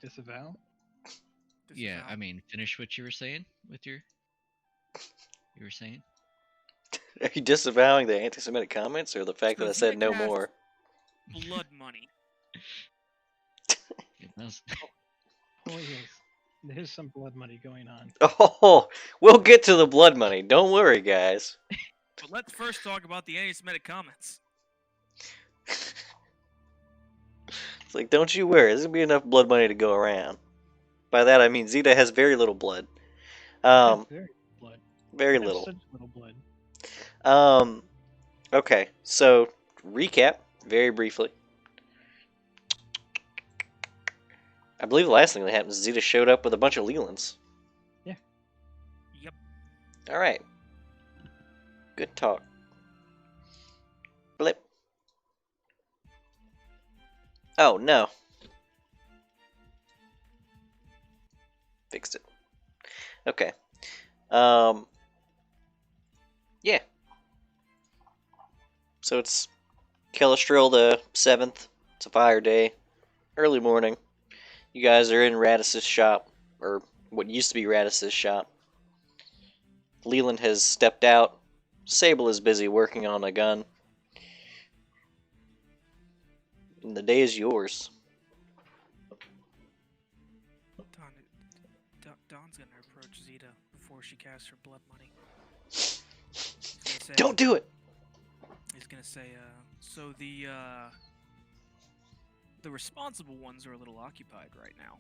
Disavow? Yeah, I mean, finish what you were saying with your. You were saying. Are you disavowing the anti-Semitic comments or the fact that I said no more? Blood money. It does. Oh yes, there's some blood money going on. Oh, we'll get to the blood money. Don't worry, guys. But let's first talk about the anti-Semitic comments. It's like, don't you worry. There's gonna be enough blood money to go around. By that I mean Zeta has very little blood. Very blood. Very That's little. such little blood. Okay, so recap very briefly. I believe the last thing that happened is Zeta showed up with a bunch of Lelands. Yeah. Yep. All right. Good talk. Blip. Oh no. Fixed it. Okay. Yeah. So it's Calistril the 7th. It's a fire day. Early morning. You guys are in Radis's shop, or what used to be Radis's shop. Leland has stepped out. Sable is busy working on a gun. And the day is yours. Dawn's gonna approach Zeta before she casts her blood money. Don't do it! He's gonna say, so the responsible ones are a little occupied right now.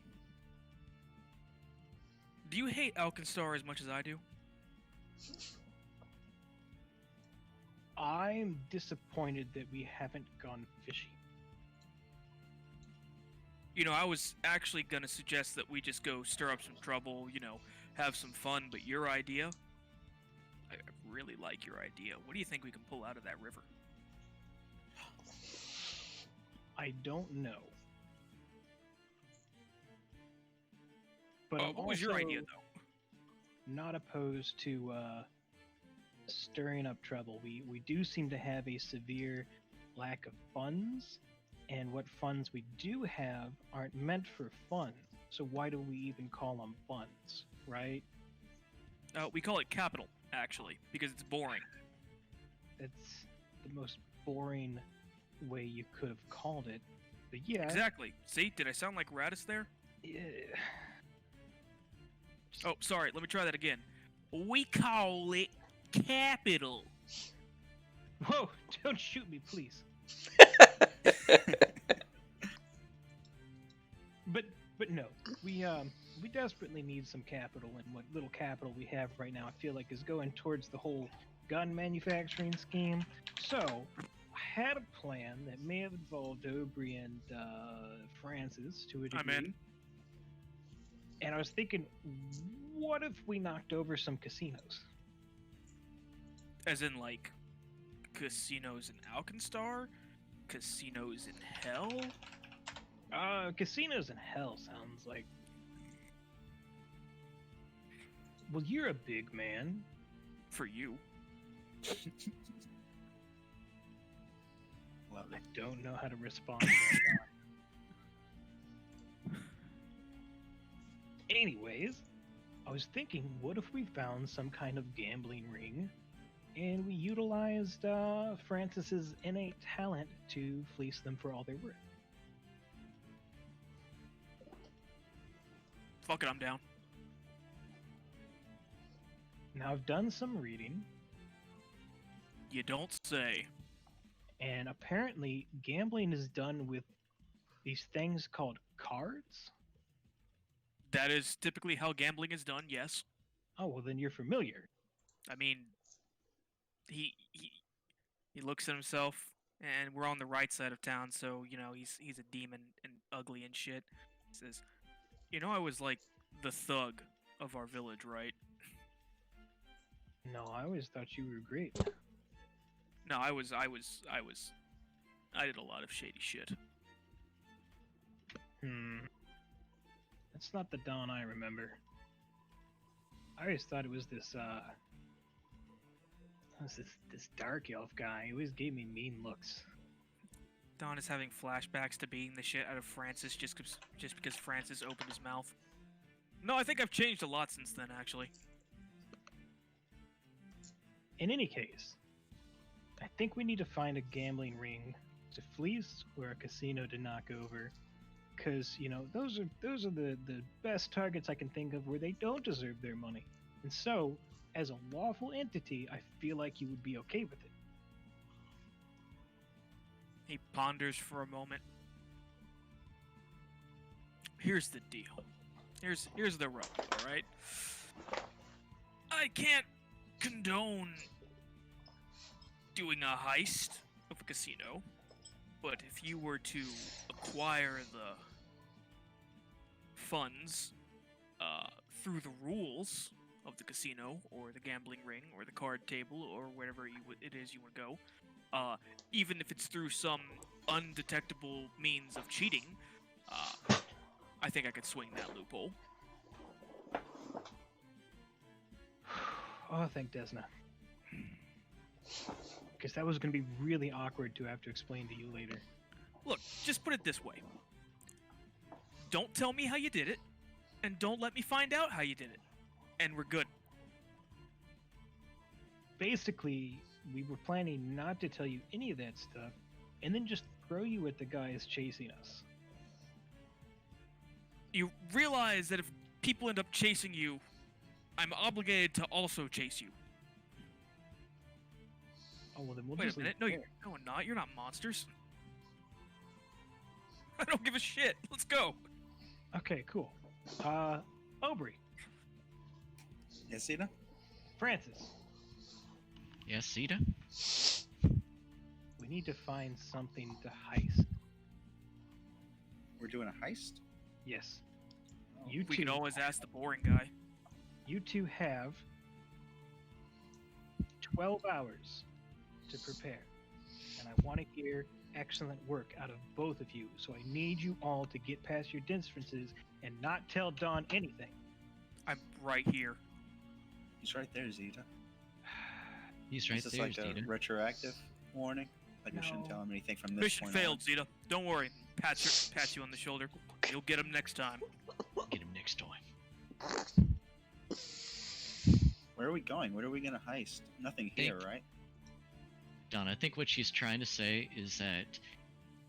Do you hate Alkenstar as much as I do? I'm disappointed that we haven't gone fishing. You know, I was actually gonna suggest that we just go stir up some trouble, have some fun, but your idea, I really like your idea. What do you think we can pull out of that river? I don't know. But what was your idea, though? Not opposed to stirring up trouble. We do seem to have a severe lack of funds, and what funds we do have aren't meant for fun. So why do we even call them funds, right? We call it capital, actually, because it's boring. It's the most boring way you could have called it. But yeah. Exactly. See, did I sound like Radis there? Yeah. Oh, sorry, let me try that again. We call it capital. Whoa, don't shoot me, please. But no, we desperately need some capital, and what little capital we have right now, I feel like, is going towards the whole gun manufacturing scheme. So I had a plan that may have involved Aubrey and Francis to a degree. I'm in. And I was thinking, what if we knocked over some casinos? As in, like, casinos in Alkenstar? Casinos in Hell? Casinos in Hell sounds like... Well, you're a big man. For you. Well, I don't know how to respond to that. Anyways, I was thinking, what if we found some kind of gambling ring, and we utilized Francis's innate talent to fleece them for all they're worth? Fuck it, I'm down. Now, I've done some reading, You don't say. and apparently gambling is done with these things called cards. That is typically how gambling is done, yes. Oh, well, then you're familiar. I mean, he looks at himself, and we're on the right side of town, so, he's a demon and ugly and shit. He says, I was like the thug of our village, right? No, I always thought you were great. No, I did a lot of shady shit. That's not the Dawn I remember. I always thought it was this dark elf guy. He always gave me mean looks. Don is having flashbacks to beating the shit out of Francis just because Francis opened his mouth. No, I think I've changed a lot since then, actually. In any case, I think we need to find a gambling ring to fleece or a casino to knock over. Because, you know, those are the best targets I can think of where they don't deserve their money. And so, as a lawful entity, I feel like you would be okay with it. He ponders for a moment. Here's the deal. Here's the rub, alright? I can't condone doing a heist of a casino, but if you were to acquire the funds through the rules of the casino, or the gambling ring, or the card table, or wherever it is you want to go, even if it's through some undetectable means of cheating, I think I could swing that loophole. Oh, thank Desna. Because that was going to be really awkward to have to explain to you later. Look, just put it this way. Don't tell me how you did it, and don't let me find out how you did it. And we're good. Basically, we were planning not to tell you any of that stuff, and then just throw you at the guys chasing us. You realize that if people end up chasing you, I'm obligated to also chase you. Oh, well, then we'll Wait just a minute. leave it No, we're not. You're not monsters. I don't give a shit. Let's go. there. Okay, cool. Aubrey. Yes, Sita? Francis. Yes, Sita? We need to find something to heist. We're doing a heist? Yes. Oh. You We two, can always ask the boring guy. you two have 12 hours to prepare. And I want to hear excellent work out of both of you. So I need you all to get past your differences and not tell Dawn anything. I'm right here. He's right there, Zeta. He's right Is this there, like a Zeta. retroactive warning? Like we shouldn't No. tell him anything from this Mission point failed, on? Zeta. Don't worry. Pat you on the shoulder. You'll get him next time. Get him next time. Where are we going? What are we gonna heist? Nothing here, right? Don, I think what she's trying to say is that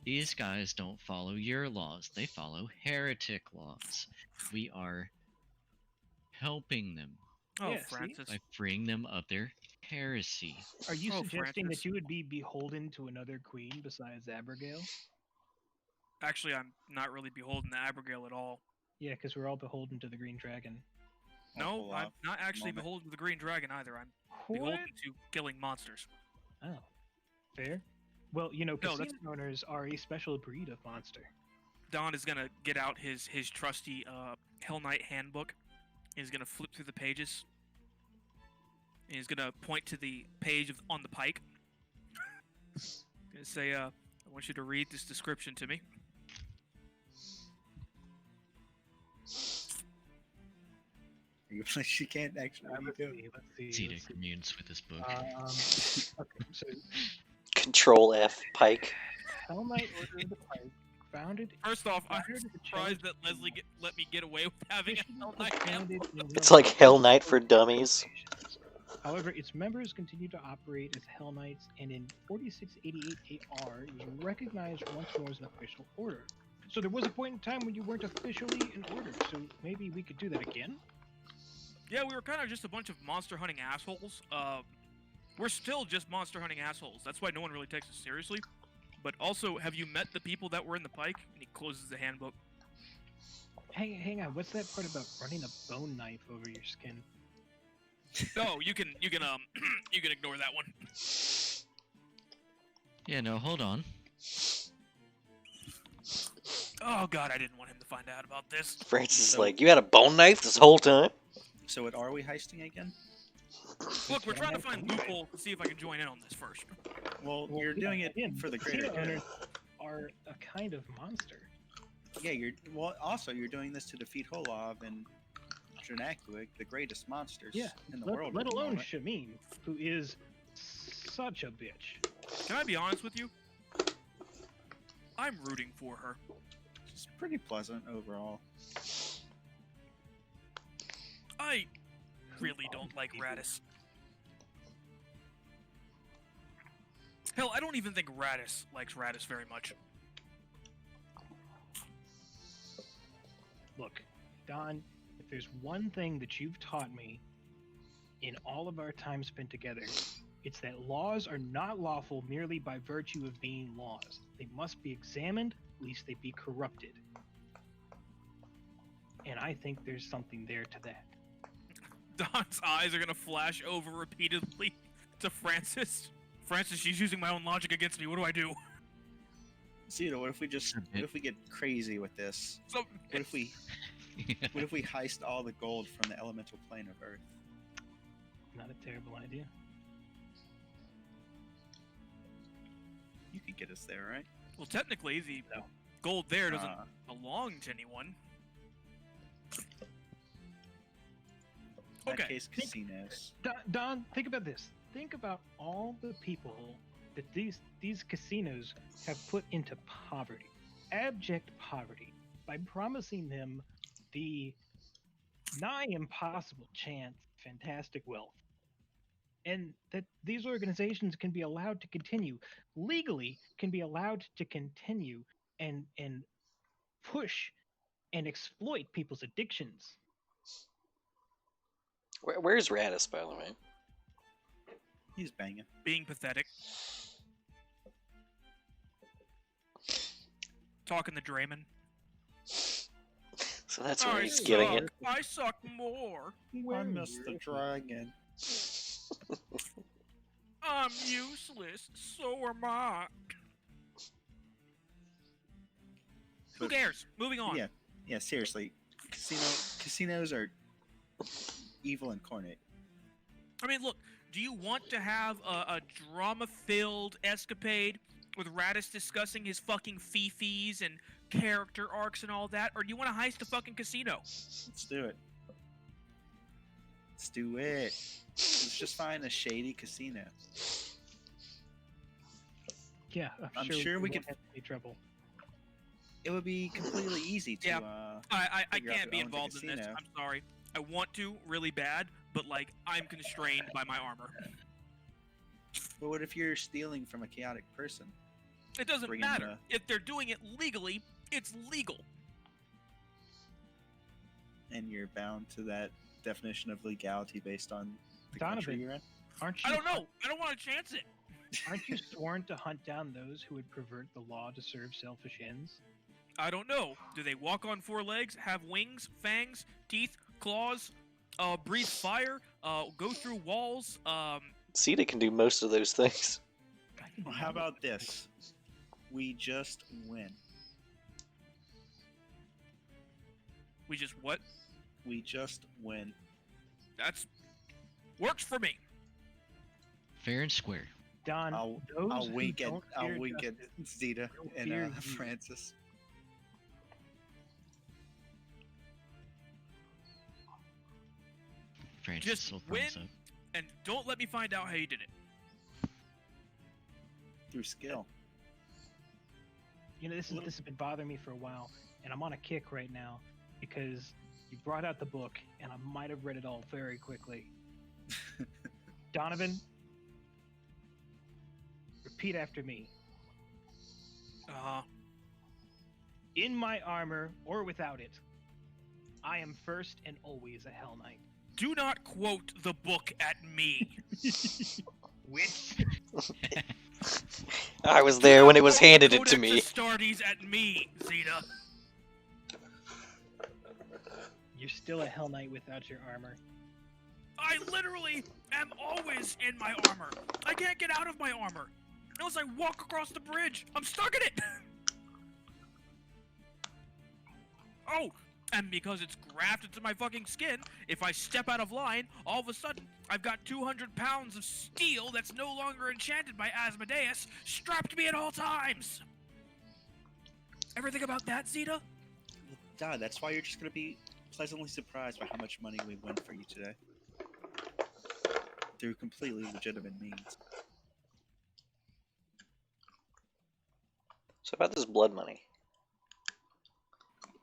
these guys don't follow your laws. They follow heretic laws. We are helping them Oh, Yeah, see? Francis. by freeing them of their heresy. Are you Oh, suggesting Francis. that you would be beholden to another queen besides Abigail? Actually, I'm not really beholden to Abigail at all. Yeah, because we're all beholden to the Green Dragon. I'll No, pull I'm off not actually moment. beholden to the Green Dragon either. I'm What? beholden to killing monsters. Oh, fair. Well, you know, No, casino that's- owners are a special breed of monster. Don is gonna get out his trusty Hell Knight handbook. He's gonna flip through the pages. And he's gonna point to the page on the pike. Gonna say, I want you to read this description to me. She can't actually Let's do it. see, let's see. Zeta let's see. communes with this book. Okay, so Control F, Pike. Hell Knight Order of the Pike, founded. First off, I'm founded as a surprised charity that Leslie let me get away with having a officially Hell Knight founded handbook. in It's like Hell Knight for dummies. However, its members continue to operate as Hell Knights, and in 4688 AR, it was recognized once more as an official order. So there was a point in time when you weren't officially an order, so maybe we could do that again? Yeah, we were kind of just a bunch of monster hunting assholes. We're still just monster hunting assholes. That's why no one really takes us seriously. But also, have you met the people that were in the pike? And he closes the handbook. Hang on, what's that part about running a bone knife over your skin? Oh, you can you can ignore that one. Yeah, no, hold on. Oh god, I didn't want him to find out about this. Francis is So- like, you had a bone knife this whole time? So what are we heisting again? Look, we're trying to find loopholes to see if I can join in on this first. Well, Well, you're yeah, doing it again, for the casino greater good. owners are a kind of monster. Yeah, also you're doing this to defeat Holov and Dranakuig, the greatest monsters in the world. Let at the alone moment. Shameen, who is such a bitch. Can I be honest with you? I'm rooting for her. She's pretty pleasant overall. I really don't like Radis. Hell, I don't even think Radis likes Radis very much. Look, Don, if there's one thing that you've taught me in all of our time spent together, it's that laws are not lawful merely by virtue of being laws. They must be examined, lest they be corrupted. And I think there's something there to that. Don's eyes are gonna flash over repeatedly to Francis. Francis, she's using my own logic against me. What do I do? Zeta, what if we get crazy with this? So, What if we heist all the gold from the elemental plane of Earth? Not a terrible idea. You could get us there, right? well, technically, the No. gold there doesn't belong to anyone. In Okay. that case, casinos. Don, think about this. Think about all the people that these casinos have put into poverty, abject poverty, by promising them the nigh impossible chance, fantastic wealth. And that these organizations can be allowed to continue, legally can be allowed to continue and push and exploit people's addictions. Where's Radis, by the way? He's banging. Being pathetic. Talking to Draymond. So that's where I he's getting suck. it. I suck more. I missed the dragon. I'm useless. So am I. Who But- cares? Moving on. Yeah, seriously. Casinos are evil incarnate. I mean, look, do you want to have a drama-filled escapade with Radis discussing his fucking fifis and character arcs and all that, or do you want to heist a fucking casino? Let's do it. Let's do it. Let's just find a shady casino. Yeah, I'm I'm sure we won't could- have any trouble. It would be completely easy to. Yeah. I figure out can't who be owns the involved in this. casino. I'm sorry. I want to really bad, but like I'm constrained by my armor. But what if you're stealing from a chaotic person? It doesn't Bring in matter. If they're doing it legally, it's legal. And you're bound to that definition of legality based on the Donovan. country you're in? Aren't you? I don't know. I don't want to chance it. Aren't you sworn to hunt down those who would pervert the law to serve selfish ends? I don't know. Do they walk on four legs, have wings, fangs, teeth, claws, breathe fire, go through walls? Zeta can do most of those things. Well, how about this? We just win. We just what? We just win. That's works for me. Fair and square. Don, I'll those who wink at don't fear at justice Zeta will and fear you. Francis. Francis Just will win. thumbs up. And don't let me find out how you did it. Through skill. You know, this has been bothering me for a while, and I'm on a kick right now because you brought out the book, and I might have read it all very quickly. Donovan, repeat after me. In my armor or without it, I am first and always a Hell Knight. Do not quote the book at me. Which I was there when it was handed it to Codex me. Astartes at me, Zeta. you're still a Hell Knight without your armor. I literally am always in my armor. I can't get out of my armor unless I walk across the bridge. I'm stuck in it. Oh, and because it's grafted to my fucking skin, if I step out of line, all of a sudden, I've got 200 pounds of steel that's no longer enchanted by Asmodeus strapped to me at all times. Ever think about that, Zeta? God, that's why you're just gonna be pleasantly surprised by how much money we win for you today. Through completely legitimate means. So about this blood money.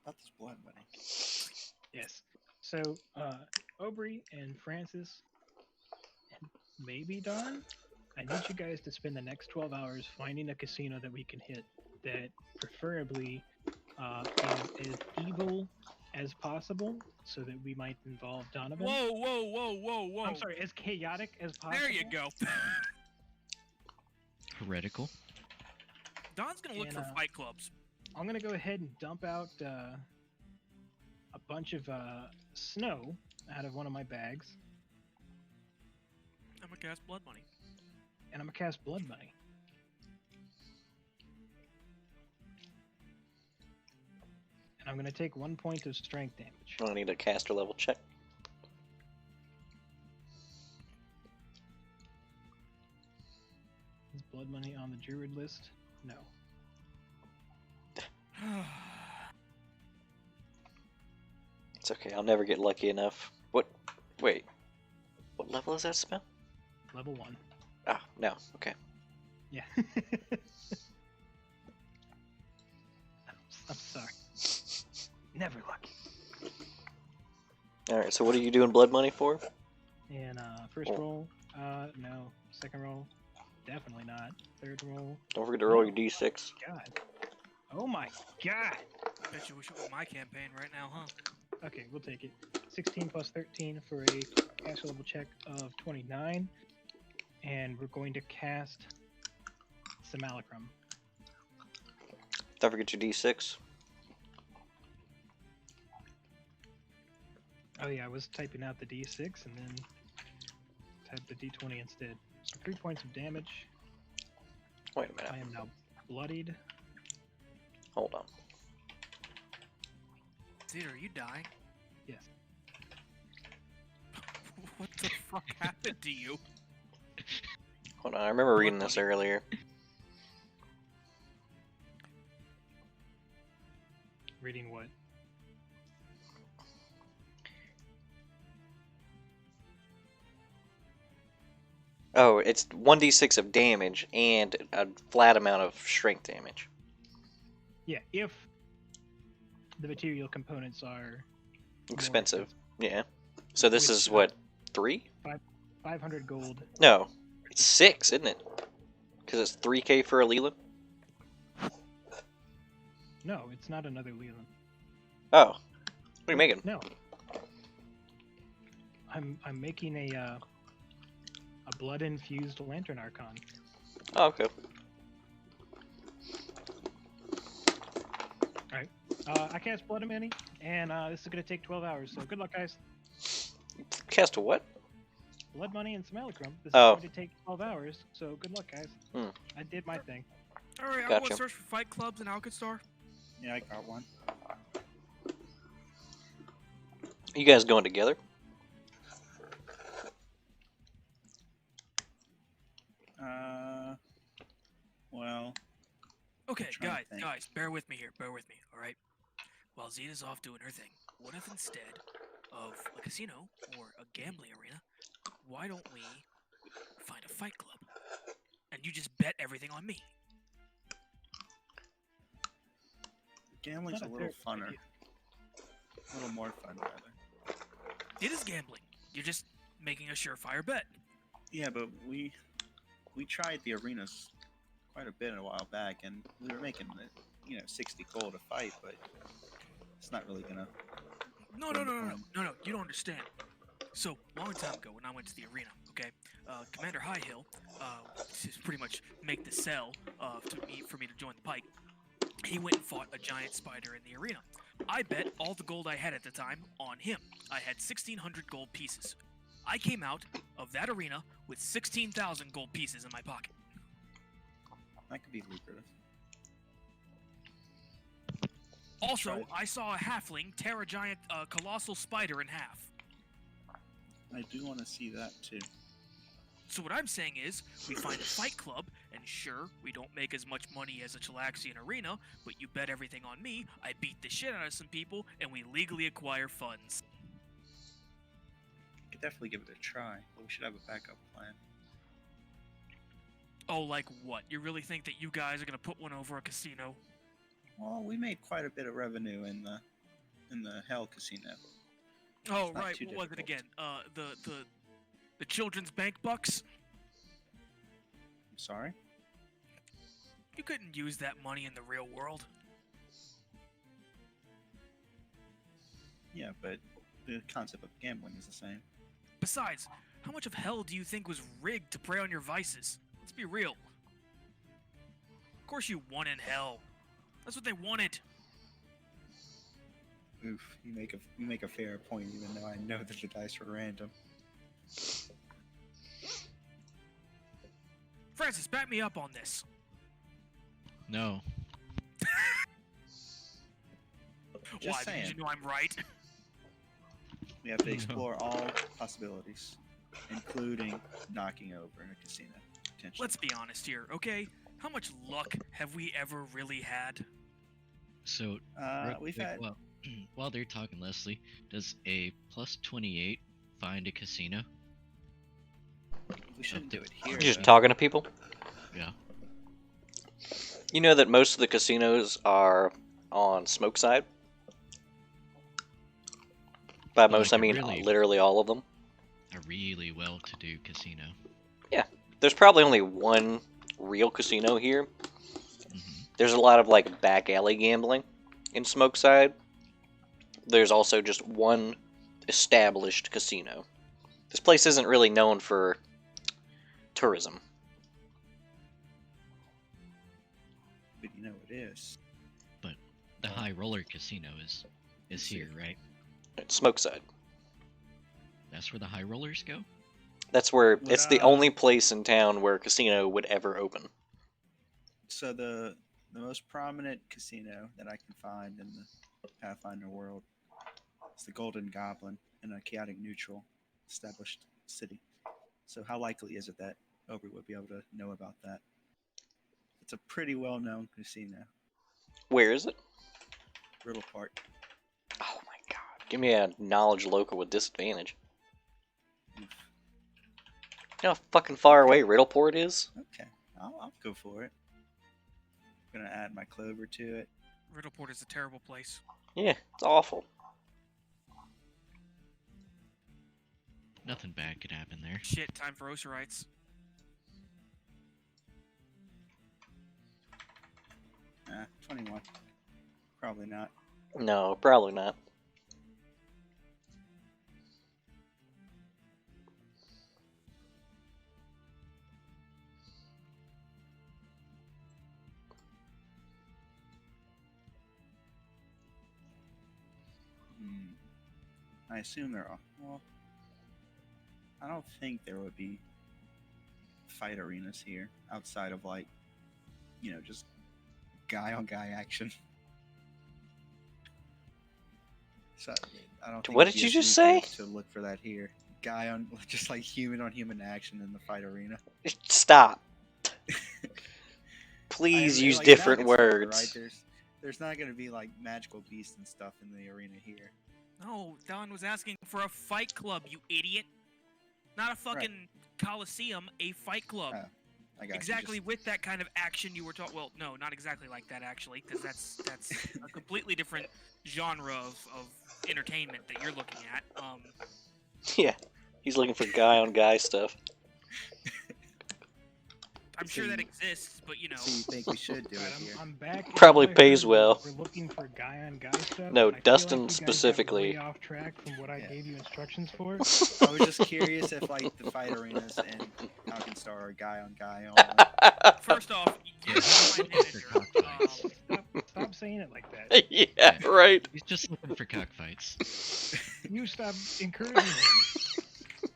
About this blood money. Yes. So, Aubrey and Francis, and maybe Don, I need you guys to spend the next 12 hours finding a casino that we can hit that preferably is as evil as possible so that we might involve Donovan. Whoa. I'm sorry, as chaotic as possible. There you go. Heretical. Don's gonna look And, for fight clubs. I'm going to go ahead and dump out a bunch of snow out of one of my bags, I'm gonna cast blood money. and I'm going to cast blood money. And I'm going to take 1 point of strength damage. I need a caster level check. Is blood money on the druid list? No. It's okay. I'll never get lucky enough. What? Wait. What level is that spell? Level 1. Ah, no. Okay. Yeah. I'm sorry. Never lucky. All right. So what are you doing blood money for? And first roll, no. Second roll, definitely not. Third roll, Don't forget to roll your d6. God. Oh my God. Bet you wish it was my campaign right now, huh? Okay, we'll take it. 16 plus 13 for a caster level check of 29. And we're going to cast Simulacrum. Don't forget your d6. Oh yeah, I was typing out the D6 and then typed the D20 instead. So 3 points of damage. Wait a minute. I am now bloodied. Hold on. Theater, are you dying? Yes. What the fuck happened to you? Hold on. I remember reading this earlier. Reading what? Oh, it's 1d6 of damage and a flat amount of strength damage. Yeah, if the material components are more Expensive. Yeah. So this Which, is what, 3? 500 gold. No, it's 6, isn't it? Because it's 3k for a Leland. No, it's not another Leland. Oh, what are you making? No. I'm making a blood infused lantern archon. Oh, okay. I cast blood money, and this is gonna take 12 hours. So good luck, guys. Cast a what? Blood money and Simulacrum. This Oh. is going to take 12 hours. So good luck, guys. Hmm. I did my thing. Alright, I'm Gotcha. going search for fight clubs in Alcastar. Yeah, I got one. You guys going together? Well, Okay, trying to guys, think. guys, bear with me here, alright? While Zeta's off doing her thing, what if instead of a casino or a gambling arena, why don't we find a fight club? And you just bet everything on me. gambling's Not a a little fair funner. idea. A little more fun, rather. It is gambling. You're just making a surefire bet. Yeah, but we tried the arenas quite a bit a while back, and we were making 60 gold a fight, but it's not really gonna. No, you don't understand. So, long time ago when I went to the arena, okay, Commander Highhill, to pretty much make the sell for me to join the pike, he went and fought a giant spider in the arena. I bet all the gold I had at the time on him. I had 1,600 gold pieces. I came out of that arena with 16,000 gold pieces in my pocket. That could be lucrative. Also, Right. I saw a halfling tear a giant colossal spider in half. I do want to see that too. So what I'm saying is, we find a fight club, and sure, we don't make as much money as a Chilaxian arena, but you bet everything on me, I beat the shit out of some people, and we legally acquire funds. Could definitely give it a try, but we should have a backup plan. Oh, like what? You really think that you guys are gonna put one over a casino? Well, we made quite a bit of revenue in the Hell Casino. Oh, It's not right. too What was it difficult. again? The children's bank bucks. I'm sorry. You couldn't use that money in the real world. Yeah, but the concept of gambling is the same. Besides, how much of hell do you think was rigged to prey on your vices? Let's be real. Of course you won in hell. That's what they wanted. Oof, you make a fair point, even though I know that the dice were random. Francis, back me up on this. No. Just Why? saying. Because you know I'm right. We have to No. explore all possibilities, including knocking over in a casino. Potentially. Let's be honest here, okay? How much luck have we ever really had? So, real We've quick, had. while they're talking, Leslie, does a plus 28 find a casino? We shouldn't do it here. You're just though. talking to people. Yeah. You know that most of the casinos are on Smoke Side. By But, most, like, I mean really- literally all of them. A really well-to-do casino. There's probably only one real casino here. Hmm. There's a lot of like back alley gambling in Smoke Side. There's also just one established casino. This place isn't really known for tourism. But you know it is. The High Roller Casino is here, right? It's Smoke Side. That's where the High Rollers go? That's where Would, it's the only place in town where a casino would ever open. So the most prominent casino that I can find in the Pathfinder world is the Golden Goblin in a chaotic neutral established city. So how likely is it that Obi would be able to know about that? It's a pretty well-known casino. Where is it? Riddle Park. Oh my god. Give me a knowledge local with disadvantage. Oof. You know how fucking far away Riddleport is? Okay, I'll go for it. Gonna add my clover to it. Riddleport is a terrible place. Yeah, it's awful. Nothing bad could happen there. Shit, time for Osirites. Ah, 21. Probably not. No, probably not. I assume there are. Well, I don't think there would be fight arenas here outside of like, just guy on guy action. So I don't. Think What it'd did be you a just sneak say? move to look for that here. Guy on just like human on human action in the fight arena. Stop. Please I- use like, different nuggets are, words. Right? There's not going to be like magical beasts and stuff in the arena here. No, Don was asking for a fight club, you idiot. Not a fucking coliseum, a fight club. Oh, I got Exactly You. with that kind of action you were talking. Well, no, not exactly like that actually, because that's a completely different genre of entertainment that you're looking at. Yeah, he's looking for guy on guy stuff. I'm So sure that you- exists, but you know. So you think we should do it Right, here? I'm back. and Probably all I pays heard well. was We're looking for guy on guy stuff. No, and I feel Dustin like you guys got specifically. way off track from what I Yeah. gave you instructions for. I was just curious if like the fight arenas and Alkenstar are guy on guy only. First off, you're my manager. Stop saying it like that. Yeah, right. He's just looking for cockfights. You stop encouraging him.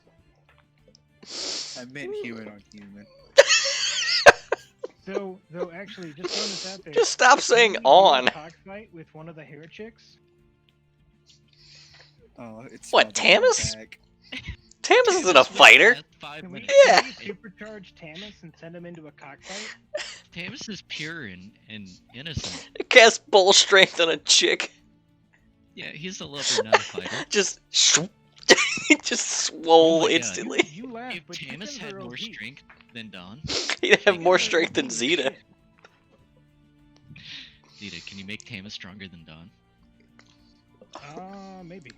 I meant human on human. Though actually, just throwing this out there. Just stop saying can we do a on. Cockfight with one of the hair chicks. Oh, it's What, Tamus? Back. Tamus isn't a fighter. Last 5 Can we, minutes. Yeah. can we supercharge Tamus and send him into a cockfight? Tamus is pure and innocent. Cast bull strength on a chick. Yeah, he's a lover, not a fighter. Just, just swole Oh my God. instantly. You laugh, If but Tamus chickens had are more OP. strength than Don, He'd have Chickens more are strength OP than as Zeta. shit. Zeta, can you make Tamus stronger than Don? Maybe.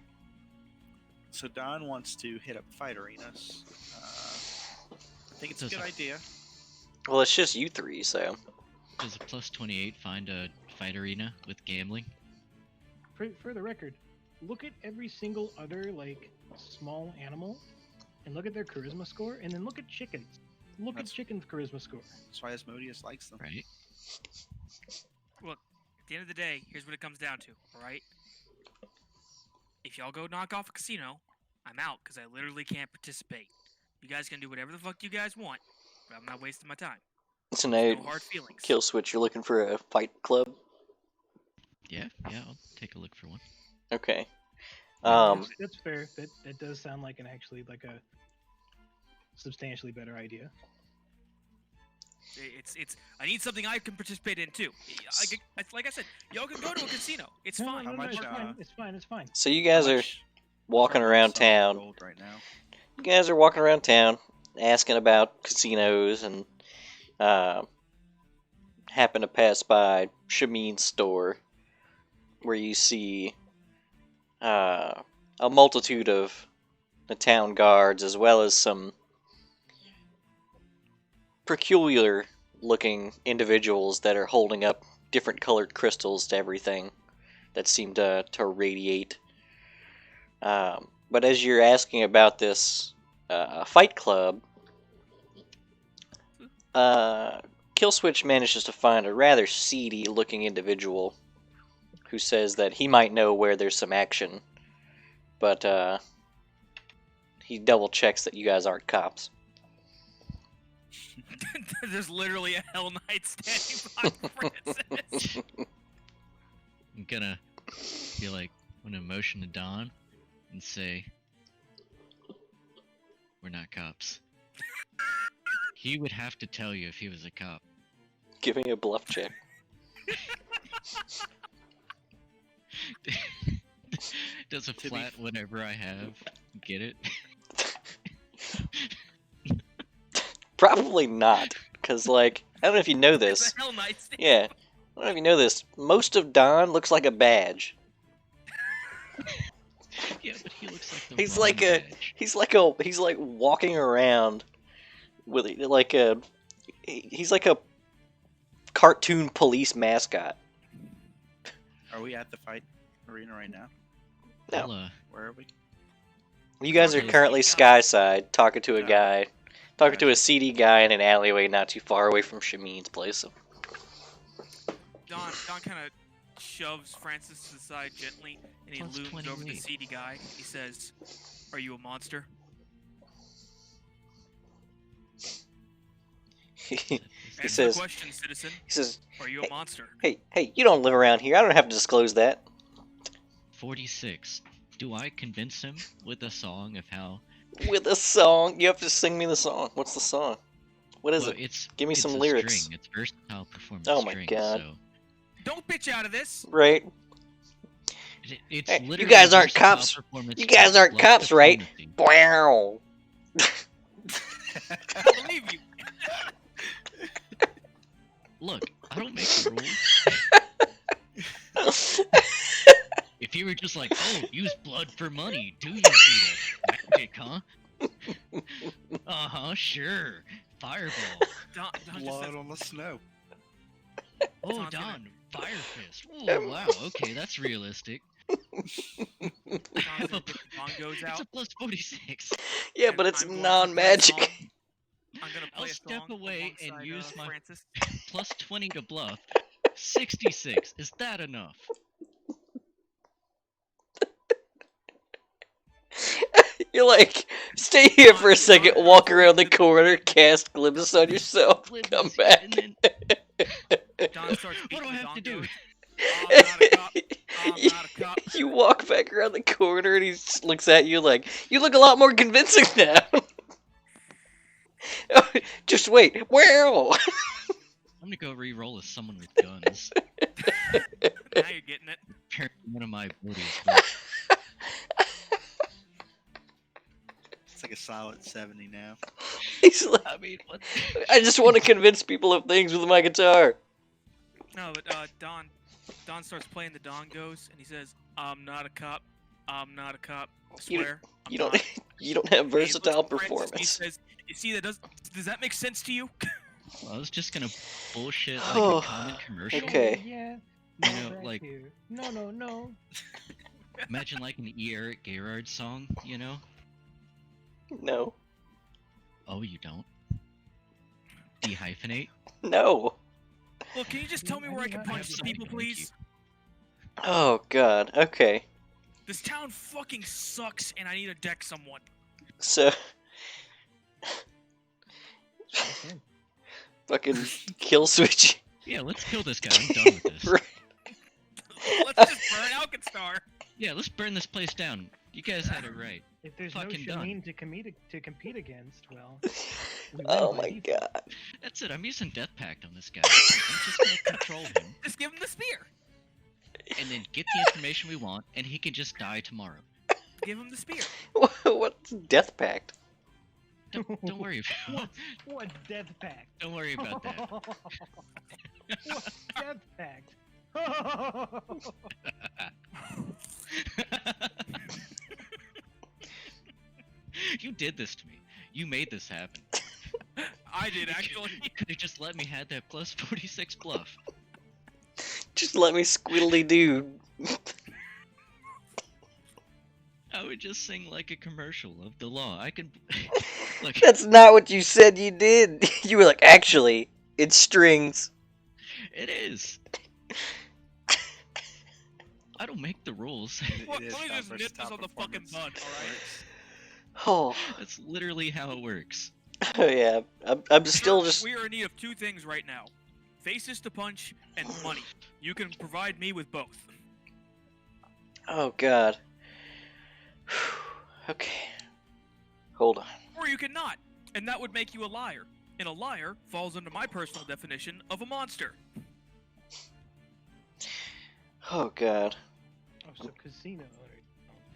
So Don wants to hit up fight arenas. I think it's a Does good a- idea. Well, it's just you three, so. Does a plus 28 find a fight arena with gambling? For the record, look at every single other like small animal, and look at their charisma score, and then look at chickens. Look That's- at chickens' charisma score. That's why Asmodeus likes them. Right? Look, at the end of the day, here's what it comes down to, alright? If y'all go knock off a casino, I'm out, because I literally can't participate. You guys can do whatever the fuck you guys want, but I'm not wasting my time. So There's now, no hard feelings. Kill Switch, you're looking for a fight club? Yeah, I'll take a look for one. Okay. That's fair. That does sound like like a substantially better idea. It's. I need something I can participate in too. Like I said, y'all can go to a casino. It's No, fine. no, no, much, it's fine. It's fine. It's fine. So you guys How are much- walking Turn around some of the town. gold right now. You guys are walking around town, asking about casinos, and happen to pass by Shameen's store, where you see a multitude of the town guards, as well as some peculiar-looking individuals that are holding up different colored crystals to everything that seem to radiate. But as you're asking about this fight club, Killswitch manages to find a rather seedy-looking individual who says that he might know where there's some action, but he double-checks that you guys aren't cops. There's literally a Hell Knight standing by Francis. I'm gonna be like, I'm gonna motion to Don and say, we're not cops. He would have to tell you if he was a cop. Give me a bluff check. Does a To be flat whatever I have get it? Probably not, because, like, I don't know if you know It's this. a Hell Knight standing. Yeah, I don't know if you know this. Most of Don looks like a badge. Yeah, but he looks like the He's wrong like a- badge. He's like walking around with like he's like a cartoon police mascot. Are we at the fight arena right now? No. I'll, Where are we? You guys are Okay. currently skyside talking to a Yeah. guy, talking to a seedy guy in an alleyway not too far away from Shameen's place. Don kind of shoves Francis to the side gently, and he Plus looms over the 28. seedy guy. He says, "Are you a monster?" He Answer says- the question, citizen. says, Are you a monster? hey, you don't live around here. I don't have to disclose that. 46. Do I convince him with a song of how? With a song, you have to sing me the song. What's the song? What is Well, it? it's Give me it's some a lyrics. String. It's versatile performance Oh my string, God. So Don't bitch out of this. Right? it's Hey, you literally guys aren't versatile cops. performance You guys string aren't plus cops, right? diplomacy. Wow. I believe you. Look, I don't make the rules. If you were just like, oh, use blood for money, do you, Peter? Magic, huh? Uh-huh, sure. Fireball. Don just Blood says, on the snow. Oh, Sounds good. Don, Fire Fist. Oh, wow, okay, that's realistic. Don's gonna get the bongos It's out. a plus 46. Yeah, and but it's I'm going to play a non-magic. song. I'm gonna I'll play a step song away and alongside, use my- Francis. Plus 20 to bluff. 66. Is that enough? You're like, stay here for a second, walk around the corner, cast glimpses on yourself, come Glimpses, back. and then- Don starts What beating do I the have to do? bongos. I'm not a cop. I'm You- not a cop. You walk back around the corner and he just looks at you like, you look a lot more convincing now. Just wait. Wow. I'm gonna go re-roll as someone with guns. Now you're getting it. Apparently one of my abilities, but It's a like a solid 70 now. He's like, I mean, what? I just want to convince people of things with my guitar. No, but Don starts playing the Don Goes, and he says, "I'm not a cop. I'm not a cop. I You- swear, I'm You don't. not." You don't have And he looks versatile at Francis, He performance. says, "You see that does that make sense to you?" I was just gonna bullshit like Oh, a common commercial. okay. Yeah. You No, know, right like- here. No. Imagine like an Eric Gerard song, you know? No. Oh, you don't? Dehyphenate? No. Well, can you just tell me I where I do can not punch have these the people, thank you. please? Oh God. Okay. This town fucking sucks, and I need to deck someone. So. Okay. Fucking kill switch. Yeah, let's kill this guy. I'm done with this. Right. Let's just burn Alkenstar. Yeah, let's burn this place down. You guys had it right. If there's Fucking no done. Shalene to compete against, well. we Oh win by my default. God. That's it. I'm using Death Pact on this guy. I'm just gonna control him, Just give him the spear. and then get the information we want, and he can just die tomorrow. Give him the spear. What's Death Pact? Don't worry. What death pact? Don't worry about that. What death pact? You did this to me. You made this happen. I did actually. You could have just let me have that plus 46 bluff. Just let me squiddly do. I would just sing like a commercial of the law. I could look. That's not what you said you did. You were like, actually, it's strings. It is. I don't make the rules. Look, It is let me about just nip this versatile on the fucking performance. bud, alright? Oh, That's literally how it works. yeah. I'm still just. We are in need of two things right now: faces to punch and money. You can provide me with both. Oh God. Okay. Hold on. Or you cannot, and that would make you a liar. And a liar falls under my personal definition of a monster. Oh God. Oh, so casino owner,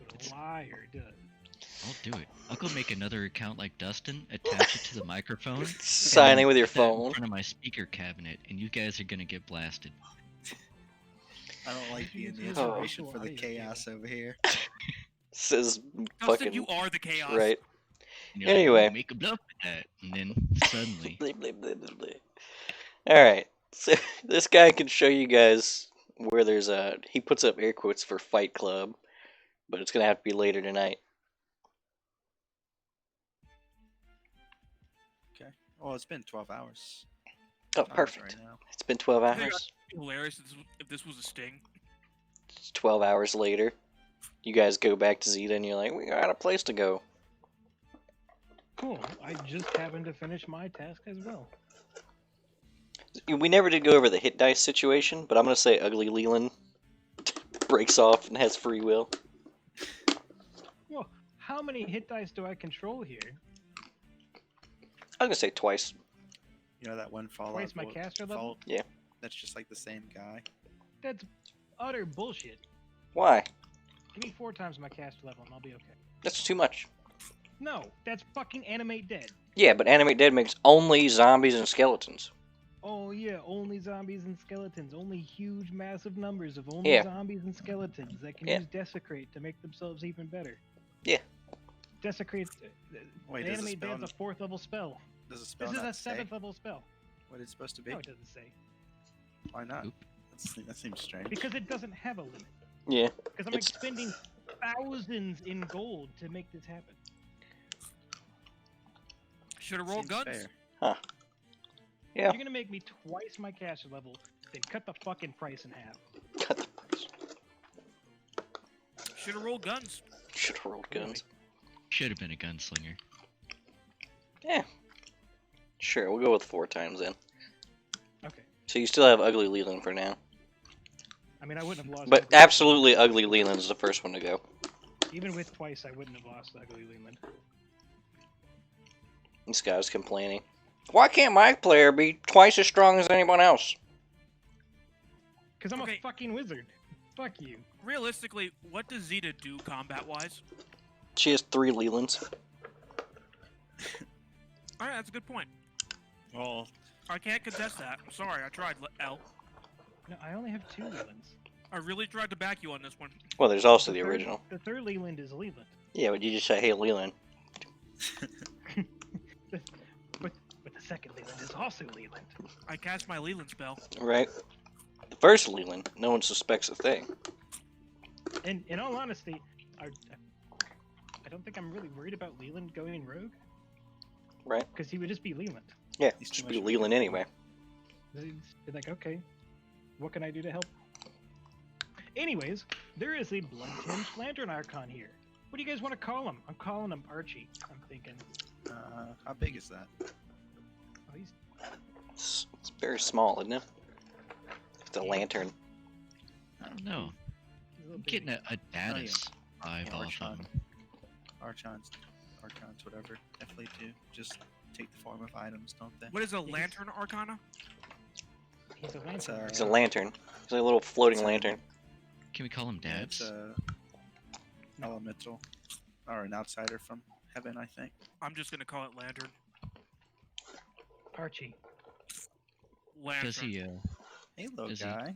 but a liar does. I'll do it. I'll go make another account like Dustin, attach it to the microphone, Signing with your put that in phone. front of my speaker cabinet, and you guys are gonna get blasted. I don't like being the Oh. inspiration for the chaos over here. Says Dustin, fucking you are the chaos. right. And you're like, Anyway. "Ooh, make a bluff with that," and then suddenly, Blah, blah, blah, blah, blah. All right. So this guy can show you guys where there's a. He puts up air quotes for Fight Club, but it's gonna have to be later tonight. Okay. Well, it's been 12 hours. Oh, Hours perfect. Right now. It's been 12 I think hours. It'd be hilarious if this was a sting. It's 12 hours later. You guys go back to Zeta and you're like, we got a place to go. Cool. I just happened to finish my task as well. We never did go over the hit dice situation, but I'm gonna say Ugly Leland breaks off and has free will. Well, how many hit dice do I control here? I'm gonna say twice. You know that one Fallout Twice my Vault- caster level? Vault? Yeah. That's just like the same guy. That's utter bullshit. Why? Give me 4 times my caster level and I'll be okay. That's too much. No, that's fucking animate dead. Yeah, but Animate Dead makes only zombies and skeletons. Oh yeah, only zombies and skeletons. Only huge, massive numbers of only Yeah. zombies and skeletons that can Yeah. use Desecrate to make themselves even better. Yeah. Desecrate. Wait, does the Animate spell Dead's a 4th level spell. Does the spell This is not a 7th say level spell. what it's supposed to be? No, it doesn't say. Why not? Oop. That seems strange. Because it doesn't have a limit. Yeah. Because I'm It's- expending thousands in gold to make this happen. Should have rolled Seems guns. fair. Yeah. You're gonna make me twice my caster level, then cut the fucking price in half. Cut the price. Should have rolled guns. Should have rolled guns. should have been a gunslinger. Yeah. Sure, we'll go with 4 times then. Okay. So you still have Ugly Leland for now. I mean, I wouldn't have lost. But Ugly absolutely Ugly Leland is the first one to go. Leland. Even with twice, I wouldn't have lost Ugly Leland. This guy's complaining. Why can't my player be twice as strong as anyone else? Because I'm Okay. a fucking wizard. Fuck you. Realistically, what does Zeta do combat-wise? She has 3 Lelands. All right, that's a good point. Well, I can't contest that. I'm sorry, I tried, L. No, I only have 2 Lelands. I really tried to back you on this one. Well, there's also the third- original. The third Leland is Leland. Yeah, but you just say, hey, Leland. But the second Leland is also Leland. I cast my Leland spell. Right? The first Leland, no one suspects a thing. And in all honesty, I don't think I'm really worried about Leland going rogue. Right? Because he would just be Leland. Yeah, He's just too be much of a Leland good anyway. He'd be like, okay, what can I do to help? Anyways, there is a blood-tinged lantern archon here. What do you guys want to call him? I'm calling him Archie. I'm thinking. How big is that? Oh, he's It's very small, isn't it? It's a lantern. I don't know. a little I'm bitty. getting a Datus vibe Yeah, off Archon. of him. Archons, whatever. Definitely do. Just take the form of items, don't they? What is a He's- lantern arcana? He's a It's lantern. It's a lantern. It's a little floating It's a- lantern. Can we call him Yeah, it's Dabs? a elemental or an outsider from heaven, I think. I'm just gonna call it lantern. Archie. Lantern. Does he, Hey, little Does he- guy.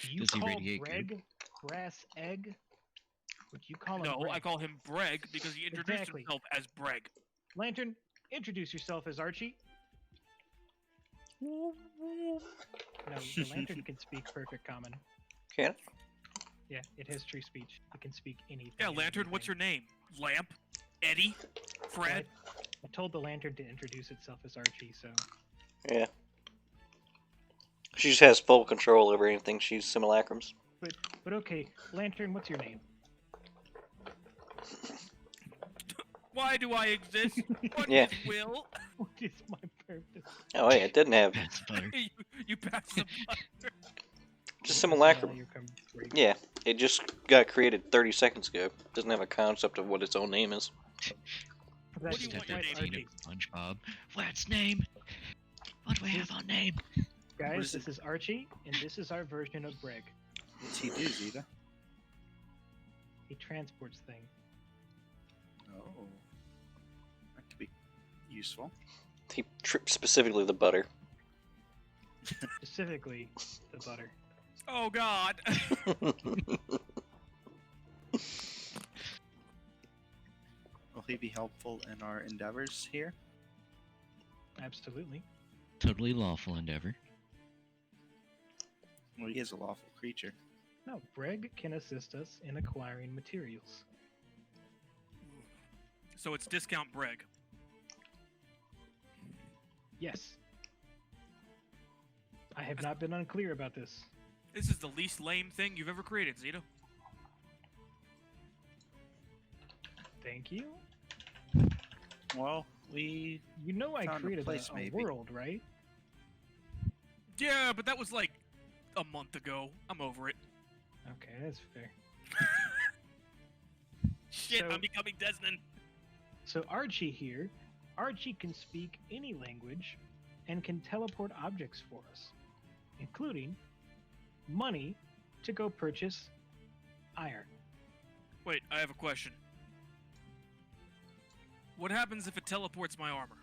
Do you Does he call radiate Breg brass egg? Would you call him No, Breg? I call him Breg because he introduced Exactly. himself as Breg. Lantern, introduce yourself as Archie. No, the lantern can speak perfect common. Can it? Yeah, it has true speech. It can speak anything. Yeah, and lantern. What's your everything. name? Lamp. Eddie. Fred. I told the lantern to introduce itself as Archie, so Yeah. She just has full control over anything. She's simulacrums. but okay, lantern, what's your name? Why do I exist? What Yeah. is will? What is my purpose? Oh, yeah, it didn't have That's butter. you pass the butter. just simulacrum. You're coming straight. Yeah, it just got created 30 seconds ago. Doesn't have a concept of what its own name is. That's do you Just want have your that name scene to of SpongeBob. What's name? What do we have on name? Guys, is this is Archie, and this is our version of Breg. What's he do, Zeta? He transports things. Oh. That could be useful. He tripped specifically the butter. Specifically, the butter. Oh God. Will he be helpful in our endeavors here? Absolutely. Totally lawful endeavor. Well, he is a lawful creature. No, Breg can assist us in acquiring materials. So it's discount Breg. Yes. I have not been unclear about this. This is the least lame thing you've ever created, Zeta. Thank you. Well, we You know I Found a created place, a maybe. world, right? Yeah, but that was like a month ago. I'm over it. Okay, that's fair. Shit, So- I'm becoming Desmond. So Archie here, Archie can speak any language and can teleport objects for us, including money to go purchase iron. Wait, I have a question. What happens if it teleports my armor?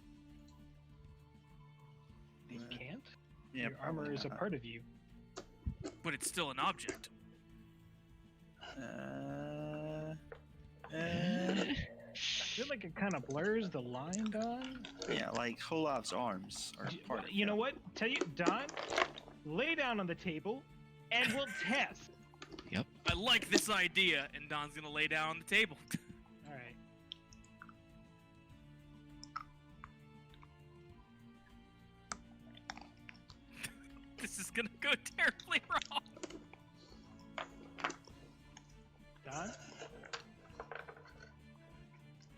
It Uh, can't. yeah, Your armor probably is a not. part of you. But it's still an object. I feel like it kind of blurs the line, Don. Yeah, like Holav's arms are part of You know him. what? Tell you, Don, lay down on the table, and we'll test. I like this idea, and Don's gonna lay down on the table. All right. This is gonna go terribly wrong. Don,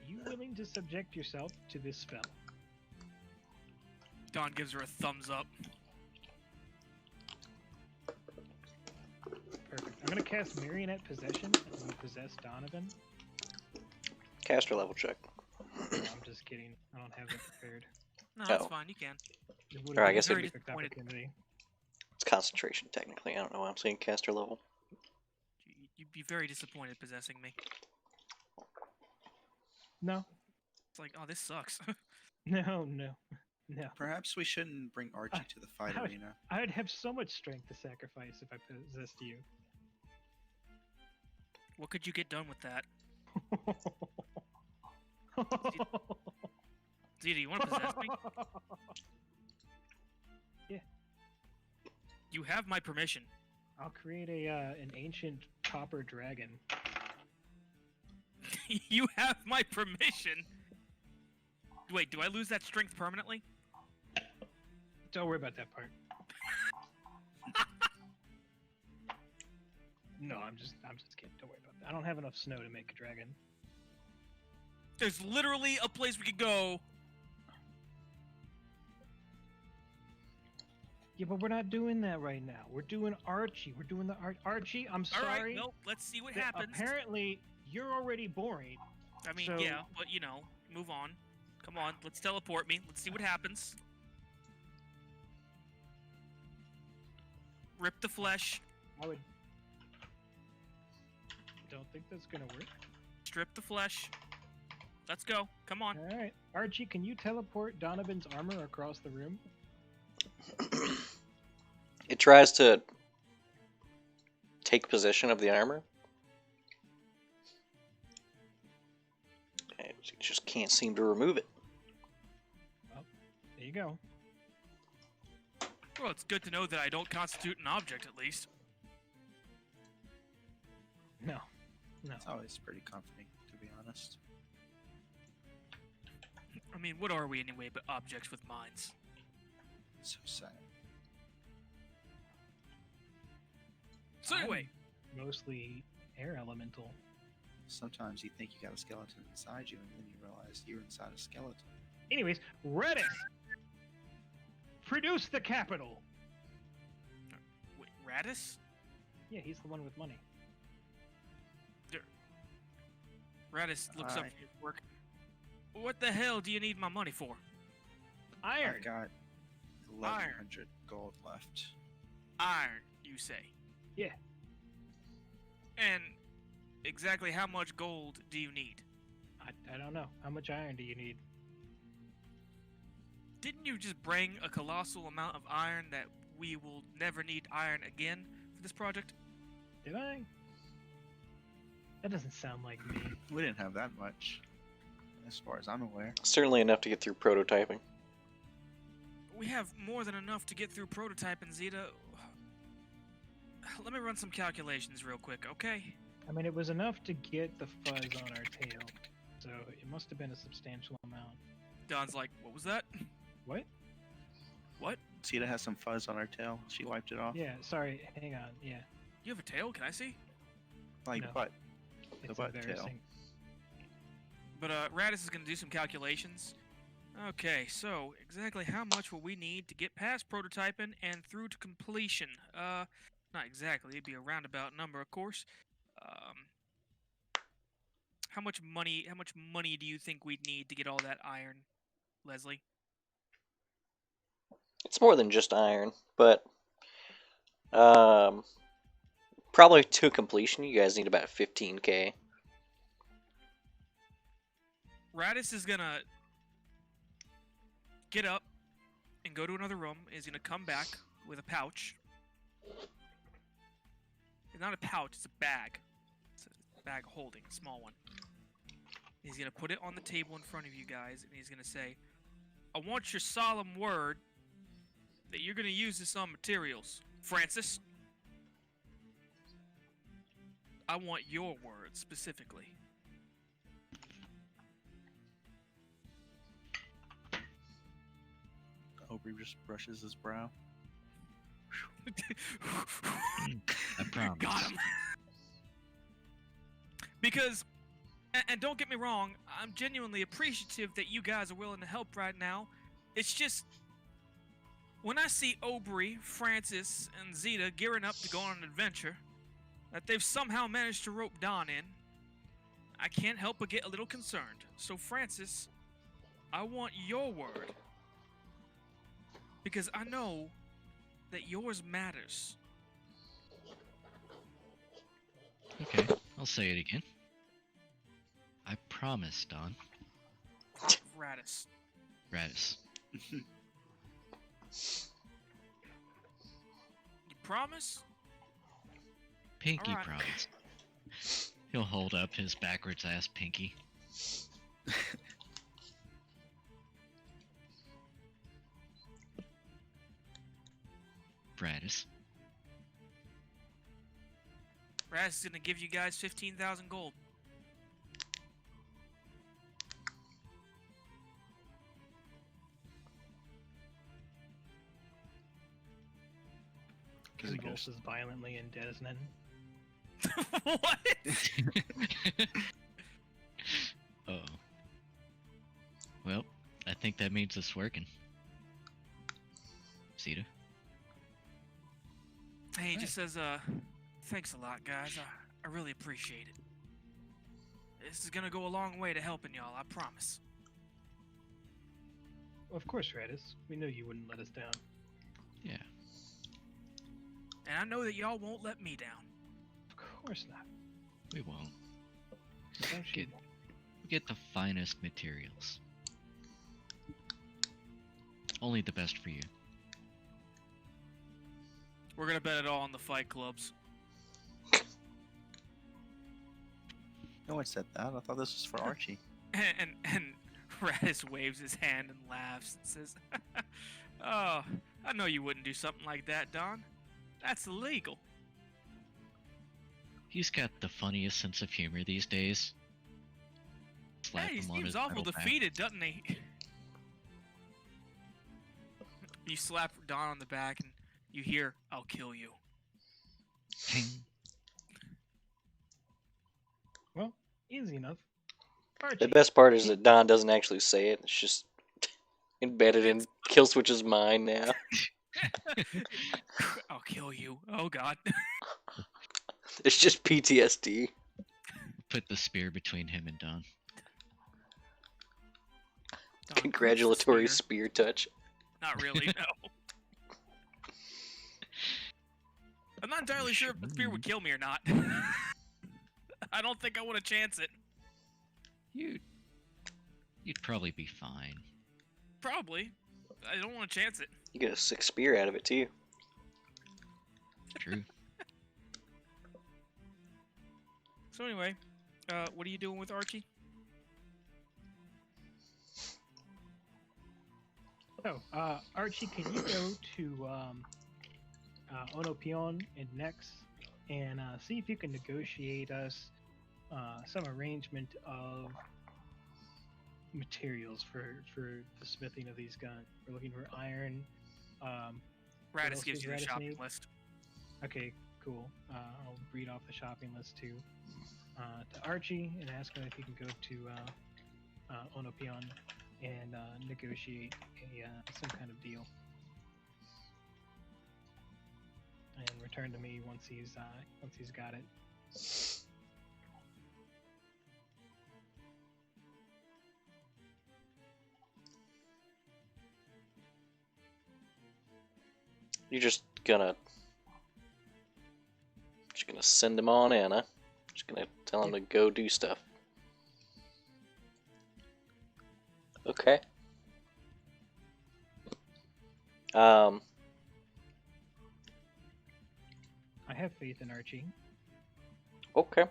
you willing to subject yourself to this spell? Don gives her a thumbs up. Perfect. I'm gonna cast Marionette Possession and we possess Donovan. Caster level check. No, I'm just kidding. I don't have it prepared. No, that's Oh. fine. You can. It Or I been guess a it'd be- perfect opportunity. It's concentration, technically. I don't know why I'm saying caster level. You'd be very disappointed possessing me. No, It's like, oh, this sucks. No. Perhaps we shouldn't bring Archie to the fight I would- arena. I would have so much strength to sacrifice if I possessed you. What could you get done with that? Zeta, you want to possess me? You have my permission. I'll create an ancient copper dragon. You have my permission. Wait, do I lose that strength permanently? Don't worry about that part. No, I'm just kidding. Don't worry about that. I don't have enough snow to make a dragon. There's literally a place we could go. Yeah, but we're not doing that right now. We're doing Archie. We're doing the Archie. I'm All right, sorry. well, let's see what that happens. Apparently, you're already boring. I mean, so- yeah, but you know, move on. Come on, let's teleport me. Let's see what happens. Rip the flesh. I would. Don't think that's gonna work. Strip the flesh. Let's go. Come on. All right, Archie, can you teleport Donovan's armor across the room? It tries to take possession of the armor. It just can't seem to remove it. There you go. Well, it's good to know that I don't constitute an object, at least. No. It's always pretty comforting, to be honest. I mean, what are we anyway but objects with minds? So sad. So anyway, Mostly air elemental. Sometimes you think you got a skeleton inside you, and then you realize you're inside a skeleton. Anyways, Redis! Produce the capital! wait, Radis? Yeah, he's the one with money. Radis looks up Aye. his work. What the hell do you need my money for? Iron! I've got 1,100 gold left. Iron, you say? Yeah. And exactly how much gold do you need? I don't know. How much iron do you need? Didn't you just bring a colossal amount of iron that we will never need iron again for this project? Did I? That doesn't sound like me. We didn't have that much, as far as I'm aware. Certainly enough to get through prototyping. We have more than enough to get through prototyping, Zeta. Let me run some calculations real quick, okay? I mean, it was enough to get the fuzz on our tail. So it must have been a substantial amount. Don's like, what was that? What? What? Zeta has some fuzz on her tail. She wiped it off. Yeah, sorry. Hang on. Yeah. You have a tail? Can I see? Like No. what? It's butt tail. embarrassing. But Radis is going to do some calculations. Okay, so exactly how much will we need to get past prototyping and through to completion? Not exactly. It'd be a roundabout number, of course. How much money do you think we'd need to get all that iron, Leslie? It's more than just iron, but probably to completion, you guys need about 15k. Radis is gonna get up and go to another room. He's gonna come back with a pouch. It's not a pouch, it's a bag. It's a bag holding, a small one. He's gonna put it on the table in front of you guys, and he's gonna say, I want your solemn word that you're gonna use this on materials. Francis, I want your word specifically. Aubrey just brushes his brow. I promise. Got him. Because, and don't get me wrong, I'm genuinely appreciative that you guys are willing to help right now. It's just, when I see Aubrey, Francis, and Zeta gearing up to go on an adventure that they've somehow managed to rope Don in, I can't help but get a little concerned. So Francis, I want your word. Because I know that yours matters. Okay, I'll say it again. I promise, Don. Radis. Radis. You promise? Pinky Alright. promise. He'll hold up his backwards ass pinky. Radis. Radis is gonna give you guys 15,000 gold. Convulses violently in Desnan. What? Oh. Well, I think that means it's working. Sita? Hey, he just says, thanks a lot, guys. I really appreciate it. This is gonna go a long way to helping y'all, I promise. Of course, Radis. We know you wouldn't let us down. Yeah. And I know that y'all won't let me down. Of course not. We won't. Don't you? We get the finest materials. Only the best for you. We're gonna bet it all on the fight clubs. No one said that. I thought this was for Archie. And Radis waves his hand and laughs and says, "Oh, I know you wouldn't do something like that, Don. That's illegal." He's got the funniest sense of humor these days. Slap Hey, he him on seems his awful metal back. defeated, doesn't he? You slap Don on the back and you hear, "I'll kill you." Ting. Well, easy enough. The Archie, best part is that Don doesn't actually say it. It's just embedded in Killswitch's mind now. I'll kill you. Oh God. It's just PTSD. Put the spear between him and Don. Don clenches the Congratulatory spear. spear touch. Not really, no. I'm not entirely sure if the spear would kill me or not. I don't think I want to chance it. You'd probably be fine. Probably. I don't want to chance it. You get a 6 spear out of it too. True. So anyway, what are you doing with Archie? Oh, Archie, can you go to Onopion and Nex and see if you can negotiate us some arrangement of materials for the smithing of these guns? We're looking for iron. What Radis else gives does you the Radis shopping need? list. Okay, cool. I'll read off the shopping list to Archie and ask him if he can go to Onopion and negotiate some kind of deal, and return to me once he's got it. You're just gonna send him on in, huh? Just gonna tell him to go do stuff. Okay. I have faith in Archie. Okay.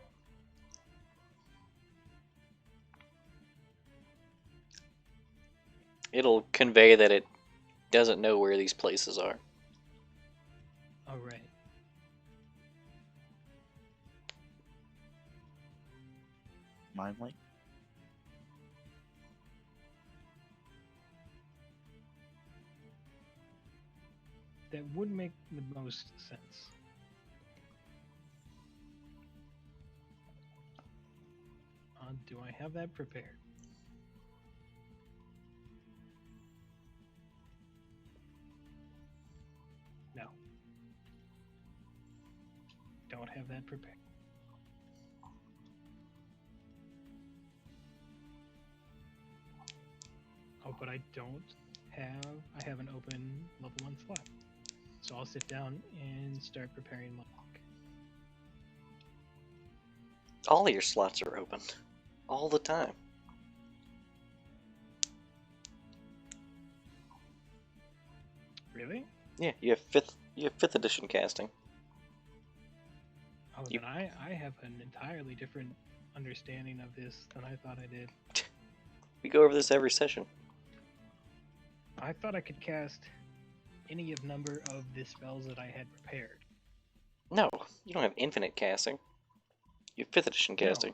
It'll convey that it doesn't know where these places are. All right. Mind link. That would make the most sense. Do I have that prepared? No. Don't have that prepared. Oh, but I don't have... I have an open level 1 slot. So I'll sit down and start preparing my lock. All of your slots are open. All the time. Really? Yeah, you have fifth edition casting. Oh, You- then I have an entirely different understanding of this than I thought I did. We go over this every session. I thought I could cast any of number of the spells that I had prepared. No, you don't have infinite casting. You have 5th edition No. casting.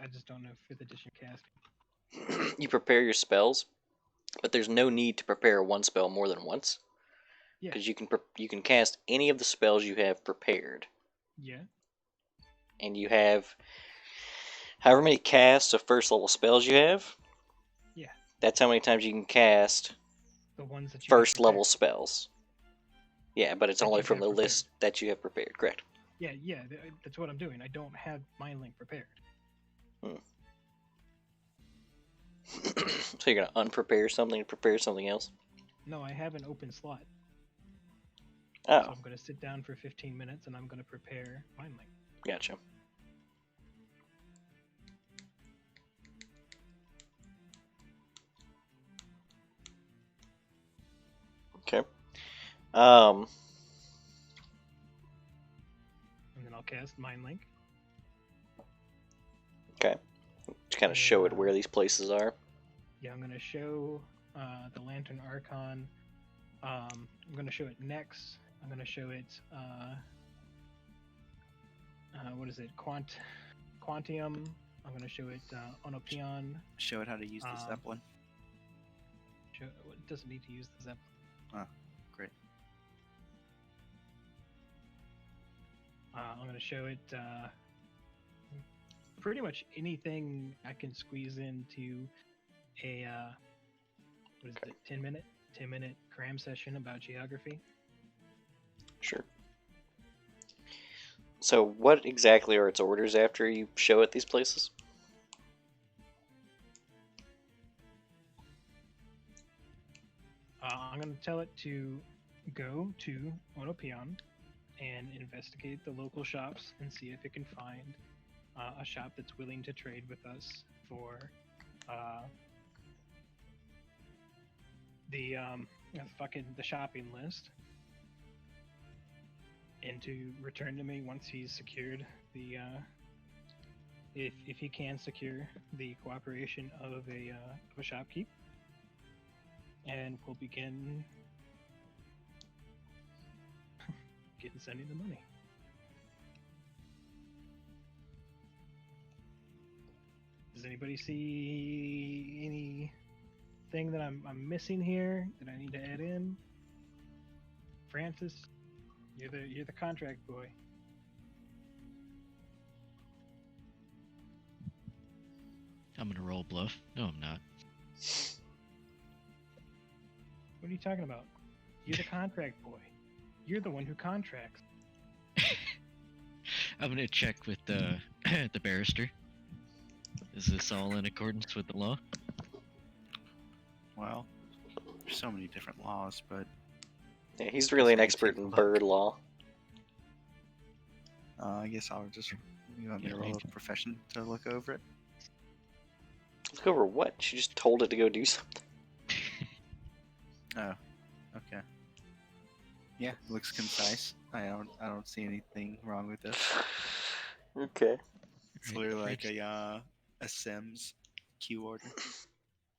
I just don't know 5th edition casting. You prepare your spells, but there's no need to prepare one spell more than once. Yeah. Because you can cast any of the spells you have prepared. Yeah. And you have however many casts of first level spells you have. Yeah. That's how many times you can cast The ones that you first have level prepared. spells. Yeah, but it's That only you from have the prepared. list that you have prepared, correct? Yeah, that's what I'm doing. I don't have Mind Link prepared. So you're gonna unprepare something and prepare something else? No, I have an open slot. Oh, So I'm going to sit down for 15 minutes and I'm going to prepare Mind Link. gotcha. Okay. And then I'll cast Mind Link. Okay. To kind of show it where these places are. Yeah, I'm going to show the Lantern Archon. I'm going to show it Nex. I'm going to show it, what is it, Quantium. I'm going to show it Onopion. Show it how to use the Zeppelin. It doesn't need to use the Zeppelin. Oh, great. I'm going to show it pretty much anything I can squeeze into a, what is it, 10 minute cram session about geography. Sure. So what exactly are its orders after you show it these places? I'm going to tell it to go to Onopion and investigate the local shops and see if it can find a shop that's willing to trade with us for the shopping list, and to return to me once he's secured the if he can secure the cooperation of a shopkeep, and we'll begin sending the money. Does anybody see anything that I'm missing here that I need to add in? Francis, you're the contract boy. I'm gonna roll bluff. No, I'm not. What are you talking about? You're the contract boy. You're the one who contracts. I'm gonna check with the the barrister. Is this all in accordance with the law? Well, there's so many different laws, but Yeah, he's really an Take a expert in look. bird law. I guess I'll just. You want me to Yeah, roll thank a profession to look over it? Look over what? She just told it to go do something. Oh, okay. Yeah, looks concise. I don't see anything wrong with this. Okay. It's Right, literally like French- a Sims queue order.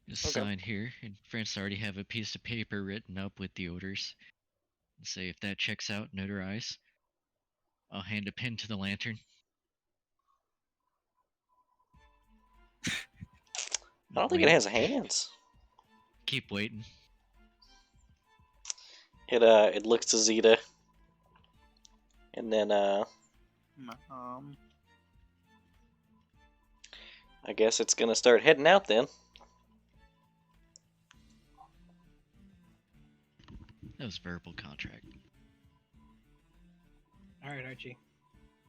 Just Okay. sign here, and France already have a piece of paper written up with the orders. And say if that checks out, notarize. I'll hand a pen to the lantern. I don't think it Wait. has hands. Keep waiting. It looks to Zeta. And then I guess it's gonna start heading out then. That was verbal contract. All right, Archie.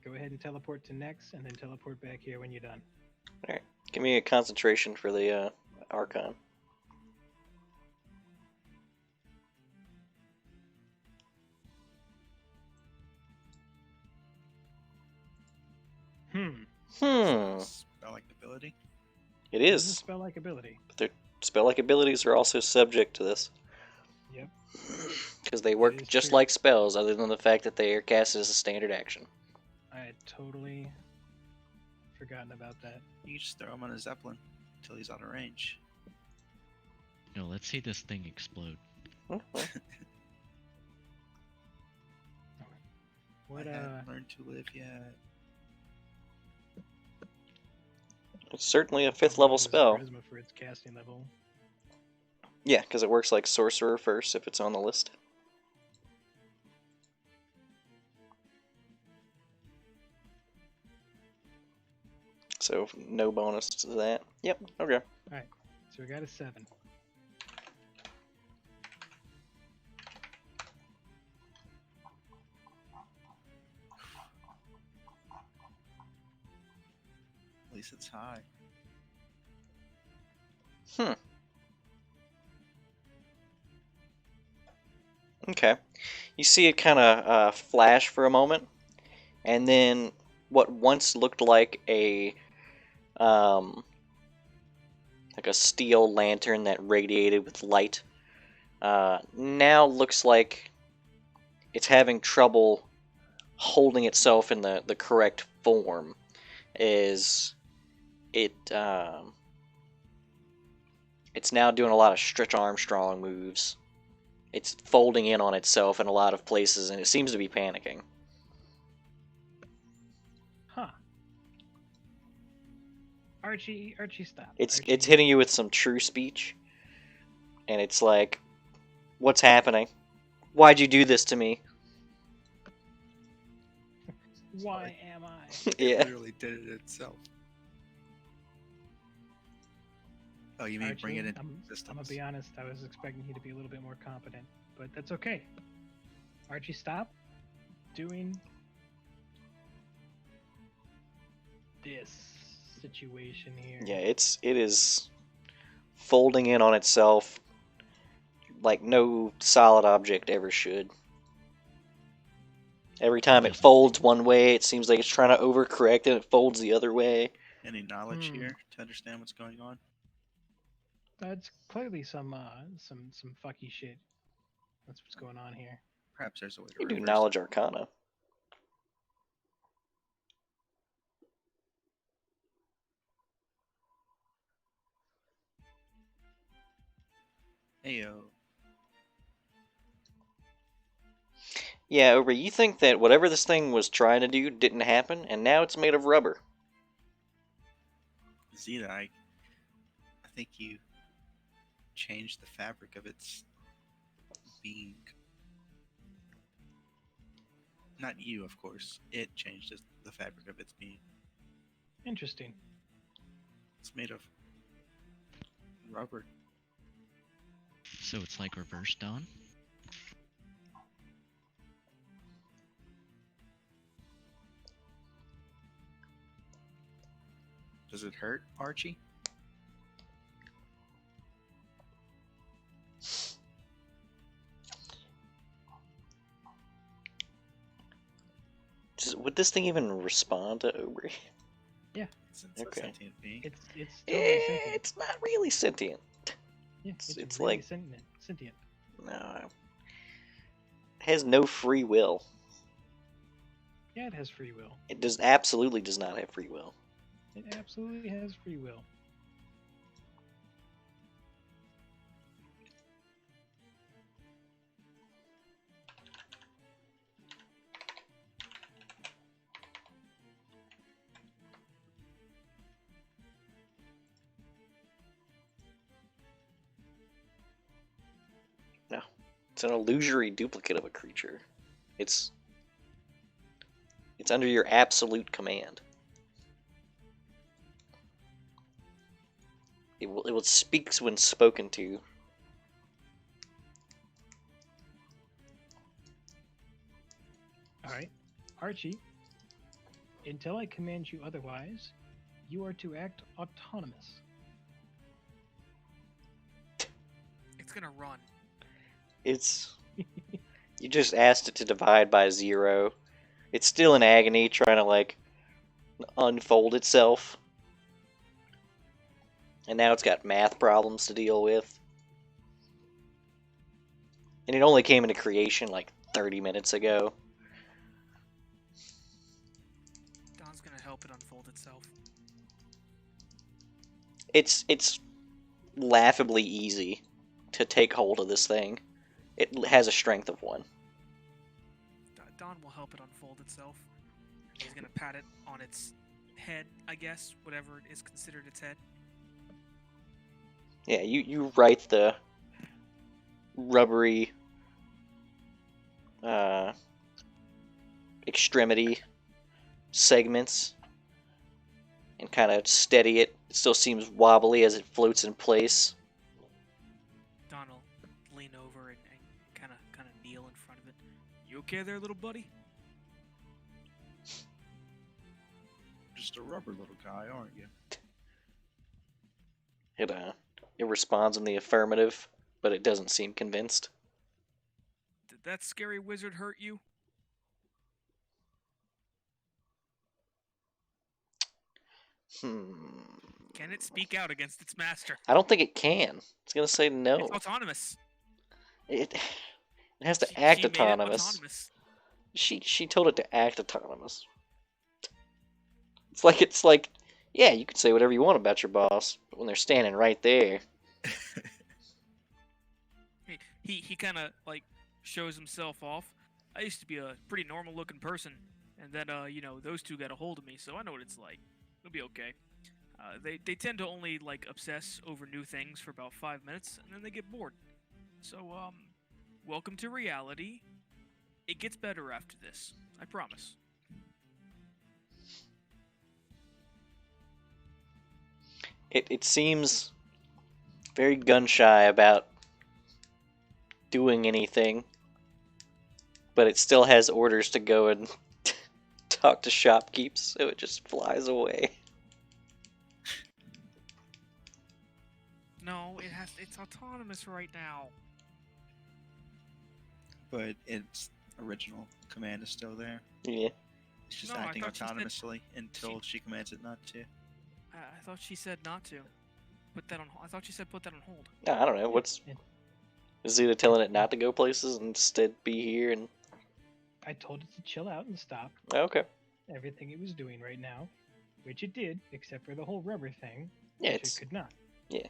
Go ahead and teleport to Nex, and then teleport back here when you're done. Alright. Give me a concentration for the Archon. Hmm. Hmm. Spell like ability. It This is a is. spell-like ability. But spell-like abilities are also subject to this. Yep. Because they work is just true. like spells, other than the fact that they are cast as a standard action. I had totally forgotten about that. You just throw him on a zeppelin until he's out of range. No, let's see this thing explode. What I haven't learned to live yet. It's certainly a what 5th level is spell. charisma for its casting level? Yeah, because it works like sorcerer first if it's on the list. So no bonus to that. Yep. Okay. So we got a 7. At least it's high. Okay. You see it kind of flash for a moment, and then what once looked like a steel lantern that radiated with light, now looks like it's having trouble holding itself in the correct form. Is it? It's now doing a lot of Stretch Armstrong moves. It's folding in on itself in a lot of places, and it seems to be panicking. Huh. Archie, stop. It's Archie. hitting you with some true speech, and it's like, "What's happening? Why'd you do this to me?" Why am I? Yeah. Literally did it itself. Oh, you mean bring it Archie, into I'm existence? gonna be honest. I was expecting you to be a little bit more competent, but that's okay. Archie, stop doing this situation here. Yeah, it is folding in on itself like no solid object ever should. Every time it folds one way, it seems like it's trying to overcorrect, and it folds the other way. Any knowledge here to understand what's going on? That's clearly some fucky shit. That's what's going on here. Perhaps there's a way to You do reverse knowledge it. arcana. Ayo. Yeah, Aubrey, you think that whatever this thing was trying to do didn't happen, and now it's made of rubber. Zeta, I think you changed the fabric of its being. Not you, of course. It changed the fabric of its being. Interesting. It's made of rubber. So it's like reverse Dawn? Does it hurt, Archie? Would this thing even respond to Aubrey? Since it's Okay. a sentient being. It's totally sentient. It's not really sentient. Yeah, it's it's like- really sentient. No. It has no free will. Yeah, it has free will. It absolutely does not have free will. It absolutely has free will. It's an illusory duplicate of a creature. It's under your absolute command. It will speak when spoken to. All right, Archie. Until I command you otherwise, you are to act autonomous. It's gonna run. It's you just asked it to divide by 0. It's still in agony, trying to unfold itself. And now it's got math problems to deal with. And it only came into creation like 30 minutes ago. Don's gonna help it unfold itself. It's laughably easy to take hold of this thing. It has a strength of 1. Don will help it unfold itself. He's gonna pat it on its head, I guess, whatever is considered its head. Yeah, you write the rubbery extremity segments and kind of steady it. It still seems wobbly as it floats in place. Don will lean over and kind of kneel in front of it. You okay there, little buddy? Just a rubber little guy, aren't you? It responds in the affirmative, but it doesn't seem convinced. Did that scary wizard hurt you? Can it speak out against its master? I don't think it can. It's gonna say no. It's autonomous. It has to She act made it autonomous. She told it to act autonomous. It's like, yeah, you can say whatever you want about your boss, but when they're standing right there. He kind of like shows himself off. I used to be a pretty normal looking person, and then those two got a hold of me, so I know what it's like. It'll be okay. They tend to only like obsess over new things for about 5 minutes, and then they get bored. So welcome to reality. It gets better after this, I promise. It seems very gun shy about doing anything, but it still has orders to go and talk to shopkeepers, so it just flies away. No, it's autonomous right now. But its original command is still there. Yeah. It's just No, I acting thought she said autonomously until she commands it not to. I thought she said not to. Put that on. I thought she said put that on hold. I don't know. Is Zeta telling it not to go places and instead be here? And I told it to chill out and stop okay. everything it was doing right now, which it did, except for the whole rubber thing, Yeah, which it's it could not. yeah.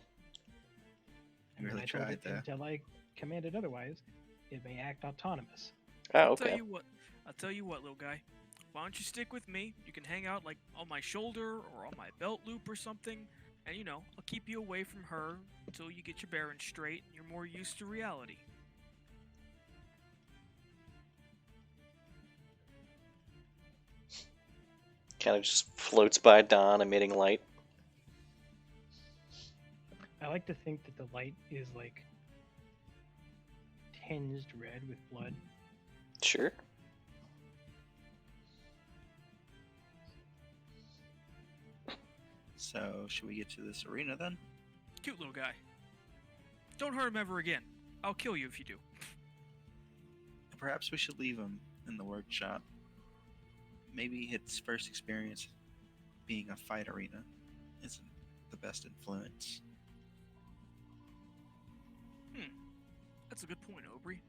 And Really when I told tried it there. until I commanded otherwise, it may act autonomous. Oh, I'll okay. tell you what, little guy. Why don't you stick with me? You can hang out like on my shoulder or on my belt loop or something, and I'll keep you away from her until you get your bearings straight and you're more used to reality. Kind of just floats by Don, emitting light. I like to think that the light is like tinged red with blood. Sure. So, should we get to this arena then? Cute little guy. Don't hurt him ever again. I'll kill you if you do. Perhaps we should leave him in the workshop. Maybe its first experience being a fight arena isn't the best influence. That's a good point, Aubrey.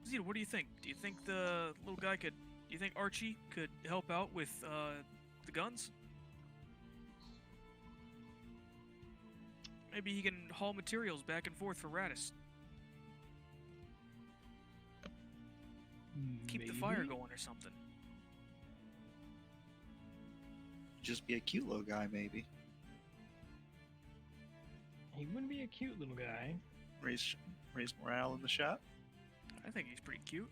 Zeta, what do you think? Do you think the little guy do you think Archie could help out with the guns? Maybe he can haul materials back and forth for Radis. Keep the fire Maybe. going or something. Just be a cute little guy, maybe. He wouldn't be a cute little guy. Raise morale in the shop. I think he's pretty cute.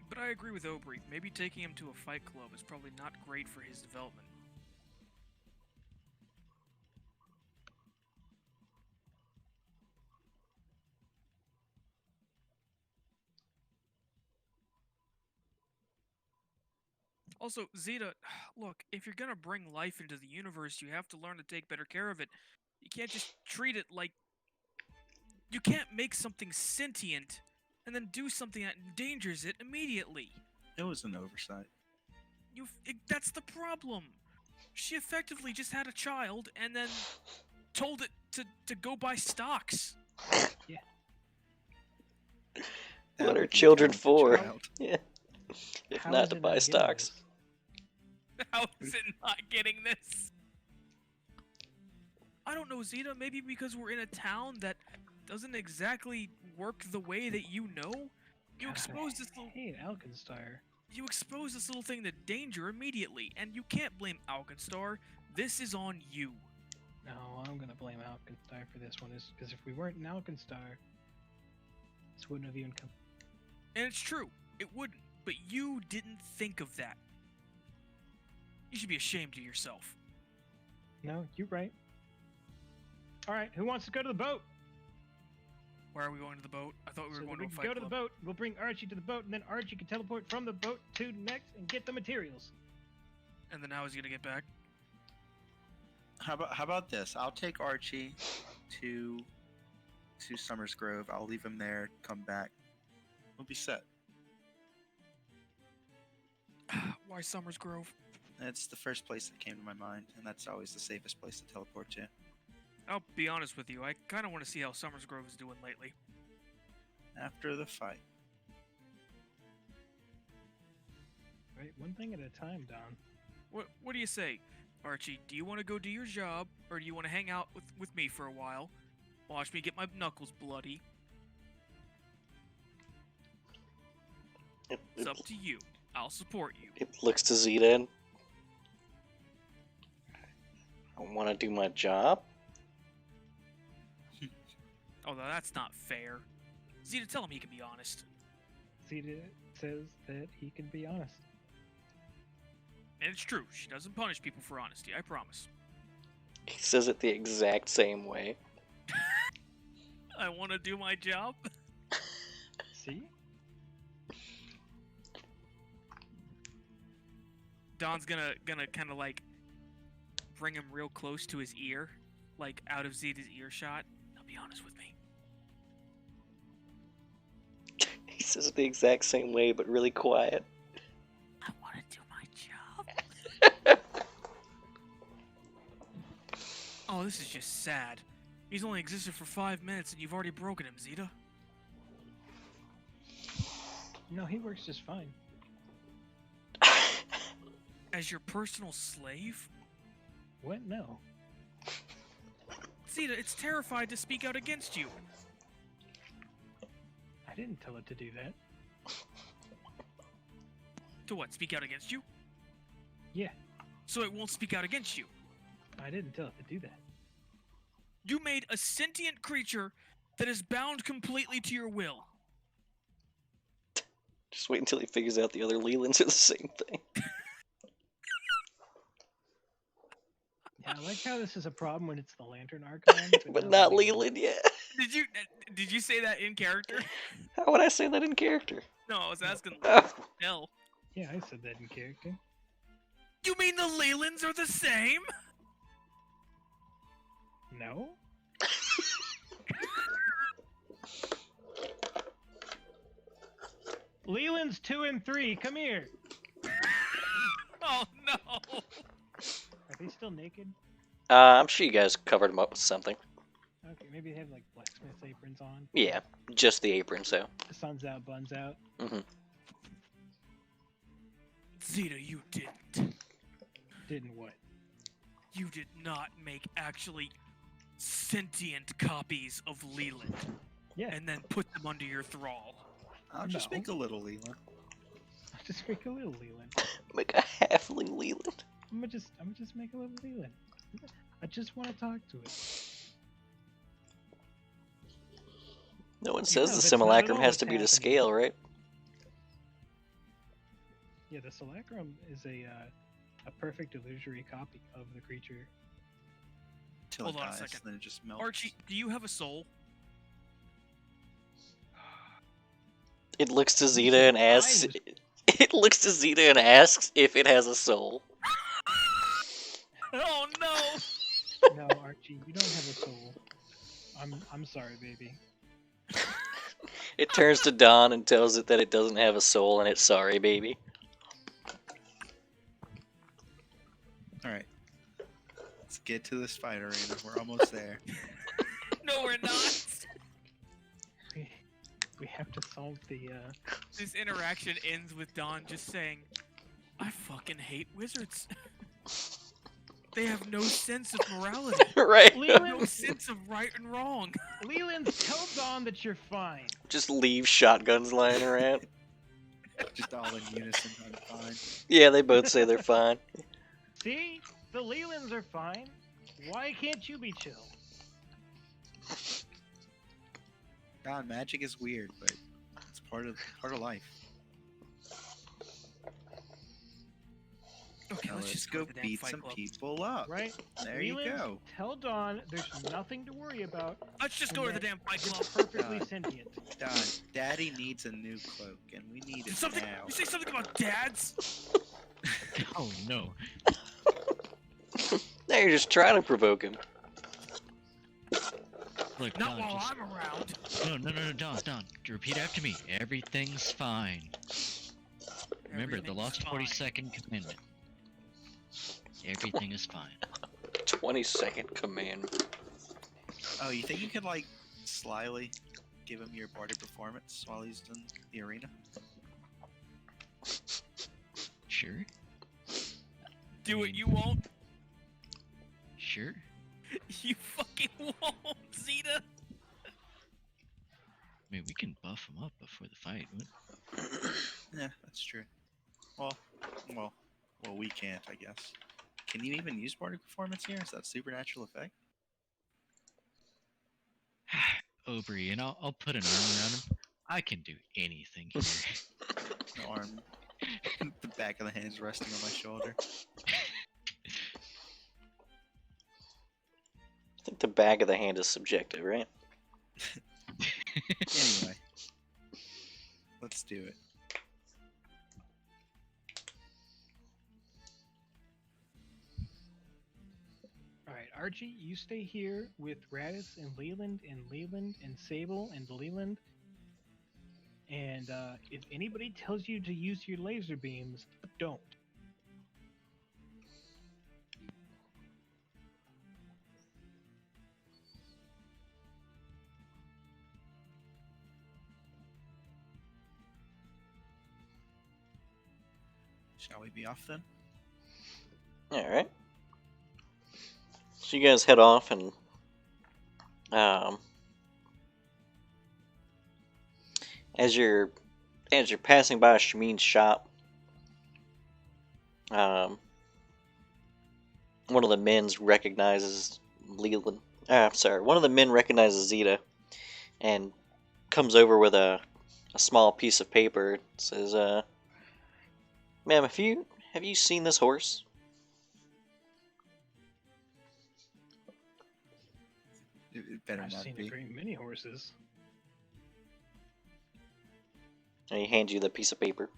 But I agree with Aubrey. Maybe taking him to a fight club is probably not great for his development. Also, Zeta, look, if you're gonna bring life into the universe, you have to learn to take better care of it. You can't just treat it like... You can't make something sentient and then do something that endangers it immediately. It was an oversight. That's the problem. She effectively just had a child and then told it to go buy stocks. That What are would be a children talented for? child. Yeah. If How not is to it buy not getting stocks. this? How is it not getting this? I don't know, Zeta. Maybe because we're in a town that doesn't exactly work the way that you know. You God, expose this little. I hate Alkenstar. You expose this little thing to danger immediately, and you can't blame Alkenstar. This is on you. No, I'm gonna blame Alkenstar for this one. Is because if we weren't in Alkenstar, this wouldn't have even come. And it's true, it wouldn't. But you didn't think of that. You should be ashamed of yourself. No, you're right. All right, who wants to go to the boat? Where are we going to the boat? I thought we were So going that we to a can fight go to the club. boat. We'll bring Archie to the boat, and then Archie can teleport from the boat to next and get the materials. And then how is he gonna get back? How about this? I'll take Archie to Summers Grove. I'll leave him there. Come back. We'll be set. Why Summers Grove? That's the first place that came to my mind, and that's always the safest place to teleport to. I'll be honest with you. I kind of want to see how Summers Grove is doing lately. After the fight. Right, one thing at a time, Don. What do you say, Archie? Do you want to go do your job, or do you want to hang out with me for a while? Watch me get my knuckles bloody. It's up to you. I'll support you. It looks to Zeta and I want to do my job. Although that's not fair. Zeta, tell him he can be honest. Zeta says that he can be honest. And it's true. She doesn't punish people for honesty. I promise. He says it the exact same way. I want to do my job. See? Don's gonna kind of like bring him real close to his ear, like out of Zeta's earshot. Now be honest with me. He says it the exact same way, but really quiet. I want to do my job. Oh, this is just sad. He's only existed for 5 minutes and you've already broken him, Zeta. No, he works just fine. As your personal slave? What? No. Zeta, it's terrified to speak out against you. I didn't tell it to do that. To what, speak out against you? Yeah, So it won't speak out against you. I didn't tell it to do that. You made a sentient creature that is bound completely to your will. Just wait until he figures out the other Lelands are the same thing. Yeah, I like how this is a problem when it's the Lantern Archon, But not the Leland yet. Did you say that in character? How would I say that in character? No, I was asking. Oh, No. Yeah, I said that in character. You mean the Lelands are the same? No? Leland's 2 and 3, come here! Oh no! Are they still naked? I'm sure you guys covered him up with something. Okay, maybe they have like blacksmith's aprons on. Yeah, just the apron, so. The sun's out, buns out. Zeta, you didn't. Didn't what? You did not make actually sentient copies of Leland Yeah, and then put them under your thrall. I'll just No. make a little Leland. I'll just make a little Leland. Make a halfling Leland. I'm gonna just make a little Leland. I just want to talk to it. No one Yeah, says the that's not at simulacrum all has what's to be to happening. scale, right? Yeah, the Simulacrum is a perfect illusory copy of the creature. Till Hold it on a dies, second. then it just melts. Archie, do you have a soul? It looks to Zeta said and asks. I was- It looks to Zeta and asks if it has a soul. Oh no! No, Archie, you don't have a soul. I'm sorry, baby. It turns to Dawn and tells it that it doesn't have a soul and it's sorry, baby. All right. Let's get to this fight arena. We're almost there. No, we're not. We have to solve the. This interaction ends with Don just saying, "I fucking hate wizards. They have no sense of morality. Right. No Leland, sense of right and wrong." Leland, tell Dawn that you're fine. Just leave shotguns lying around. Just all in unison. I'm fine. Yeah, they both say they're fine. See, the Lelands are fine. Why can't you be chill? God, magic is weird, but it's part of life. Okay, Now let's just go go to the damn beat Fight some Club. people up. Right? There you Leland, go. Tell Dawn there's nothing to worry about. Let's just and go to the that damn Fight she's Club. perfectly God. sentient. Don, Daddy needs a new cloak, and we need it Something. now. You say something about dads? Oh no. Now you're just trying to provoke him. Look, Not Don, while just... I'm around. No, Don. Repeat after me. Everything's fine. Remember the Everything's lost fine. 42nd commandment. Everything is fine. 22nd command. Oh, you think you could like slyly give him your party performance while he's in the arena? Sure. Do it. You won't. Sure. You fucking won't, Zeta. I mean, we can buff him up before the fight. Yeah, that's true. Well, we can't, I guess. Can you even use party performance here? Is that supernatural effect? Aubrey, and I'll put an arm around him. I can do anything here. The arm, the back of the hand's resting on my shoulder. I think the back of the hand is subjective, right? Anyway, let's do it. Alright, Archie, you stay here with Radis and Leland and Sable and Leland. And if anybody tells you to use your laser beams, don't. Shall we be off then? Alright. So you guys head off and as you're passing by Shameen's shop, one of the men recognizes Leland. One of the men recognizes Zeta and comes over with a small piece of paper. It says, "Ma'am, have you seen this horse?" It better I've not seen be. a great many horses. And he hands you the piece of paper.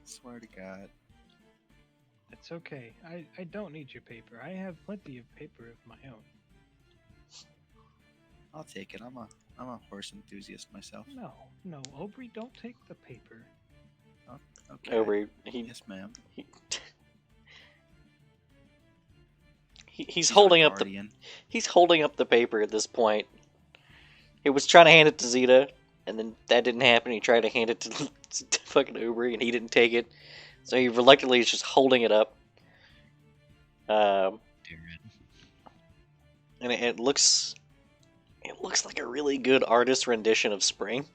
Swear to God. That's okay. I don't need your paper. I have plenty of paper of my own. I'll take it. I'm a horse enthusiast myself. No, Aubrey, don't take the paper. Okay. Aubrey, Yes, ma'am. He's holding up the guardian. he's holding up the paper at this point. He was trying to hand it to Zeta, and then that didn't happen. He tried to hand it to fucking Aubrey, and he didn't take it. So he reluctantly is just holding it up. And it looks like a really good artist rendition of Spring.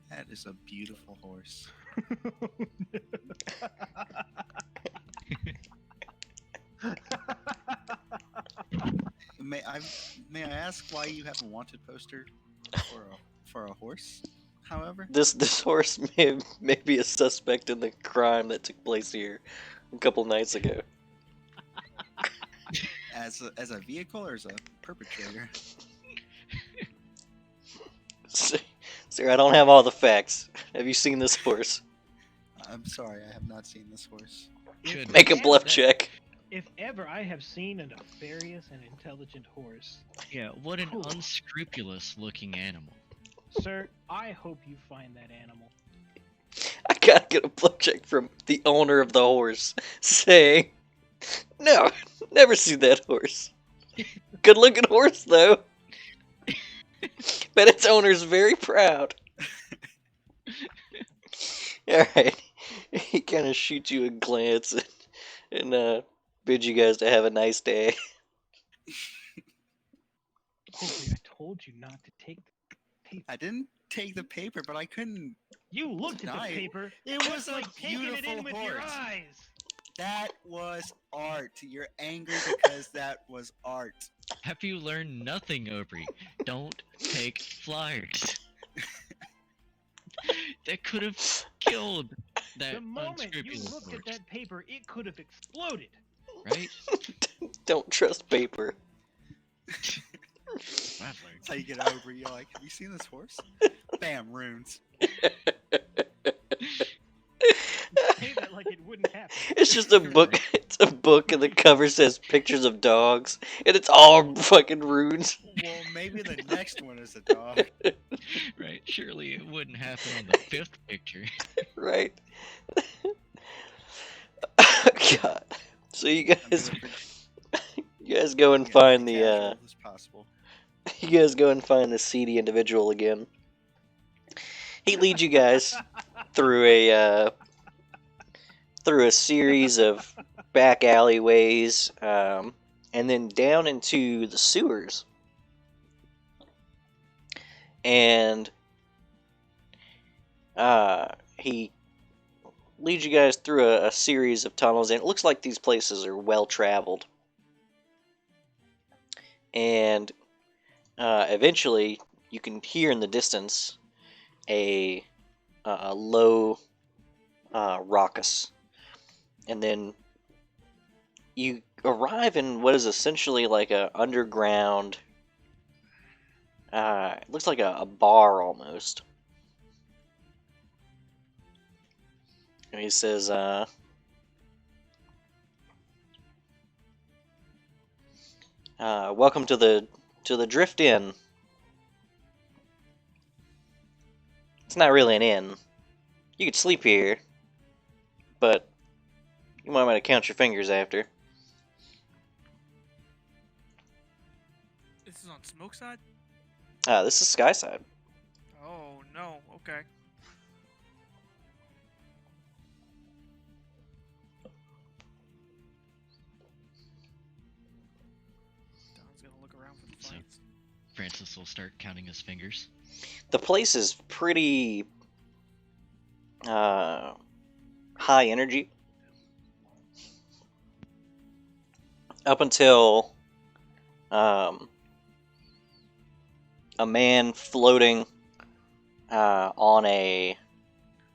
That is a beautiful horse. May I ask why you have a wanted poster for a horse? However, This horse may be a suspect in the crime that took place here a couple nights ago. as a vehicle or as a perpetrator? Sir, I don't have all the facts. Have you seen this horse? I'm sorry, I have not seen this horse. Good. Make a bluff check. If ever I have seen a nefarious and intelligent horse, Yeah, what an Cool. unscrupulous looking animal. sir, I hope you find that animal. I got get a pluck check from the owner of the horse, saying, "No, never seen that horse. Good looking horse, though. But its owner's very proud." Alright. He kind of shoots you a glance and bids you guys to have a nice day. Hopefully, I told you not to take the paper. I didn't take the paper, but I couldn't. You looked at Deny the it. paper. It just was a like taking it in beautiful with your horse. eyes. That was art. You're angry because that was art. Have you learned nothing, Aubrey? Don't take flyers. That could have killed that The moment you unscrupulous looked horse, at that paper, it could have exploded. right? Don't trust paper. I've learned. That's how you get over. You're like, have you seen this horse? Bam, runes. Say that like it wouldn't happen. It's just a book. It's a book, and the cover says pictures of dogs, and it's all fucking runes. Well, maybe the next one is a dog. Right? Surely it wouldn't happen on the 5th picture. Right? God. So you I'm guys, gonna you guys go and be find the, casual as possible. you guys go and find the seedy individual again. He leads you guys through a series of back alleyways, and then down into the sewers. And he leads you guys through a series of tunnels, and it looks like these places are well traveled. And eventually, you can hear in the distance a low raucous, and then you arrive in what is essentially like a underground. It looks like a bar almost. And he says, "Welcome to the Drift Inn. It's not really an inn. You could sleep here, but you might want to count your fingers after." This is on Smoke Side? This is Skyside. Oh, no. Okay. Don's gonna look around for the So- fights. Francis will start counting his fingers. The place is pretty high energy. Up until a man floating on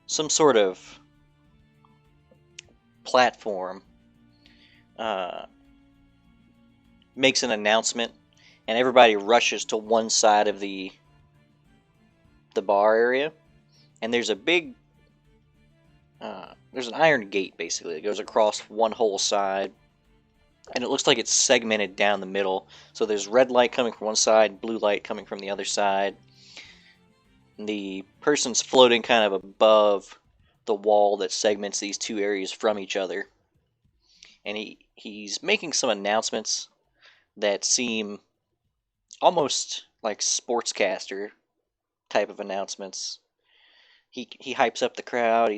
some sort of platform makes an announcement, and everybody rushes to one side of the bar area, and there's a big there's an iron gate basically that goes across one whole side, and it looks like it's segmented down the middle. So there's red light coming from one side, blue light coming from the other side. And the person's floating kind of above the wall that segments these two areas from each other, and he's making some announcements that seem almost like sportscaster type of announcements. He hypes up the crowd.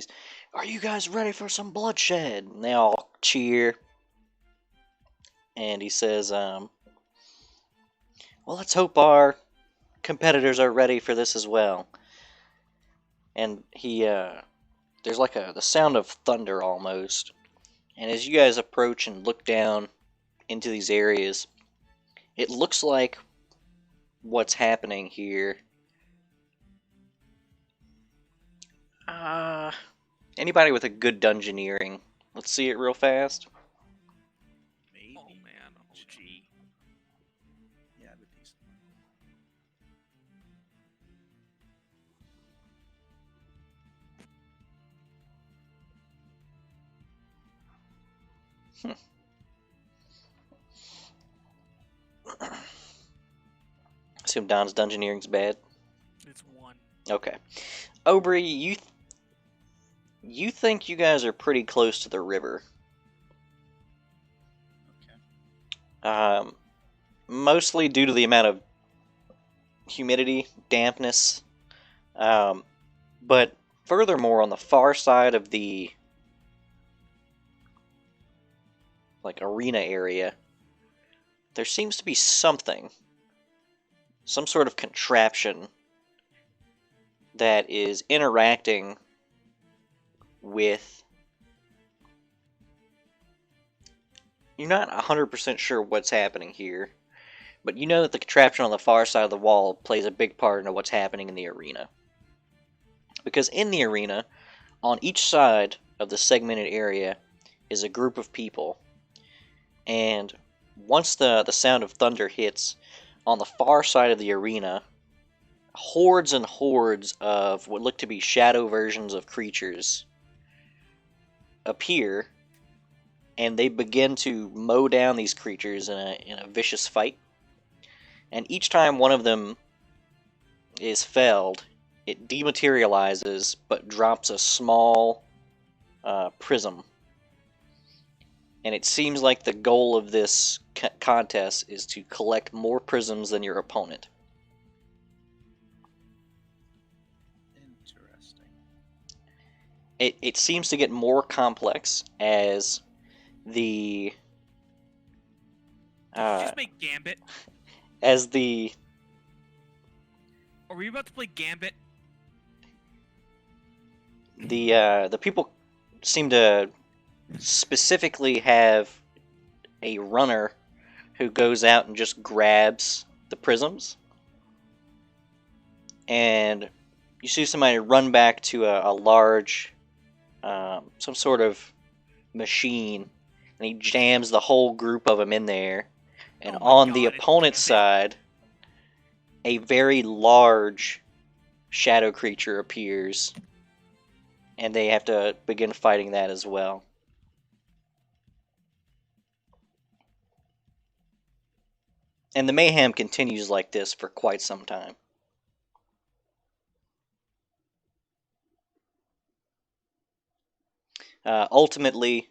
"Are you guys ready for some bloodshed?" And they all cheer. And he says, "Well, let's hope our competitors are ready for this as well." And there's like the sound of thunder almost. And as you guys approach and look down into these areas, it looks like what's happening here. Anybody with a good dungeoneering? Let's see it real fast. Maybe. Oh, man. Oh, gee. Yeah, I have a decent one. Assume Don's dungeoneering's bad. It's 1. Okay. Aubrey, you You think you guys are pretty close to the river. Okay. Mostly due to the amount of humidity, dampness. But furthermore, on the far side of the arena area, there seems to be something, some sort of contraption that is interacting with. You're not 100% sure what's happening here, but you know that the contraption on the far side of the wall plays a big part in what's happening in the arena. Because in the arena, on each side of the segmented area is a group of people, and once the sound of thunder hits, on the far side of the arena, hordes and hordes of what look to be shadow versions of creatures appear, and they begin to mow down these creatures in a vicious fight. And each time one of them is felled, it dematerializes but drops a small prism. And it seems like the goal of this contest is to collect more prisms than your opponent. Interesting. It seems to get more complex as the Did you just make Gambit? as the Are we about to play Gambit? the people seem to specifically have a runner who goes out and just grabs the prisms, and you see somebody run back to a large some sort of machine, and he jams the whole group of them in there. And Oh my on the God, it's opponent's Gambit. side, a very large shadow creature appears, and they have to begin fighting that as well. And the mayhem continues like this for quite some time. Ultimately,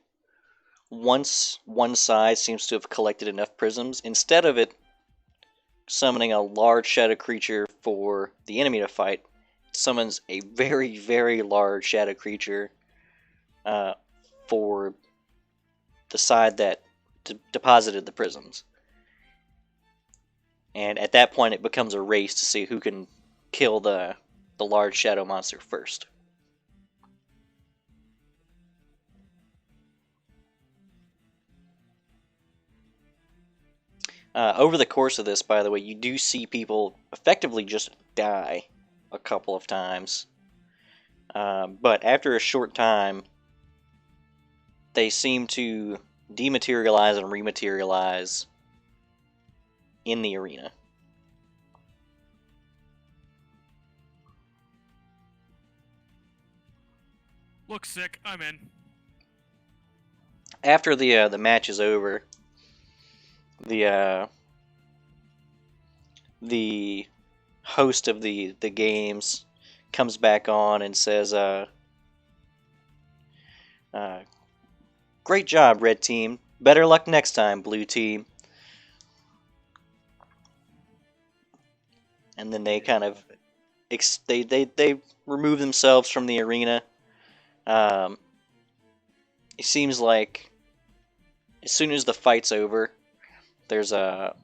once one side seems to have collected enough prisms, instead of it summoning a large shadow creature for the enemy to fight, it summons a very, very large shadow creature for the side that deposited the prisms. And at that point, it becomes a race to see who can kill the large shadow monster first. Over the course of this, by the way, you do see people effectively just die a couple of times. But after a short time, they seem to dematerialize and rematerialize in the arena. Looks sick. I'm in. After the match is over, the host of the games comes back on and says, "Great job, red team. Better luck next time, blue team." And then they kind of they remove themselves from the arena. It seems like as soon as the fight's over, there's the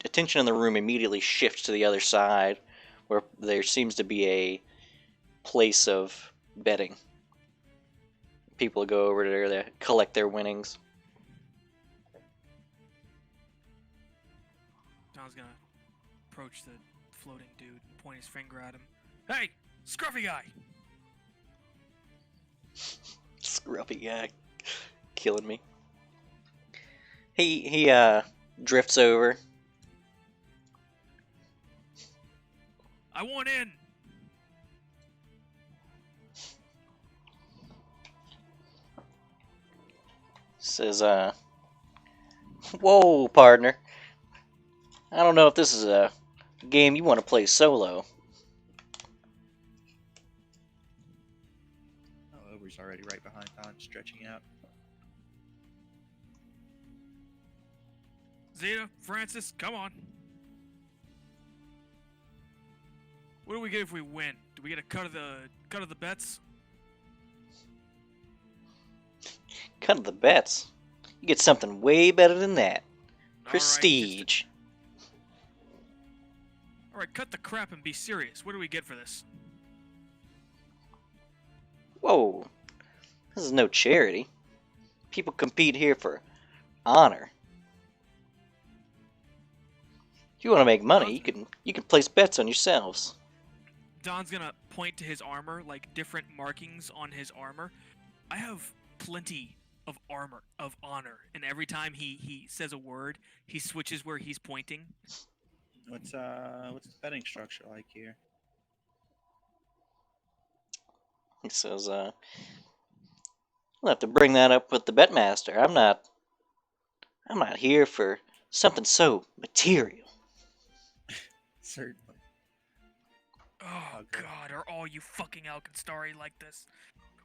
attention in the room immediately shifts to the other side, where there seems to be a place of betting. People go over there to collect their winnings. John's gonna approach the floating dude and point his finger at him. Hey, scruffy guy! Scruffy guy, killing me. He drifts over. I want in! Says, "Whoa, partner. I don't know if this is a game you want to play solo." over. He's already right behind Don, stretching out. Zeta, Francis, come on. What do we get if we win? Do we get a cut of the bets? Cut of the bets. You get something way better than that. All right, Prestige. All right, cut the crap and be serious. What do we get for this? Whoa. This is no charity. People compete here for honor. If you want to make money, you can place bets on yourselves. Don's gonna point to his armor, like different markings on his armor. I have plenty of armor, of honor, and every time he says a word, he switches where he's pointing. What's the betting structure like here? He says, I'll have to bring that up with the betmaster. I'm not here for something so material. Certainly. Oh Okay. God, are all you fucking Alkenstari like this?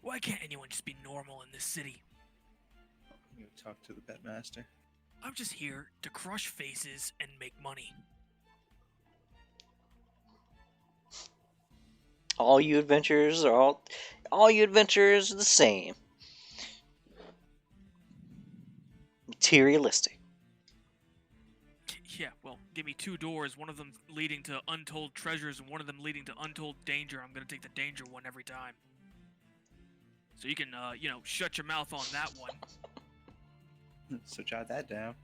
Why can't anyone just be normal in this city? I'm gonna talk to the betmaster. I'm just here to crush faces and make money. All you adventurers are all you adventurers are the same. Materialistic. Yeah, well, give me 2 doors, one of them leading to untold treasures and one of them leading to untold danger. I'm gonna take the danger one every time. So you can, shut your mouth on that one. So jot that down.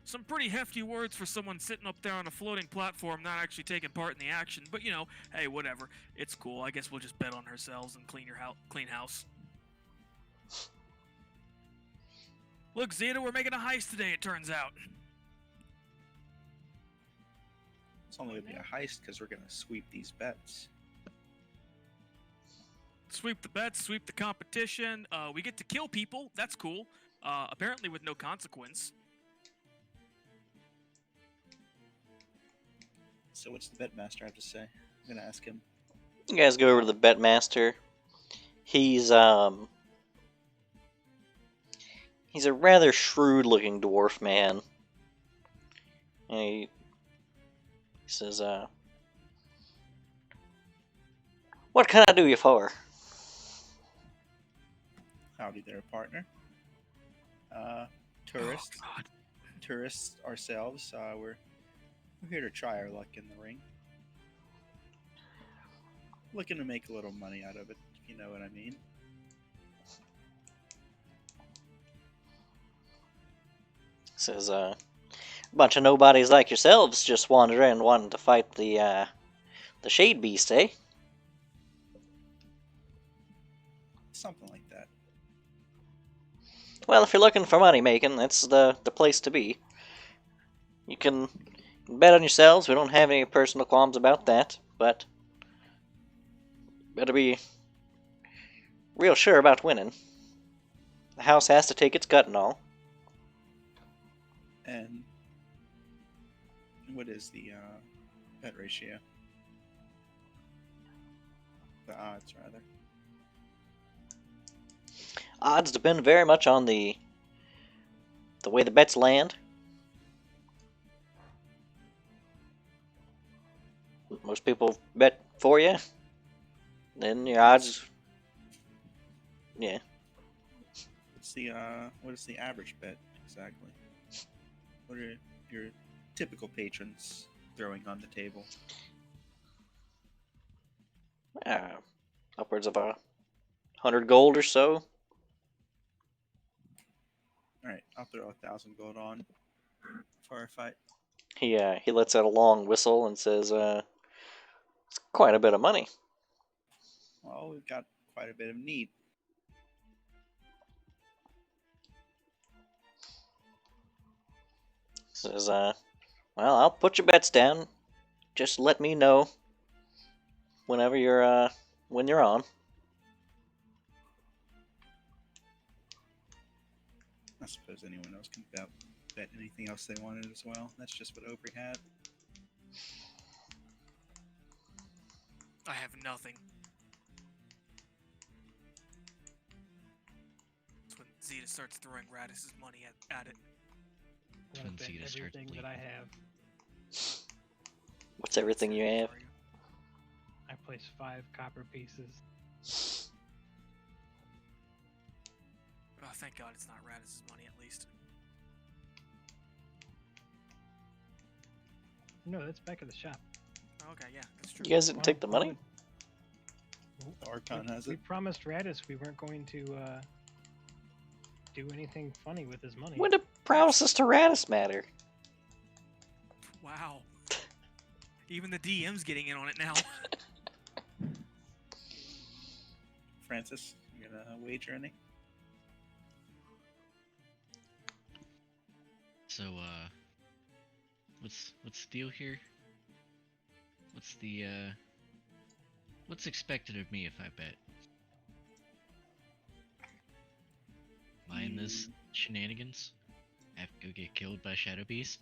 Some pretty hefty words for someone sitting up there on a floating platform not actually taking part in the action, but hey, whatever. It's cool. I guess we'll just bet on ourselves and clean house. Look, Zeta, we're making a heist today, it turns out. It's only gonna be a heist because we're gonna sweep these bets. Sweep the bets, sweep the competition. We get to kill people. That's cool. Apparently with no consequence. So what's the betmaster have to say? I'm gonna ask him. You guys go over to the betmaster. He's a rather shrewd-looking dwarf man. And he says, "What can I do you for?" Howdy there, partner. Tourists. Oh, God. Tourists ourselves. We're here to try our luck in the ring. Looking to make a little money out of it, if you know what I mean. Says, a bunch of nobodies like yourselves just wandering wanting to fight the Shade Beast, eh? Something like that. Well, if you're looking for money making, that's the place to be. You can bet on yourselves. We don't have any personal qualms about that, but better be real sure about winning. The house has to take its cut and all. And what is the bet ratio? The odds, rather. Odds depend very much on the way the bets land. Most people bet for you. Then your odds, yeah. What is the average bet exactly? What are your typical patrons throwing on the table? Upwards of 100 gold or so. All right, I'll throw 1,000 gold on for our fight. He lets out a long whistle and says, "It's quite a bit of money." Well, we've got quite a bit of need. Says, "Well, I'll put your bets down. Just let me know whenever when you're on." I suppose anyone else can bet bet anything else they wanted as well. That's just what Aubrey had. I have nothing. That's when Zeta starts throwing Radis's money at it. I'm gonna When bet Zeta starts everything that bleeding. I have. What's everything you have? Sorry. I place 5 copper pieces. Oh, thank God it's not Radis's money at least. No, that's back at the shop. Okay, yeah, that's true. You guys didn't take the money? The Archon has We it. promised Radis we weren't going to do anything funny with his money. When do promises to Radis matter? Wow. Even the DM's getting in on it now. Francis, you gonna wager any? So, what's the deal here? What's expected of me if I bet? Am I in this shenanigans? I have to go get killed by Shadow Beast?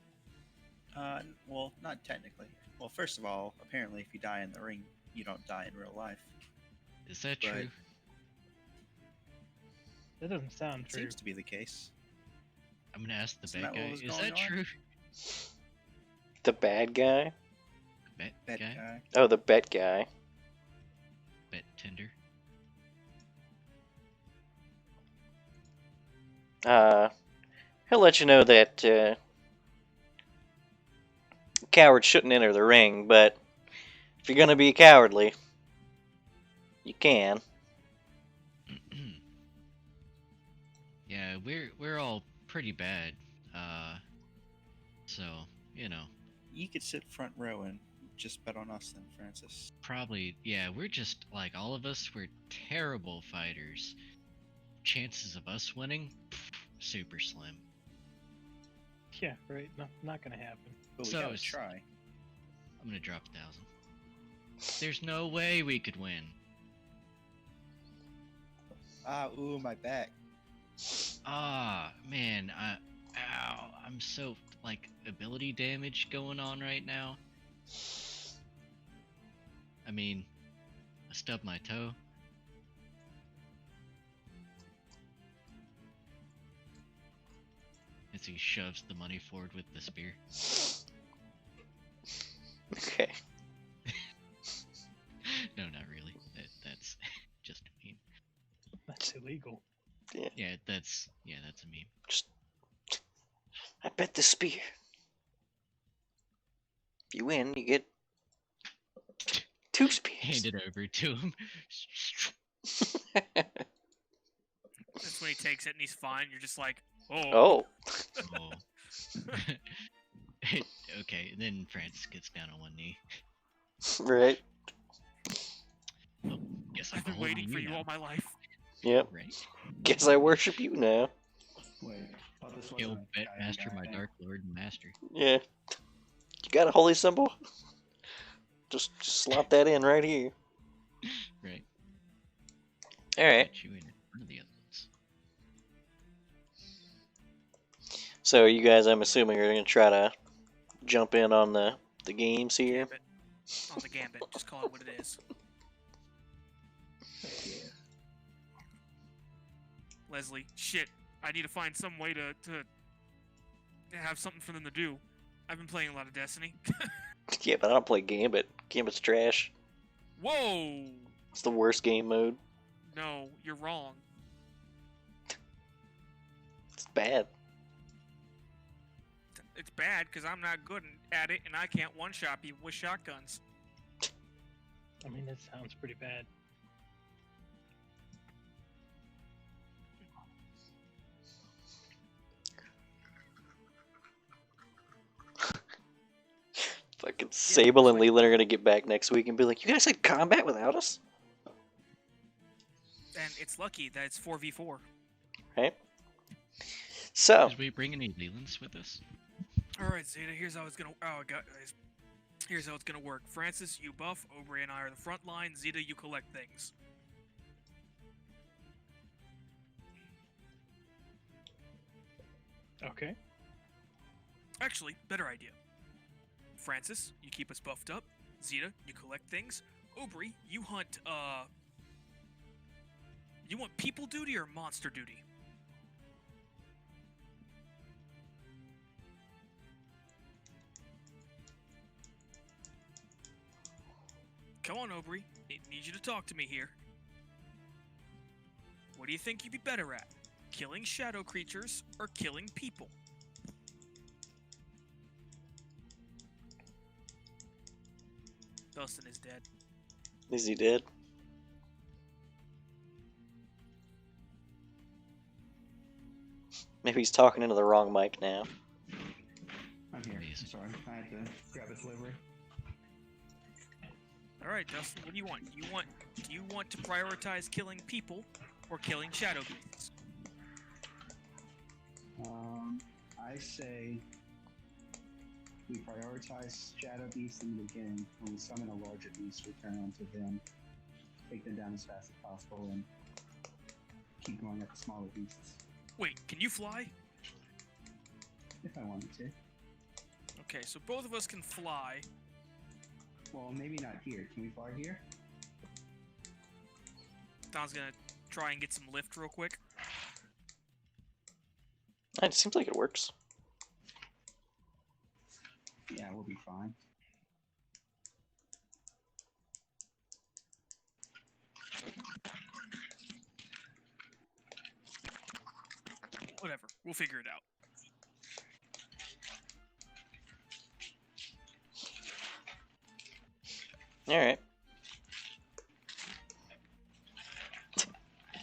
Well, not technically. Well, first of all, apparently if you die in the ring, you don't die in real life. Is that Right. true? That doesn't sound It true. seems to be the case. I'm gonna ask the Isn't bad that what guy. was Is going that on? true? The bad guy? Bet Bet guy? guy. Oh, the bet guy. Bet tender? He'll let you know that cowards shouldn't enter the ring, but if you're gonna be cowardly, you can. Yeah, we're all pretty bad. So, you know, You could sit front row and just bet on us then, Francis. probably, yeah, we're just like all of us, we're terrible fighters. Chances of us winning, super slim. Yeah, right. Not gonna happen. But we So gotta it's- try. I'm gonna drop 1,000. There's no way we could win. Ooh, my back. Ah, man, ow, I'm so, like, ability damage going on right now. I mean, I stubbed my toe. As he shoves the money forward with the spear. Okay. No, not really. That's just a meme. That's illegal. Yeah, that's a meme. Just, I bet the spear. If you win, you get 2 spears. Hand it over to him. That's when he takes it and he's fine. You're just like, oh. Oh, Oh. Okay, and then Francis gets down on one knee. right. Guess I'm I've been beholden waiting to for you now, all my life. Yep. right? Guess I worship you now. Wait, thought this Hail wasn't a Bet guy Master, my thing. Dark Lord and Master. Yeah. You got a holy symbol? Just slot that in right here. Right. Alright. Put you in front of the other ones. So you guys, I'm assuming, are going to try to jump in on the games here. Gambit. On the gambit. Just call it what it is. Leslie, shit. I need to find some way to have something for them to do. I've been playing a lot of Destiny. Yeah, but I don't play Gambit. Gambit's trash. Whoa! It's the worst game mode. No, you're wrong. It's bad. It's bad because I'm not good at it and I can't one-shot people with shotguns. I mean, that sounds pretty bad. Fucking Sable and Leland are gonna get back next week and be like, "You guys had combat without us?" And it's lucky that it's 4v4. Right? So, Did we bring any Lelands with us? Alright, Zeta, here's how it's gonna... Oh, guys. Here's how it's gonna work. Francis, you buff. Aubrey and I are the front line. Zeta, you collect things. Okay. Actually, better idea. Francis, you keep us buffed up. Zeta, you collect things. Aubrey, you hunt, You want people duty or monster duty? Come on, Aubrey. I need you to talk to me here. What do you think you'd be better at? Killing shadow creatures or killing people? Dustin is dead. Is he dead? Maybe he's talking into the wrong mic now. I'm here. Amazing. I'm sorry. I had to grab a delivery. All right, Dustin. What do you want? Do you want to prioritize killing people or killing shadow beasts? I say we prioritize shadow beasts in the beginning. When we summon a larger beast, we turn onto them, take them down as fast as possible, and keep going at the smaller beasts. Wait, can you fly? If I wanted to. Okay, so both of us can fly. Well, maybe not here. Can we fly here? Don's gonna try and get some lift real quick. It seems like it works. Yeah, we'll be fine. Whatever, we'll figure it out. Alright.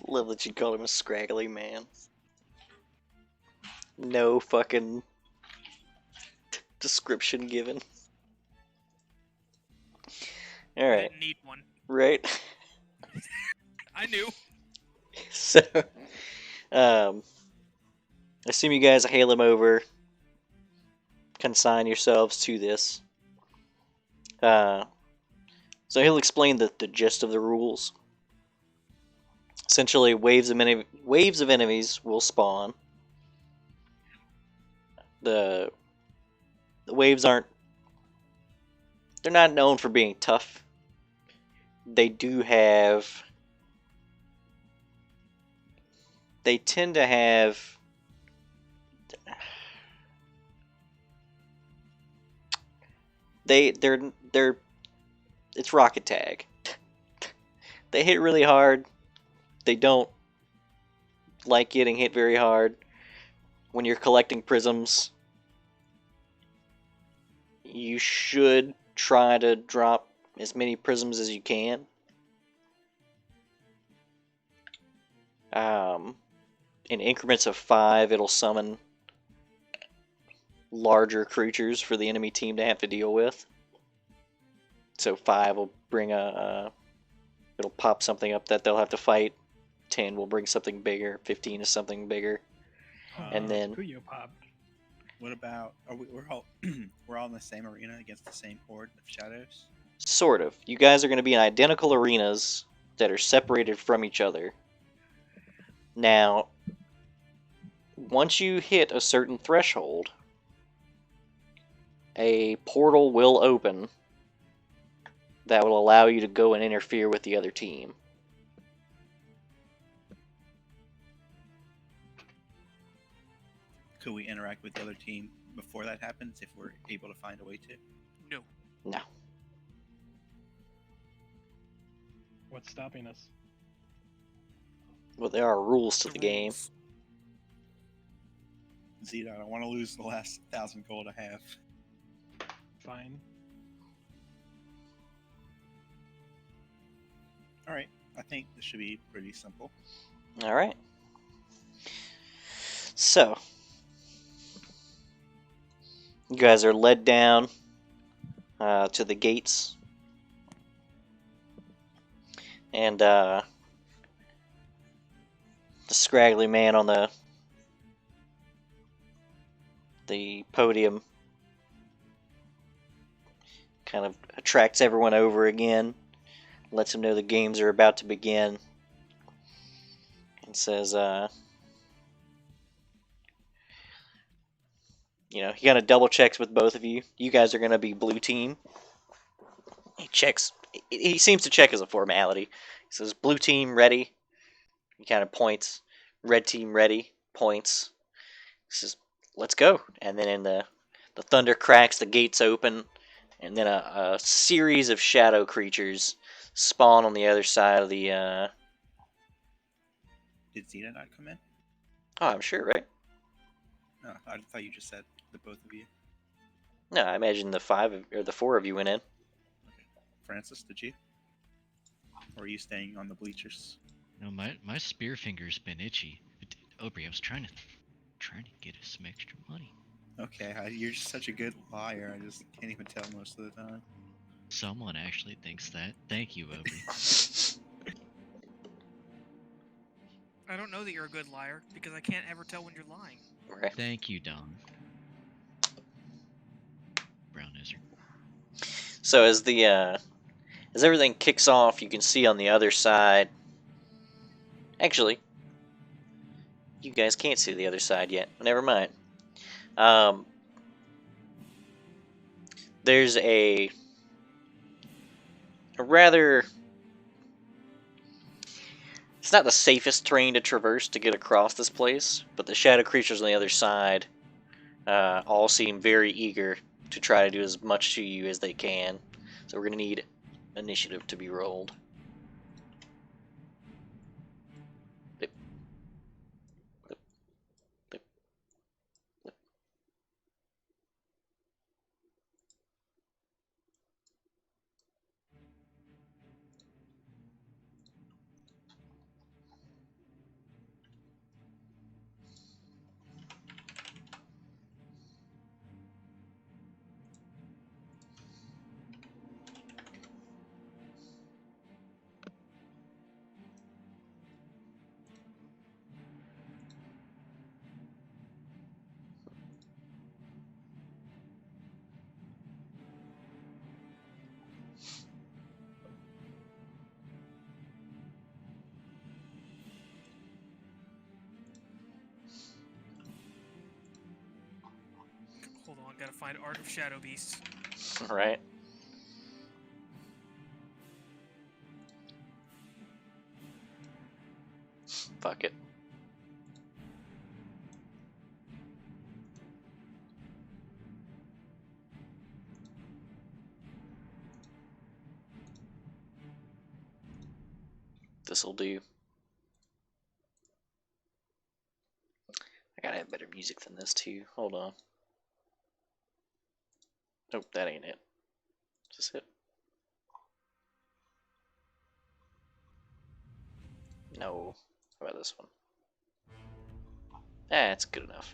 Love that you called him a scraggly man. No fucking description given. I Alright, didn't need one. right? I knew. So, I assume you guys hail him over, consign yourselves to this. So he'll explain the gist of the rules. Essentially, waves of enemies will spawn. The waves they're not known for being tough. They tend to have they're it's rocket tag. They hit really hard. They don't like getting hit very hard. When you're collecting prisms, you should try to drop as many prisms as you can. In increments of 5, it'll summon larger creatures for the enemy team to have to deal with. So 5 will bring it'll pop something up that they'll have to fight. 10 will bring something bigger. 15 is something bigger. And then Kuyo Pop. What about we're all we're all in the same arena against the same horde of shadows? sort of. You guys are going to be in identical arenas that are separated from each other. Now, once you hit a certain threshold, a portal will open that will allow you to go and interfere with the other team. Could we interact with the other team before that happens if we're able to find a way to? No. No. What's stopping us? Well, there are rules to the game. rules. Zeta, I don't want to lose the last 1,000 gold I have. Fine. Alright, I think this should be pretty simple. Alright. So, you guys are led down to the gates. And the scraggly man on the podium kind of attracts everyone over again, lets them know the games are about to begin, and says, he kind of double checks with both of you. You guys are gonna be blue team. He checks. He seems to check as a formality. He says, "Blue team ready." He kind of points. Red team ready. Points. He says, "Let's go." And then the thunder cracks, the gates open, and then a series of shadow creatures spawn on the other side of the. Did Xena not come in? Oh, I'm sure, right? No, I thought you just said the both of you. No, I imagine the the four of you went in. Francis, did you? Or are you staying on the bleachers? No, my spear finger's been itchy. Aubrey, I was trying to get us some extra money. Okay, you're just such a good liar. I just can't even tell most of the time. Someone actually thinks that. Thank you, Aubrey. I don't know that you're a good liar because I can't ever tell when you're lying. Right. Thank you, Don. Brown Lizard. So as everything kicks off, you can see on the other side. Actually, you guys can't see the other side yet. Never mind. There's a rather. It's not the safest terrain to traverse to get across this place, but the shadow creatures on the other side all seem very eager to try to do as much to you as they can. So we're going to need initiative to be rolled. Blip. Blip. Blip. Blip. Hold on, gotta find Art of Shadow Beasts. Right. Fuck it. This'll do. I gotta have better music than this too. Hold on. Nope, that ain't it. Is this it? No. How about this one? It's good enough.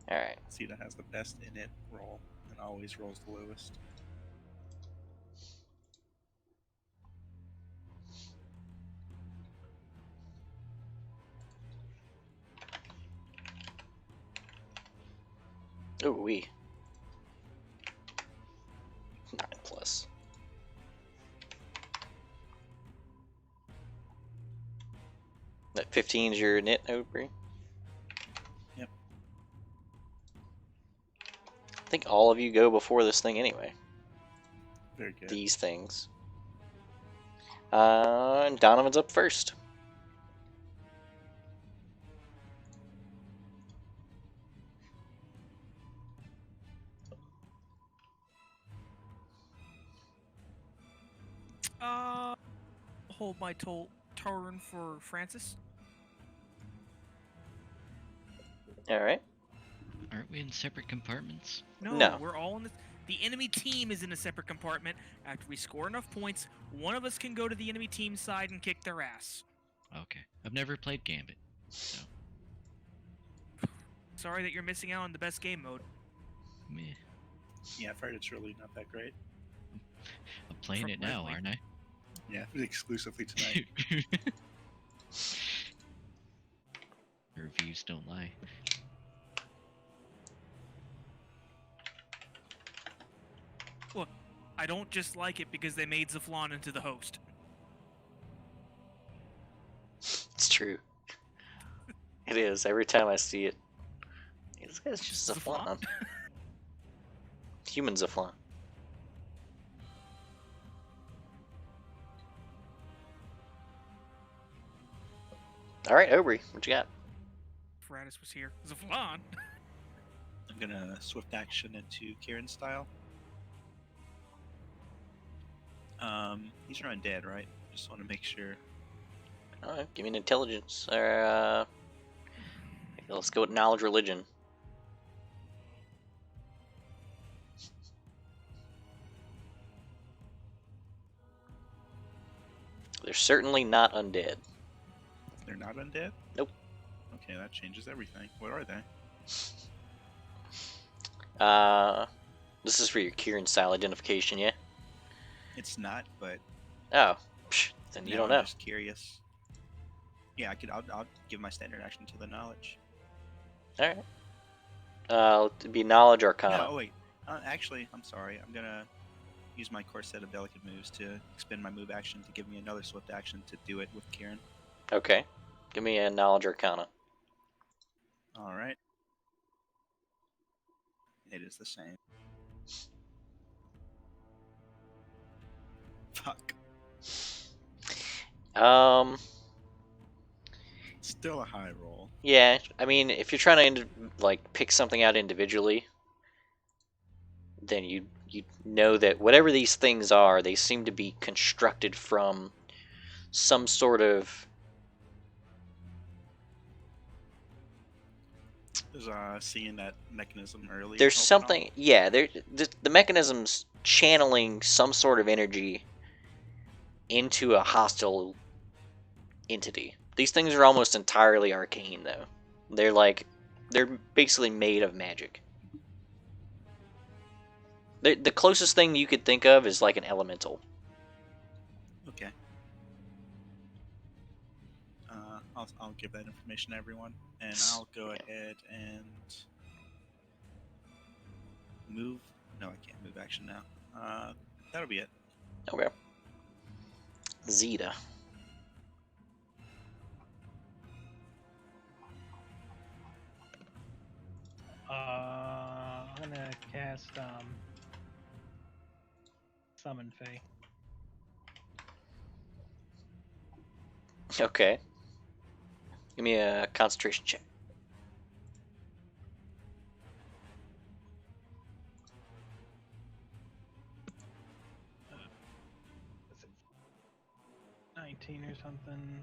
Alright. Xena has the best init roll and always rolls the lowest. Ooh, 9 plus. That 15 is your knit, Aubrey? Yep. I think all of you go before this thing anyway. Very good. These things. And Donovan's up first. Hold my turn for Francis. Alright. Aren't we in separate compartments? No. We're all in the enemy team is in a separate compartment. After we score enough points, one of us can go to the enemy team side and kick their ass. Okay. I've never played Gambit, so Sorry that you're missing out on the best game mode. meh. Yeah, I've heard it's really not that great. I'm playing it now, aren't I? Yeah, exclusively tonight. Reviews don't lie. Look, I don't just like it because they made Zaflon into the host. It's true. It is. Every time I see it. This guy's just a It's a flan. flan. Human's a flan. Alright, Aubrey, what you got? Fratus was here. It's a flan. I'm gonna swift action into Kieran style. These are undead, right? Just want to make sure. Alright, give me an intelligence. Or, let's go with knowledge religion. They're certainly not undead. They're not undead? Nope. Okay, that changes everything. What are they? This is for your Kieran style identification, yeah? It's not, but Oh, then you now don't know. I'm just curious. Yeah, I'll give my standard action to the knowledge. Alright. It'd be knowledge arcana. No, wait. Actually, I'm sorry. I'm gonna use my core set of delicate moves to expend my move action to give me another swift action to do it with Kieran. Okay. Give me a knowledge arcana. All right. It is the same. Fuck. Still a high roll. Yeah, I mean, if you're trying to pick something out individually, then you know that whatever these things are, they seem to be constructed from some sort of. Is seeing that mechanism early. There's helping something, out? yeah. The mechanism's channeling some sort of energy into a hostile entity. These things are almost entirely arcane, though. They're basically made of magic. The closest thing you could think of is like an elemental. Okay. I'll give that information to everyone, and I'll go ahead and move. No, I can't move action now. That'll be it. Okay. Zeta. I'm gonna cast Summon Fae. Okay. Give me a concentration check. What's it? 19 or something.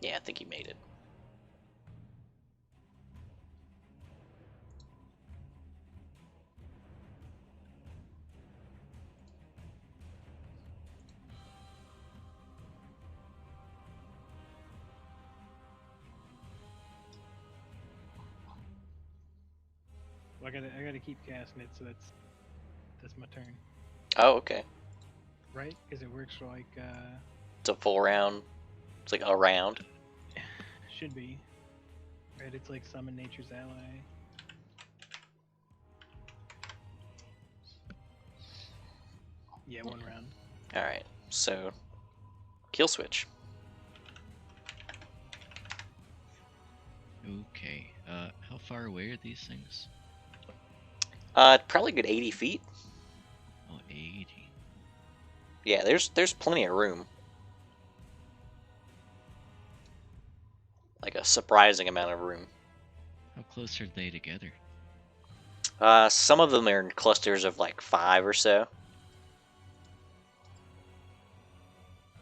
Yeah, I think you made it. Well, I gotta keep casting it, so that's my turn, Oh, okay. right? Because it works for like It's a full round. It's like a round. should be. Right, it's like summon nature's ally. Yeah, one round. Alright, so kill switch. Okay. How far away are these things? Probably a good 80 feet. Oh, 80. Yeah, there's plenty of room. Like a surprising amount of room. How close are they together? Some of them are in clusters of like 5 or so.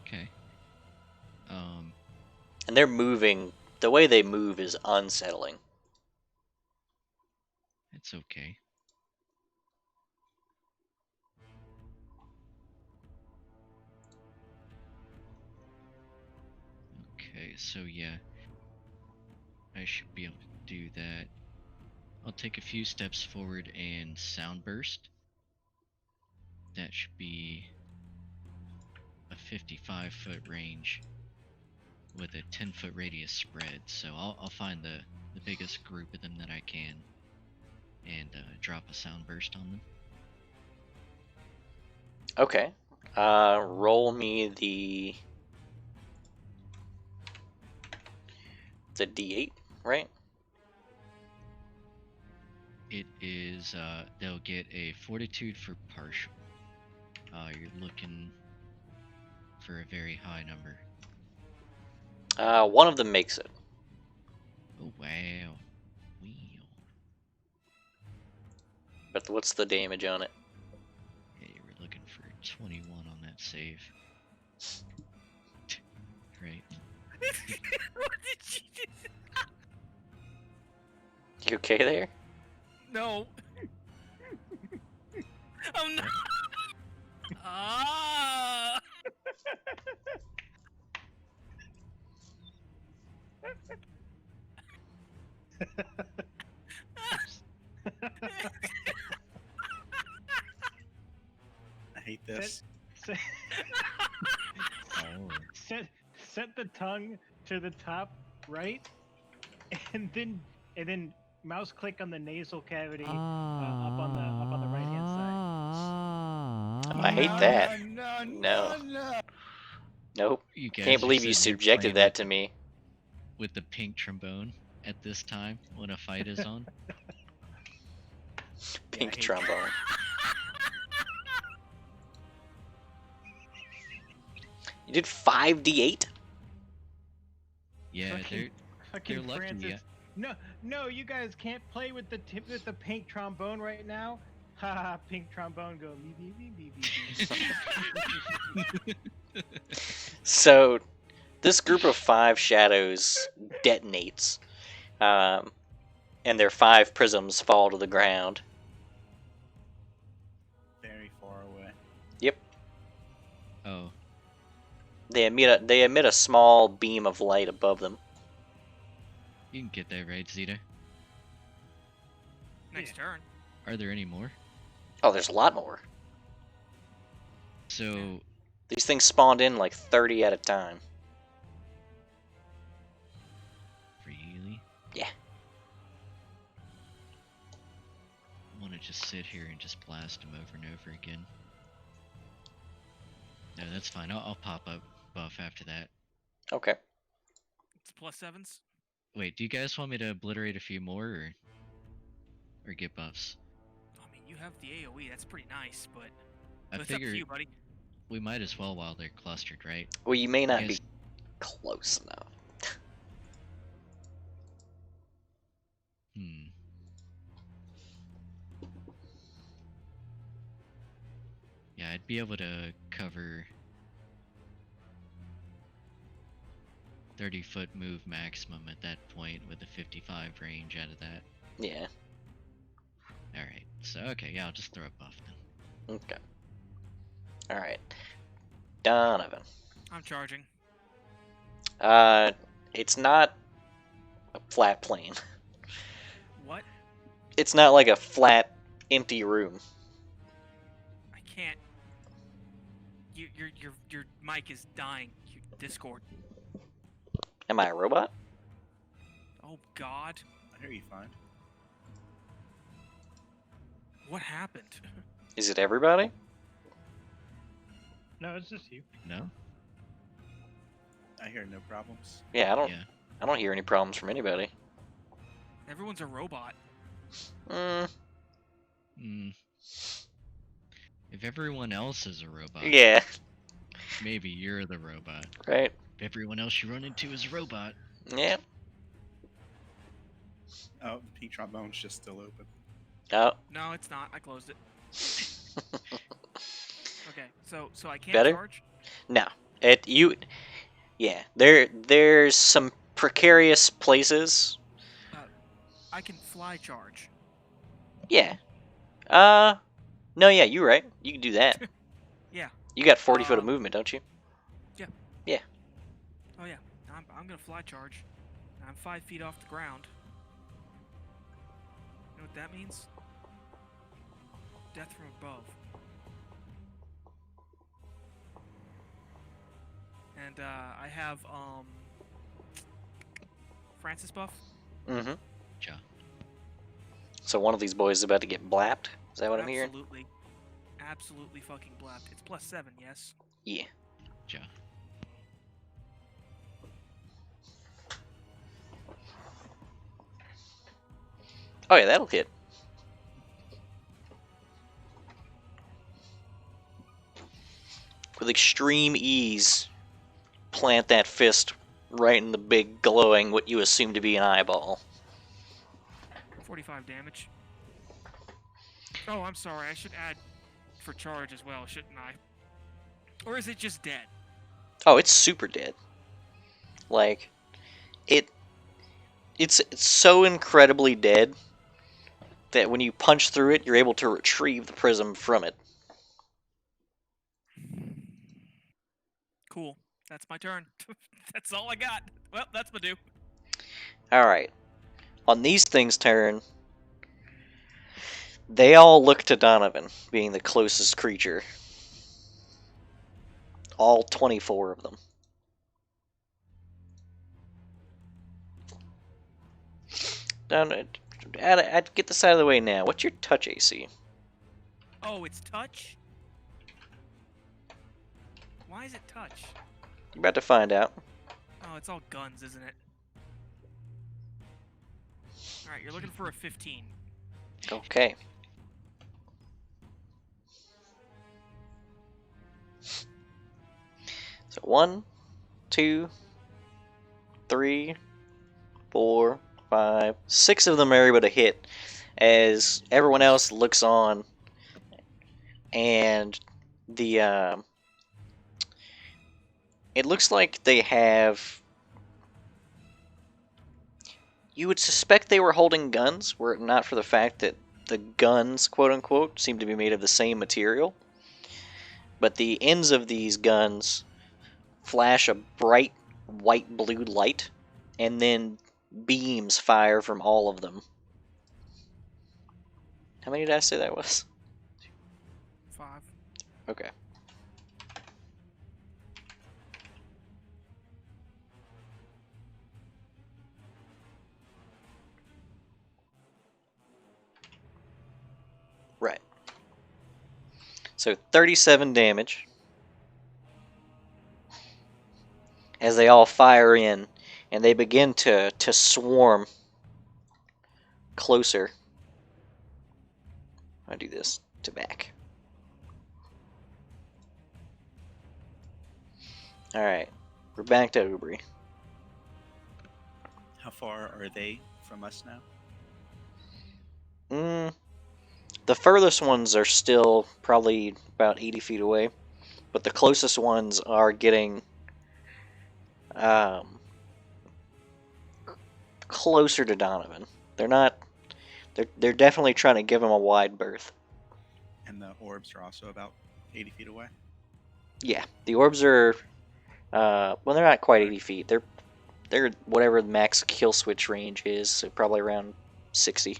Okay. And they're moving. The way they move is unsettling. It's okay. Okay, so yeah. I should be able to do that. I'll take a few steps forward and sound burst. That should be a 55-foot range with a 10-foot radius spread. So I'll find the biggest group of them that I can and drop a sound burst on them. Okay. Roll me the D8, right? It is, they'll get a fortitude for partial. You're looking for a very high number. One of them makes it. Oh, wow. Wow. But what's the damage on it? Yeah, you were looking for 21 on that save. Right. What did you just... You okay there? No. I'm not. Ah. I hate this. Set, Oh. set the tongue to the top right, and then mouse click on the nasal cavity up on the right hand side. I hate that. No. Nope. You guys Can't are believe you sitting here subjected playing that to me. with the pink trombone at this time when a fight is on. Pink hate trombone. You did 5d8? Yeah, Fucking- Fucking You're lucky, Francis. No, you guys can't play with the pink trombone right now. Haha, pink trombone go me. So, this group of 5 shadows detonates, and their 5 prisms fall to the ground. Very far away. Yep. oh, They emit a small beam of light above them. you can get that right, Zeta. Next turn. Are there any more? Oh, there's a lot more. So, These things spawned in like 30 at a time. really? Yeah. I want to just sit here and just blast them over and over again. No, that's fine. I'll pop up buff after that. Okay. It's +7s. Wait, do you guys want me to obliterate a few more, or get buffs? I mean, you have the AOE. That's pretty nice, but I it's up to figure you, buddy. we might as well while they're clustered, right? Well, you may not Yes. be close enough. Hmm. Yeah, I'd be able to cover 30-foot move maximum at that point with a 55 range out of that. Yeah. Alright, so okay, yeah, I'll just throw a buff then. Okay. Alright. Donovan. I'm charging. It's not a flat plane. What? It's not like a flat, empty room. I can't. Your mic is dying. Your Discord. Am I a robot? Oh God. I hear you fine. What happened? Is it everybody? No, it's just you. No? I hear no problems. Yeah, Yeah. I don't hear any problems from anybody. Everyone's a robot. Mm, Hmm. If everyone else is a robot, yeah, maybe you're the robot. right. If everyone else you run into is a robot, Yeah. Oh, the pink trombone's just still open. Oh. No, it's not. I closed it. Okay, so I can't Better? charge. No. Yeah. There's some precarious places. I can fly charge. Yeah. No, yeah, you're right. You can do that. Yeah. You got 40 foot of Um, movement, don't you? Oh yeah. I'm gonna fly charge. I'm 5 feet off the ground. You know what that means? Death from above. And I have Francis buff. Mm-hmm. ja. So one of these boys is about to get blapped. Is that what I'm hearing? Absolutely. absolutely fucking blapped. It's +7, yes? Yeah. Ja. Oh yeah, that'll hit. With extreme ease, plant that fist right in the big glowing what you assume to be an eyeball. 45 damage. Oh, I'm sorry. I should add for charge as well, shouldn't I? Or is it just dead? Oh, it's super dead. Like, it's so incredibly dead that when you punch through it, you're able to retrieve the prism from it. Cool. That's my turn. That's all I got. Well, that's my due. Alright. On these things' turn, they all look to Donovan, being the closest creature. All 24 of them. I'd get this out of the way now. What's your touch AC? Oh, it's touch? Why is it touch? You're about to find out. Oh, it's all guns, isn't it? Alright, you're looking for a 15. Okay. So 1, 2, 3, 4, 5, 6 of them are able to hit as everyone else looks on, and the it looks like they have. You would suspect they were holding guns, were it not for the fact that the guns, quote unquote, seem to be made of the same material. But the ends of these guns flash a bright white-blue light, and then beams fire from all of them. How many did I say that was? 5. Okay. Right. So 37 damage as they all fire in, and they begin to swarm closer. I do this to back. Alright, we're back to Ubri. How far are they from us now? The furthest ones are still probably about 80 feet away, but the closest ones are getting closer to Donovan. They're not. They're definitely trying to give him a wide berth. And the orbs are also about 80 feet away. Yeah, the orbs are. Well, they're not quite 80 feet. They're whatever the max kill switch range is, so probably around 60.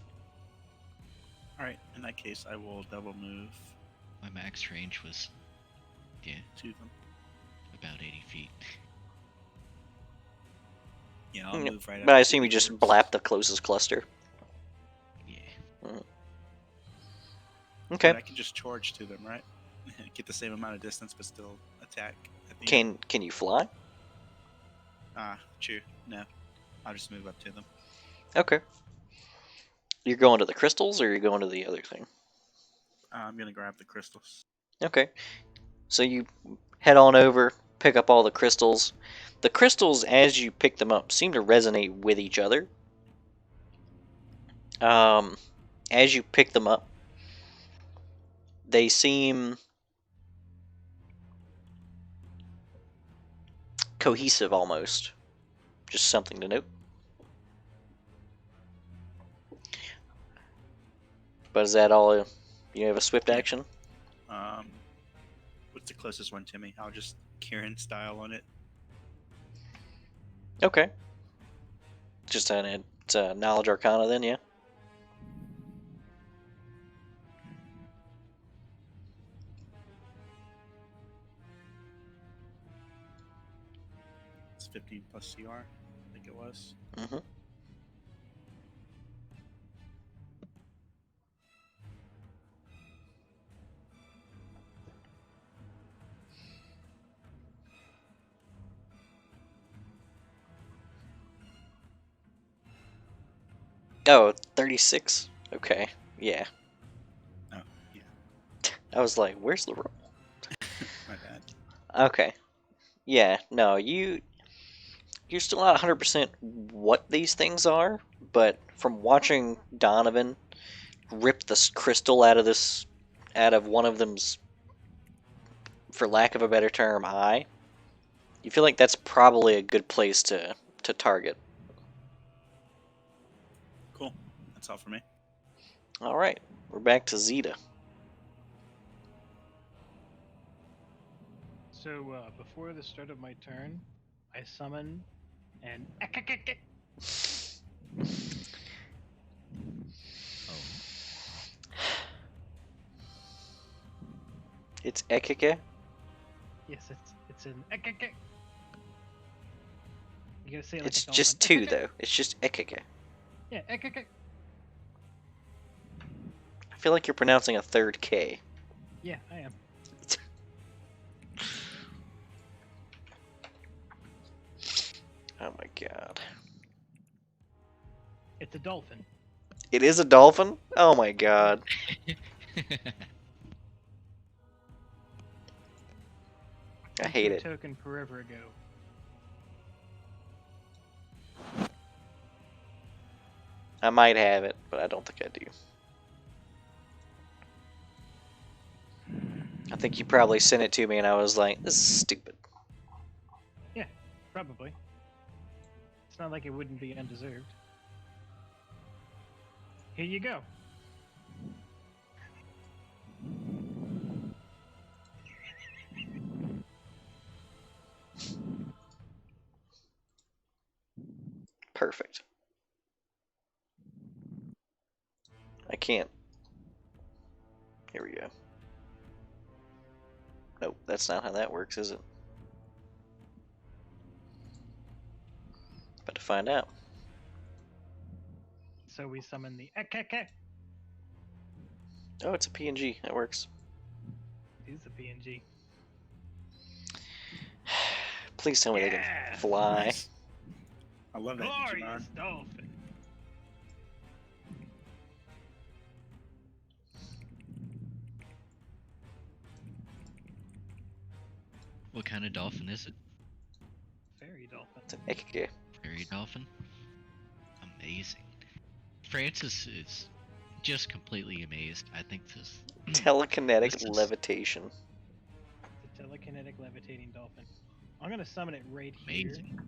Alright, in that case, I will double move My max range was, yeah, to them. about 80 feet. Yeah, I'll move right up. But I to assume the you just orbs. blap the closest cluster. Yeah. Okay. But I can just charge to them, right? Get the same amount of distance, but still attack at the end. Can you fly? True. No. I'll just move up to them. Okay. You're going to the crystals, or you're going to the other thing? I'm gonna grab the crystals. Okay. So you head on over, pick up all the crystals. The crystals, as you pick them up, seem to resonate with each other. As you pick them up, they seem cohesive almost. Just something to note. But is that all? You have a swift Yeah. action? What's the closest one to me? I'll just Kieran style on it. Okay. Just it's a knowledge arcana then, yeah? It's 15 plus CR, I think it was. Mm-hmm. Oh, 36? Okay, yeah. Oh, yeah. I was like, where's the roll? My bad. Okay. Yeah, no, you're still not 100% what these things are, but from watching Donovan rip this crystal out of one of them's, for lack of a better term, eye, you feel like that's probably a good place to target. Cool. That's all for me. All right, we're back to Zeta. So before the start of my turn, I summon an Oh, It's Ekike. Yes, it's an You gotta say it like It's a just dolphin. two though. It's just Ekike. Yeah, I feel like you're pronouncing a third K. Yeah, I am. Oh my god. It's a dolphin. It is a dolphin? Oh my god. I hate Drew it. token forever ago. I might have it, but I don't think I do. I think you probably sent it to me and I was like, this is stupid. Yeah, probably. It's not like it wouldn't be undeserved. Here you go. Perfect. I can't. Here we go. Nope, that's not how that works, is it? About to find out. So we summon the Oh, it's a PNG. That works. It's a PNG. Please tell me they Yeah! can fly. Nice. I love that Digimon. Glorious dolphin. what kind of dolphin is it? Fairy dolphin. It's an Ekike. Fairy dolphin? Amazing. Francis is just completely amazed. I think this. Telekinetic This is- levitation. It's a telekinetic levitating dolphin. I'm gonna summon it right here, Amazing.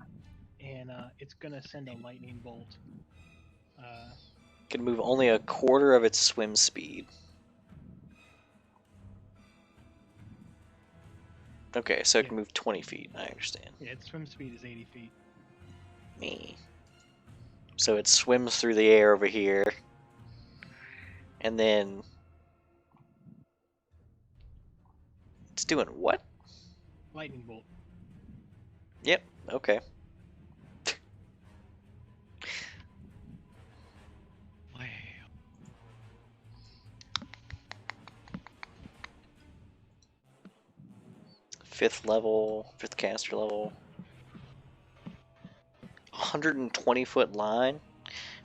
and it's gonna send a lightning bolt. Can move only a quarter of its swim speed. Okay, so it can Yeah. move 20 feet. I understand. Yeah, its swim speed is 80 feet. Me. So it swims through the air over here. And then... It's doing what? Lightning bolt. Yep, okay. Wow. Fifth caster level. 120-foot line?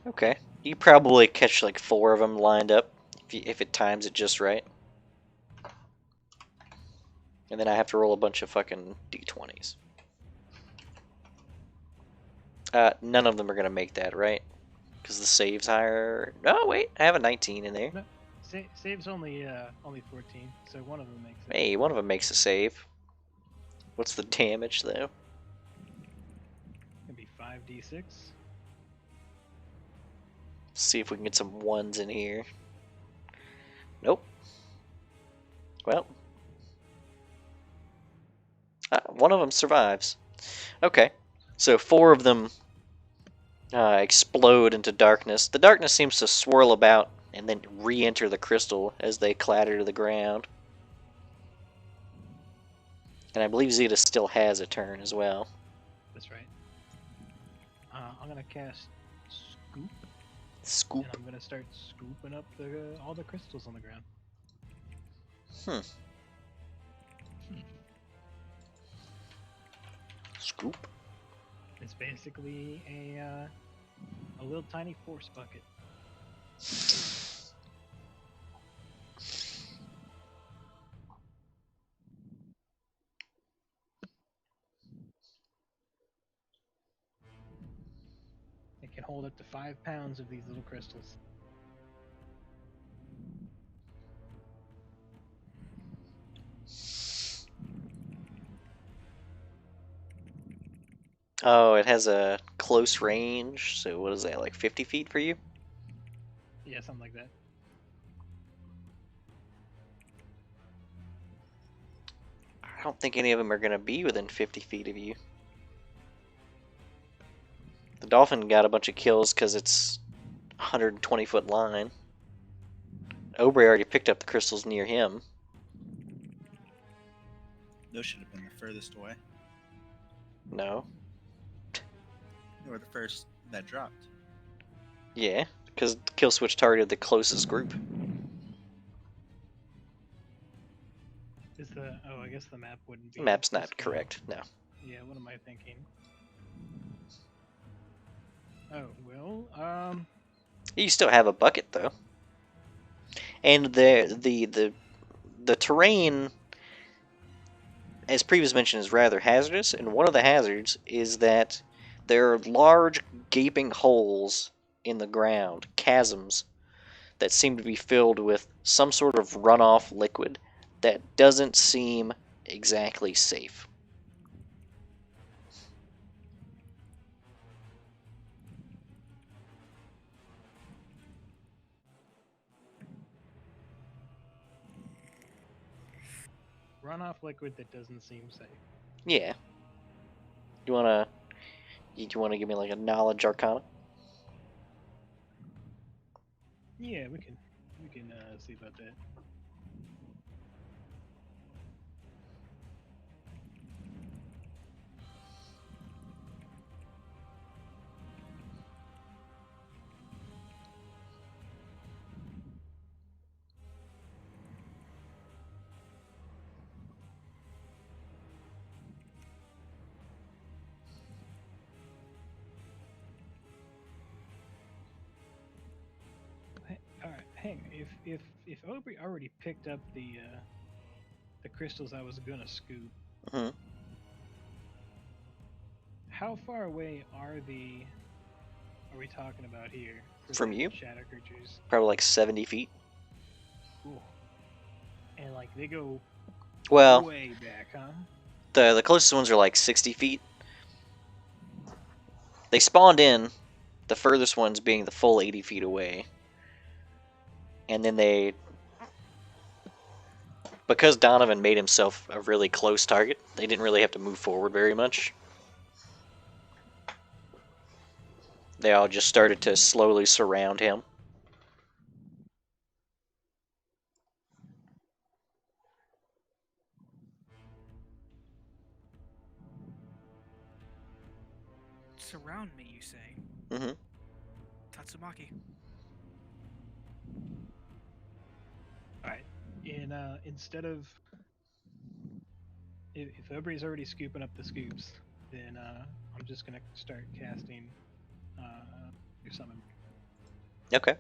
Okay. You probably catch like 4 of them lined up if it times it just right. And then I have to roll a bunch of fucking d20s. None of them are gonna make that, right? Because the save's higher. No, wait, I have a 19 in there. No, save's only 14, so one of them makes it. Hey, one of them makes a save. What's the damage though? It'd be 5d6. See if we can get some ones in here. Nope. Well, one of them survives. Okay, so 4 of them explode into darkness. The darkness seems to swirl about and then re-enter the crystal as they clatter to the ground. And I believe Zeta still has a turn as well. That's right. I'm gonna cast Scoop, Scoop. and I'm gonna start scooping up all the crystals on the ground. Scoop. It's basically a little tiny force bucket. hold up to 5 pounds of these little crystals. Oh, it has a close range. So what is that, like 50 feet for you? Yeah, something like that. I don't think any of them are going to be within 50 feet of you. The dolphin got a bunch of kills because it's 120-foot line. Aubrey already picked up the crystals near him. Those should have been the furthest away. No. They were the first that dropped. Yeah, because kill switch targeted the closest group. Is the I guess the map wouldn't be. The map's to not scale. correct. No. Yeah, what am I thinking? Oh well, You still have a bucket though. And the terrain, as previously mentioned, is rather hazardous, and one of the hazards is that there are large gaping holes in the ground, chasms, that seem to be filled with some sort of runoff liquid that doesn't seem exactly safe. runoff liquid that doesn't seem safe. Yeah. You wanna give me like a knowledge arcana? Yeah, we can see about that. All right, hang on. If Aubrey already picked up the crystals I was gonna scoop, Mhm. how far away are we talking about here? For From the you? shadow creatures. Probably like 70 feet. Cool. And like they go Well, way back, huh? the closest ones are like 60 feet. They spawned in, the furthest ones being the full 80 feet away. And then because Donovan made himself a really close target, they didn't really have to move forward very much. They all just started to slowly surround him. Surround me, you say? Mm-hmm. Tatsumaki. Alright. And instead of if Aubrey's already scooping up the scoops, then I'm just gonna start casting your summon. Okay.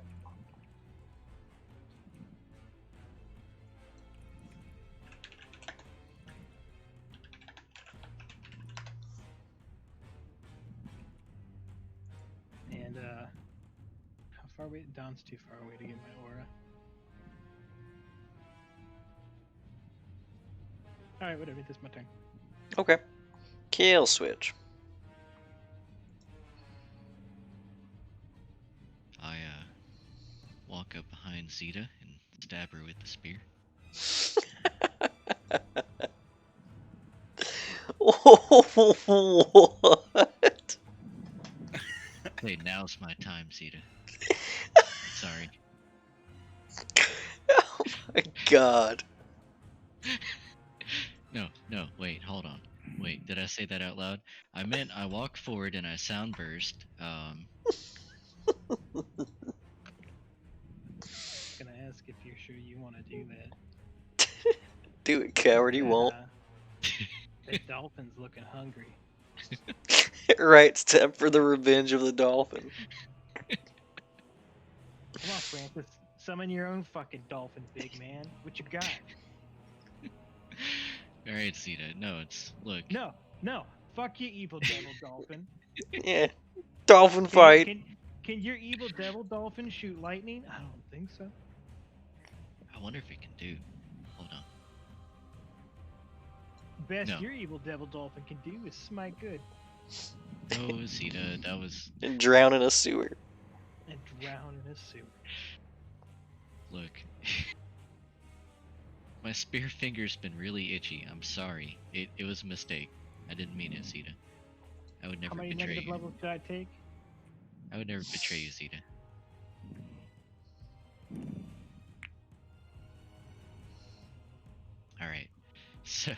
And how far away? Don's too far away to get my aura. Alright, whatever, this is my turn. Okay. Kill switch. I walk up behind Zeta and stab her with the spear. What? Hey, now's my time, Zeta. Sorry. Oh my god. No, wait, hold on. Wait, did I say that out loud? I meant I walk forward and I sound burst. Gonna ask if you're sure you want to do that. Do it, coward, you That, won't. That dolphin's looking hungry. Right, it's time for the revenge of the dolphin. Come on, Francis. Summon your own fucking dolphin, big man. What you got? Alright, Zeta. No, look. No. Fuck you, evil devil dolphin. Yeah. Dolphin fight. Can your evil devil dolphin shoot lightning? I don't think so. I wonder if it can do. Hold on. Best No. your evil devil dolphin can do is smite good No, Zeta, that was. And drown in a sewer. and drown in a sewer. Look. My spear finger's been really itchy. I'm sorry. It was a mistake. I didn't mean it, Zeta. I would How never many betray negative you. levels could I take? I would never betray you, Zeta. Alright. So,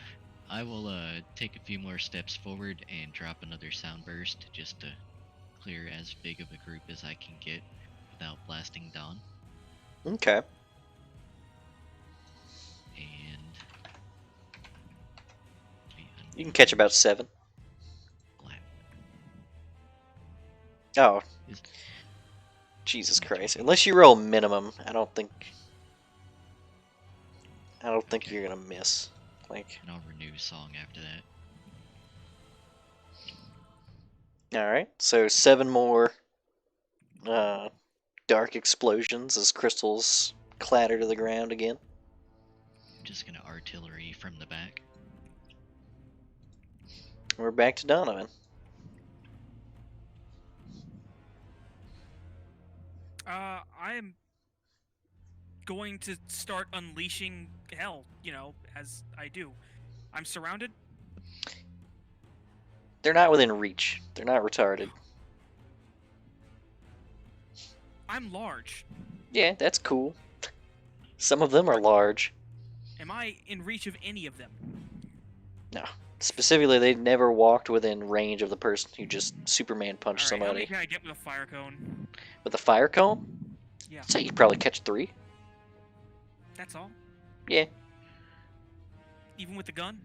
I will take a few more steps forward and drop another sound burst just to clear as big of a group as I can get without blasting Dawn. Okay. And You can catch about 7. black. Oh. Is- Jesus Christ. Unless you roll minimum, I don't think you're gonna miss. Like, And I'll renew song after that. alright. So 7 more dark explosions as crystals clatter to the ground again. I'm just gonna artillery from the back. We're back to Donovan. I am going to start unleashing hell, as I do. I'm surrounded. They're not within reach. They're not retarded. I'm large. Yeah, that's cool. Some of them are large. Am I in reach of any of them? Specifically, they never walked within range of the person who just Superman punched Alright, how many somebody. can I get with a fire cone? With a fire cone? Yeah. I'd say you could probably catch 3. That's all? Yeah. Even with the gun?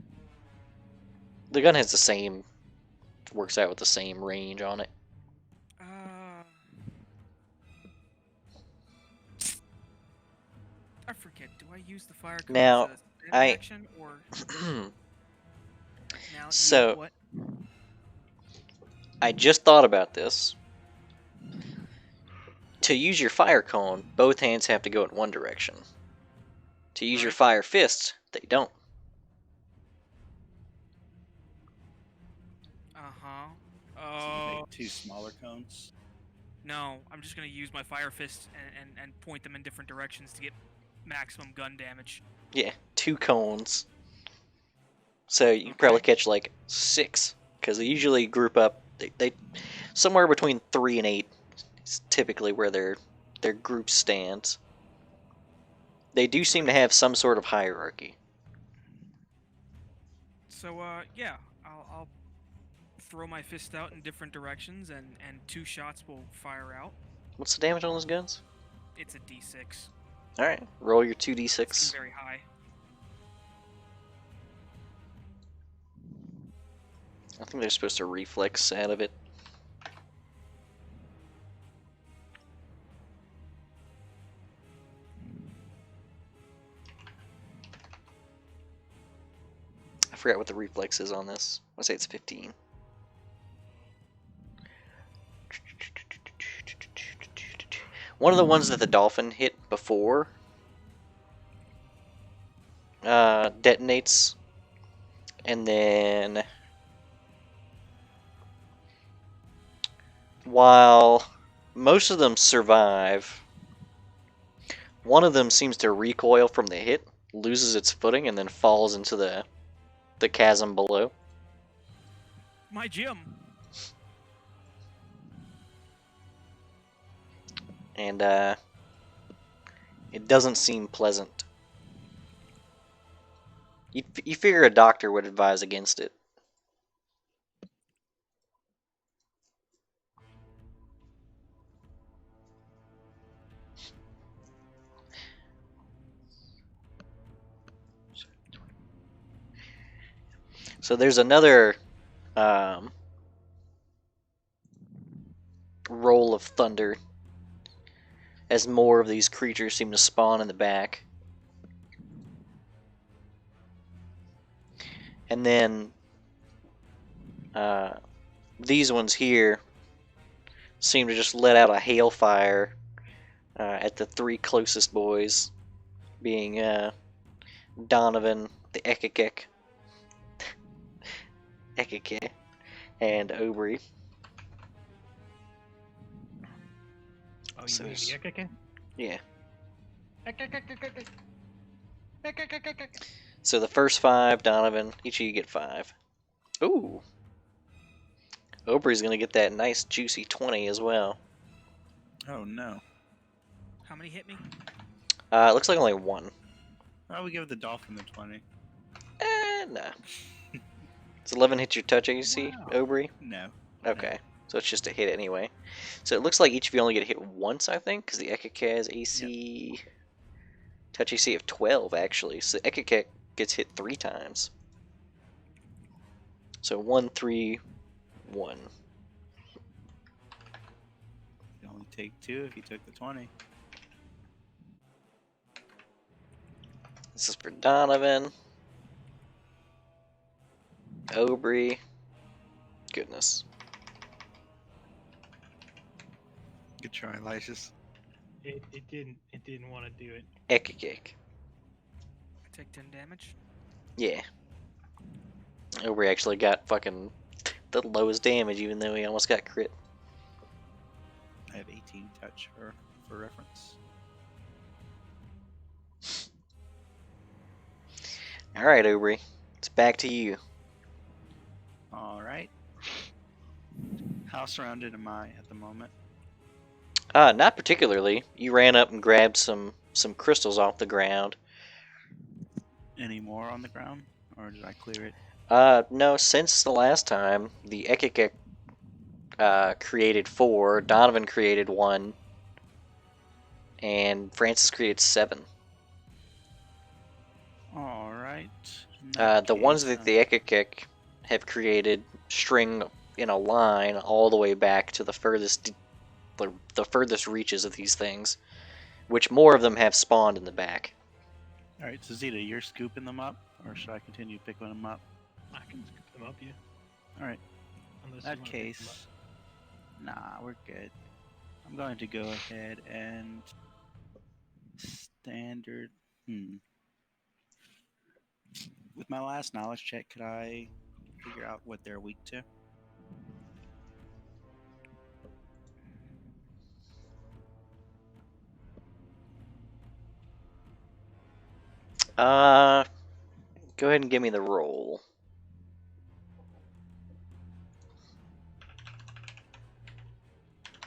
The gun has the same... works out with the same range on it. I forget. Do I use the fire cone Now, as a standard I- action, or now use So- what? I just thought about this. To use your fire cone, both hands have to go in one direction. To use your Right. fire fist, they don't. Uh-huh. So you Oh, make 2 smaller cones. no. I'm just gonna use my fire fist and point them in different directions to get maximum gun damage. Yeah, 2 cones. So you can probably Okay. catch like 6, because they usually group up. They somewhere between 3 and 8 is typically where their group stands. They do seem to have some sort of hierarchy. So, yeah. I'll throw my fist out in different directions, and 2 shots will fire out. What's the damage on those guns? It's a D6. All right, roll your It's 2d6. very high. I think they're supposed to reflex out of it. I forgot what the reflex is on this. I want to say it's 15. One of the ones that the dolphin hit before detonates, and then while most of them survive, one of them seems to recoil from the hit, loses its footing, and then falls into the chasm below. My gym. And it doesn't seem pleasant. You figure a doctor would advise against it. So there's another roll of thunder as more of these creatures seem to spawn in the back. And then these ones here seem to just let out a hailfire at the three closest boys, being Donovan, the Ekekek, and Aubrey. Oh, you So mean the Ekeke? Yeah. Ekekekekeke. Ekekekekeke. So the first 5, Donovan, each of you get 5. Ooh. Aubrey's gonna get that nice juicy 20 as well. Oh no. How many hit me? It looks like only 1. Well, we give the dolphin the 20. Nah. Does 11 hit your touch AC, Wow. Aubrey? No. Okay. So it's just a hit anyway. So it looks like each of you only get hit once, I think, because the Ekeke has AC... Touch AC of 12, actually. So Ekeke gets hit 3 times. So 1, 3, 1. You only take 2 if you took the 20. This is for Donovan. Aubrey. Goodness. Good try, Lysias. It didn't want to do it. Ekeke. I take 10 damage. Yeah. Aubrey actually got fucking the lowest damage, even though he almost got crit. I have 18 touch for reference. Alright, Aubrey. It's back to you. Alright. How surrounded am I at the moment? Not particularly. You ran up and grabbed some crystals off the ground. Any more on the ground? Or did I clear it? No, since the last time, the Ekeke created 4, Donovan created 1, and Francis created 7. Alright. The ones that the Ekeke have created string in a line all the way back to the furthest reaches of these things, which more of them have spawned in the back. Alright, so Zeta, you're scooping them up? Or should I continue picking them up? I can scoop them up, yeah. Alright. Unless In you that wanna pick them case, nah, we're good. I'm going to go ahead and standard. With my last knowledge check, could I figure out what they're weak to? Go ahead and give me the roll.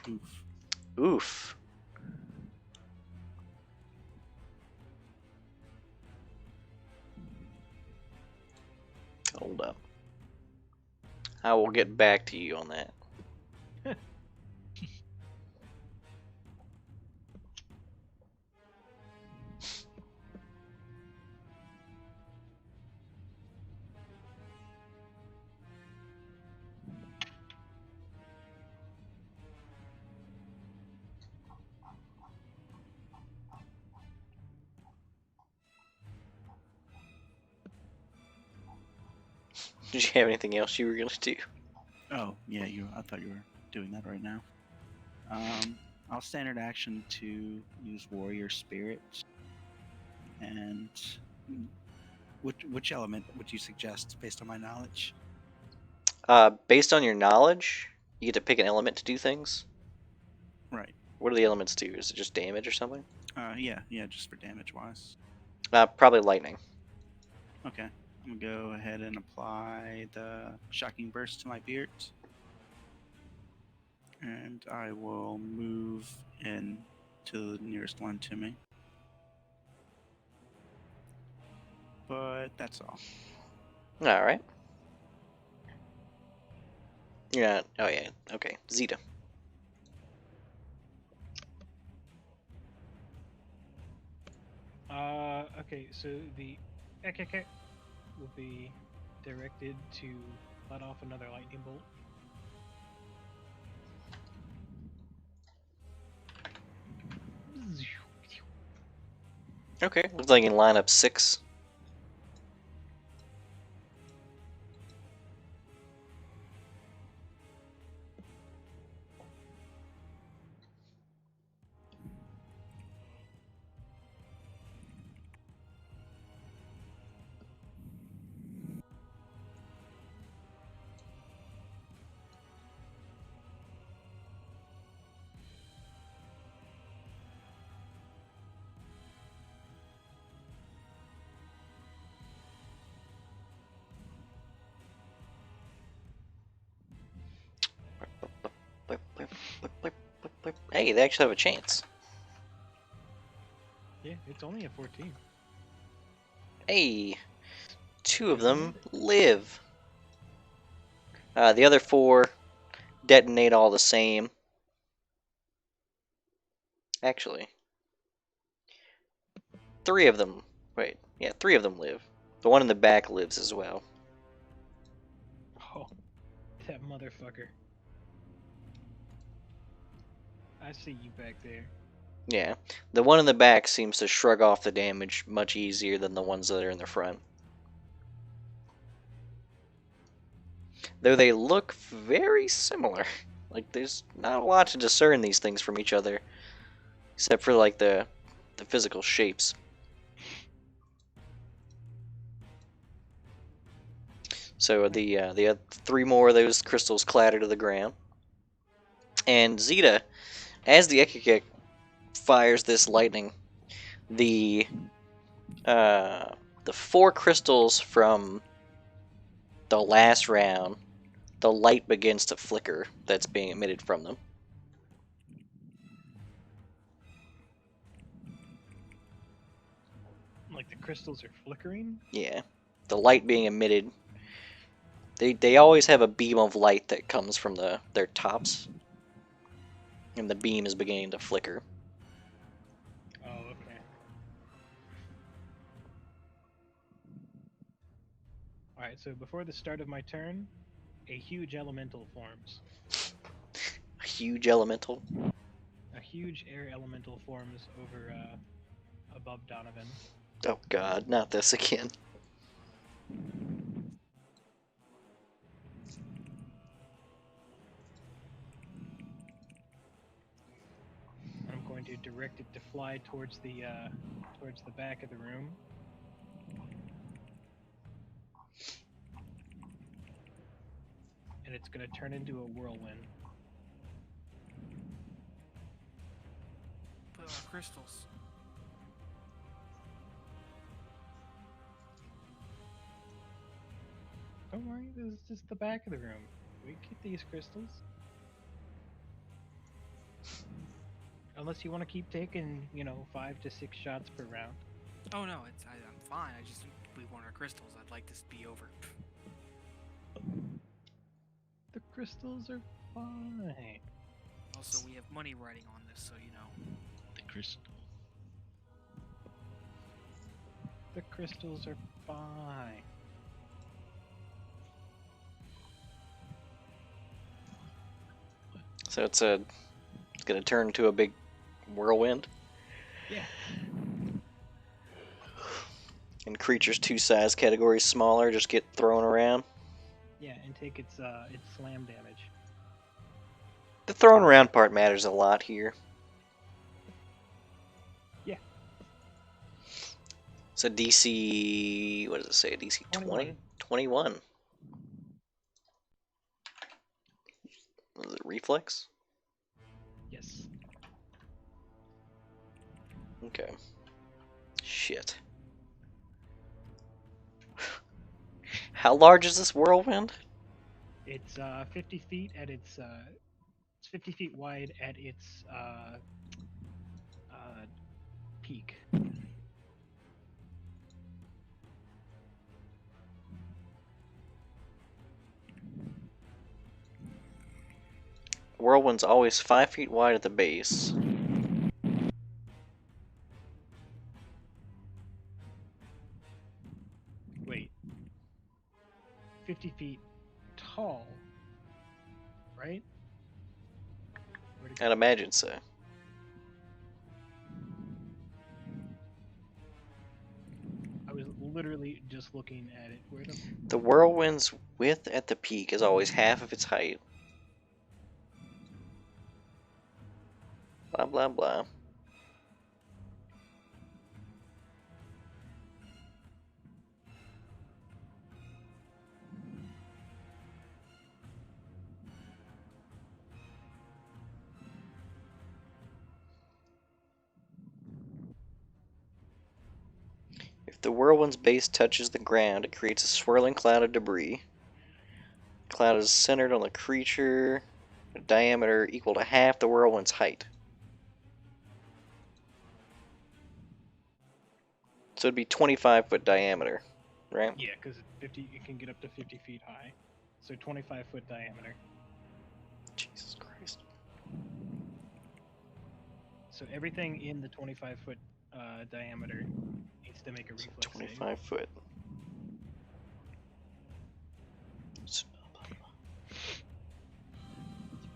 Oof. Oof. Hold up. I will get back to you on that. Did you have anything else you were gonna do? Oh, yeah, I thought you were doing that right now. I'll standard action to use Warrior Spirit. And which element would you suggest based on my knowledge? Based on your knowledge, you get to pick an element to do things. Right. What do the elements do? Is it just damage or something? Yeah, just for damage wise. Probably lightning. Okay. I'm gonna go ahead and apply the Shocking Burst to my beard. And I will move in to the nearest one to me. But that's all. Alright. Yeah. Oh, yeah. Okay. Zeta. Okay, so the Ekeke will be directed to let off another lightning bolt. Okay. Looks like you can line up 6. But, hey, they actually have a chance. Yeah, it's only a 14. Hey, 2 of them live. The other 4 detonate all the same. Actually, 3 of them. Wait, yeah, 3 of them live. The one in the back lives as well. Oh, that motherfucker. I see you back there. Yeah, the one in the back seems to shrug off the damage much easier than the ones that are in the front. Though they look very similar. Like, there's not a lot to discern these things from each other. Except for, like, the physical shapes. So the 3 more of those crystals clatter to the ground. And Zeta, as the Ekikek fires this lightning, the 4 crystals from the last round, the light begins to flicker that's being emitted from them. Like the crystals are flickering? Yeah, the light being emitted. They always have a beam of light that comes from their tops, and the beam is beginning to flicker. Oh, okay. Alright, so before the start of my turn, a huge elemental forms. A huge elemental. A huge air elemental forms over above Donovan. Oh god, not this again. I'm going to direct it to fly towards the back of the room. And it's going to turn into a whirlwind. Put on crystals. Don't worry, this is just the back of the room. We keep these crystals. Unless you want to keep taking, 5 to 6 shots per round. Oh no, I'm fine. I just we want our crystals. I'd like this to be over. The crystals are fine. Also, we have money riding on this, so you know. The crystal. The crystals are fine. So it's gonna turn into a big whirlwind. Yeah. And creatures 2 size categories smaller just get thrown around. Yeah, and take its slam damage. The thrown around part matters a lot here. Yeah. So DC, what does it say? DC 20? 21. Was it reflex? Yes. Okay. Shit. How large is this whirlwind? It's 50 feet at its it's 50 feet wide at its peak. Whirlwind's always 5 feet wide at the base. Wait. 50 feet tall, right? I'd imagine so. I was literally just looking at it. Where The whirlwind's width at the peak is always half of its height. Blah blah blah. If the whirlwind's base touches the ground, it creates a swirling cloud of debris. The cloud is centered on the creature A diameter equal to half the whirlwind's height. So it'd be 25-foot diameter, right? Yeah, because 50, it can get up to 50 feet high. So 25-foot diameter. Jesus Christ. So everything in the 25-foot diameter needs to make a So reflex save. 25 foot.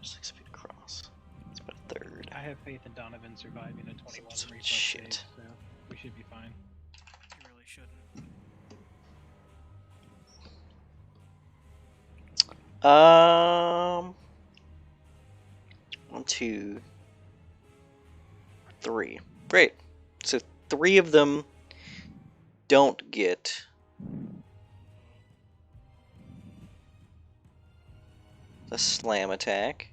6 feet across. It's about a third. I have faith in Donovan surviving a 21 reflex Shit. save, so we should be fine. You really shouldn't. 1, 2, 3. Great. So 3 of them don't get the slam attack.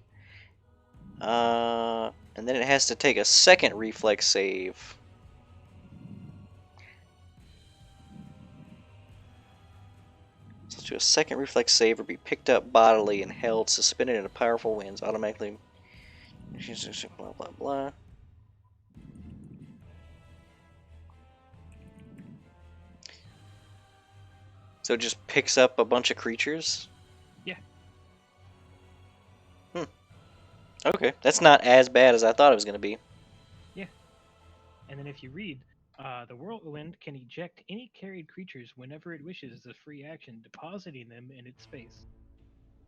And then it has to take a second reflex save. So to a second reflex save or be picked up bodily and held suspended in a powerful winds automatically. Blah blah blah. So it just picks up a bunch of creatures? Yeah. Okay, that's not as bad as I thought it was going to be. And then if you read, the whirlwind can eject any carried creatures whenever it wishes as a free action, depositing them in its space.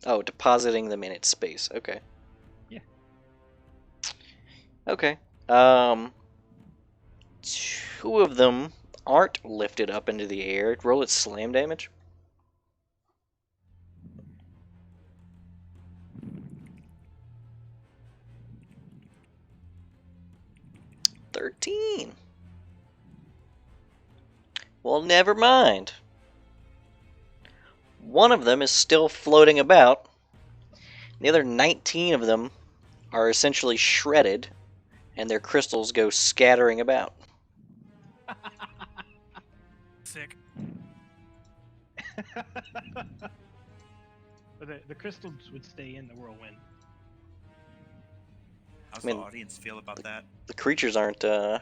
Oh, depositing them in its space. Okay. Yeah. Okay. 2 of them aren't lifted up into the air. Roll its slam damage. $13. Well, never mind. One of them is still floating about. The other 19 of them are essentially shredded, and their crystals go scattering about. Sick. But the crystals would stay in the whirlwind. How's I mean, the audience feel about that? The creatures aren't, or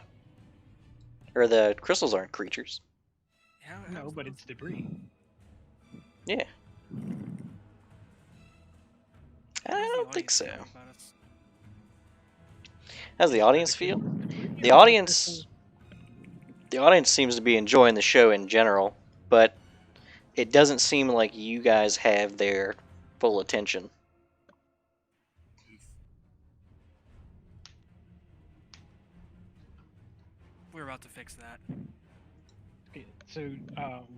the crystals aren't creatures. No, but it's debris. Yeah. I don't think so. How's the audience feel? The audience seems to be enjoying the show in general, but it doesn't seem like you guys have their full attention. We're about to fix that. Okay, so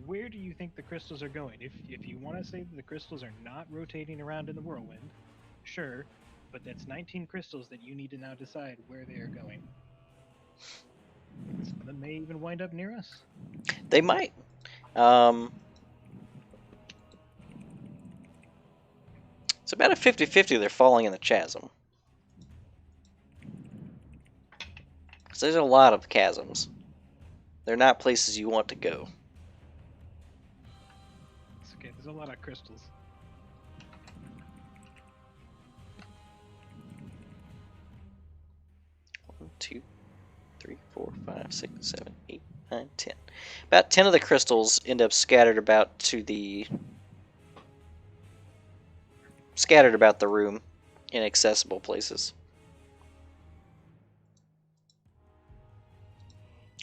where do you think the crystals are going? If you want to say that the crystals are not rotating around in the whirlwind, sure, but that's 19 crystals that you need to now decide where they are going. Some of them may even wind up near us. They might. It's about a 50-50 they're falling in the chasm. So there's a lot of chasms. They're not places you want to go. It's okay, there's a lot of crystals. One, 2, 3, 4, 5, 6, 7, 8, 9, 10. About 10 of the crystals end up scattered about the room in accessible places.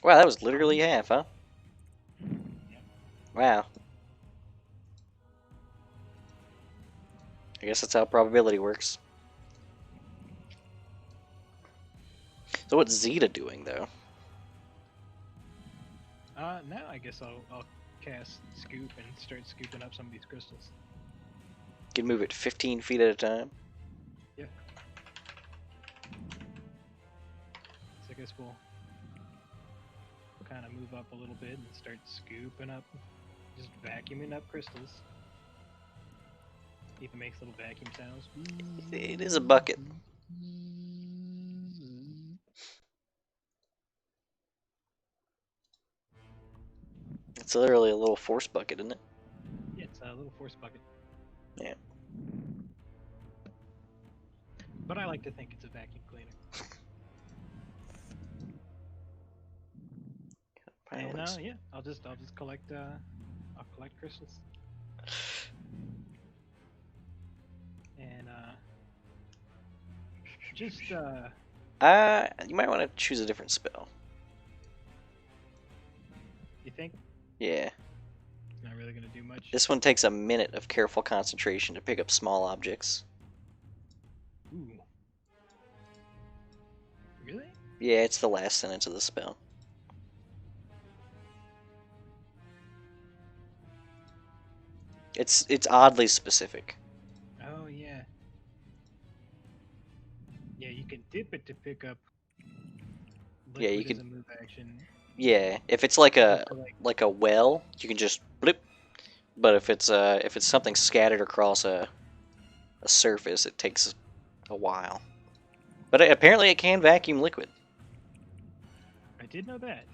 Wow, that was literally half, huh? Wow. I guess that's how probability works. So what's Zeta doing, though? Now I guess I'll cast Scoop and start scooping up some of these crystals. You can move it 15 feet at a time. Yeah. So I guess we'll kind of move up a little bit and start scooping up, just vacuuming up crystals. Even makes little vacuum sounds. It is a bucket. It's literally a little force bucket, isn't it? Yeah, it's a little force bucket. Yeah. but I like to think it's a vacuum cleaner. And yeah, I'll just collect I'll collect crystals. And just You might want to choose a different spell. you think Yeah. it's not really gonna do much? This one takes a minute of careful concentration to pick up small objects. Ooh. Really? Yeah, it's the last sentence of the spell. It's oddly specific. Oh yeah. Yeah, you can dip it to pick up. Yeah, you Liquid could- as a move action. Yeah, if it's like a Like a well, you can just blip. But if it's something scattered across a surface, it takes a while. But apparently it can vacuum liquid. I did know that.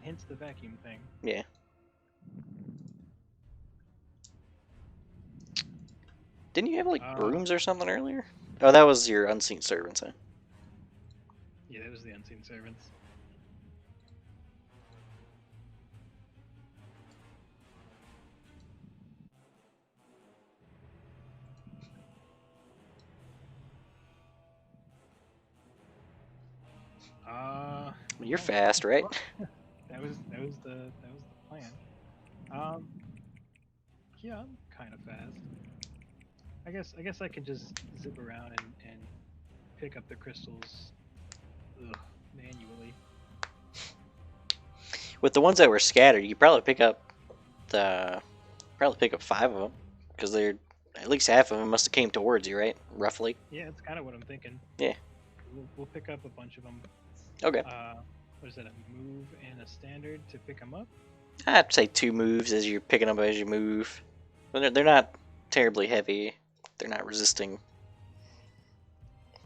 Hence the vacuum thing. Yeah. Didn't you have like brooms or something earlier? Oh, that was your unseen servants, huh? Yeah, that was the unseen servants. You're well, fast, right? That was the plan. Yeah, I'm kind of fast. I guess I could just zip around and pick up the crystals manually. With the ones that were scattered, you probably pick up 5 of them, because they're at least half of them must have came towards you, right? Roughly. Yeah, that's kind of what I'm thinking. Yeah. We'll pick up a bunch of them. Okay. What is that? A move and a standard to pick them up? I'd say 2 moves as you're picking up as you move. But they're not terribly heavy. They're not resisting.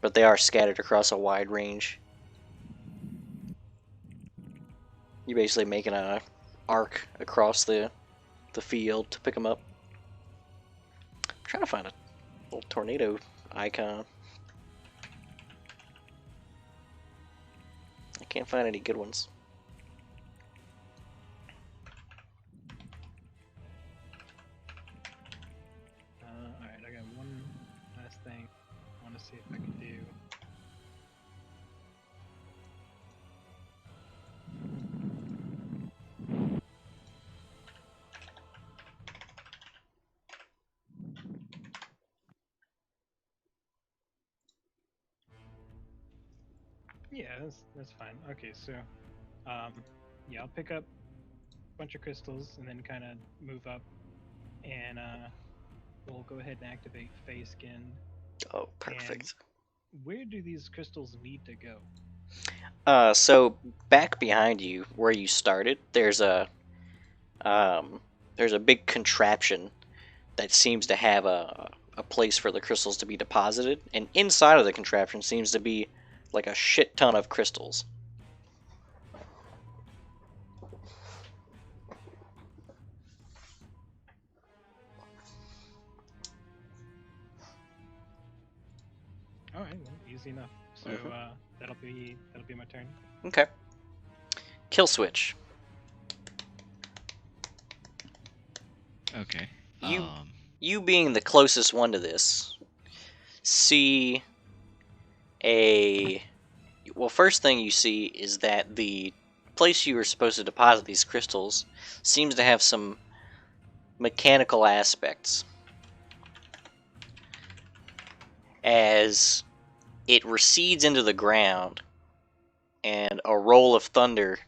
But they are scattered across a wide range. You're basically making an arc across the field to pick them up. I'm trying to find a little tornado icon. I can't find any good ones. Alright, I got one last thing I want to see if I can do. Yeah, that's fine. Okay, so yeah, I'll pick up a bunch of crystals and then kind of move up, and we'll go ahead and activate Phase Skin. Oh, perfect. Where do these crystals need to go? So back behind you, where you started, there's a big contraption that seems to have a place for the crystals to be deposited, and inside of the contraption seems to be like a shit ton of crystals. All right, well, easy enough. So that'll be my turn. Okay. Kill switch. Okay. You being the closest one to this, see well, first thing you see is that the place you were supposed to deposit these crystals seems to have some mechanical aspects, as it recedes into the ground and a roll of thunder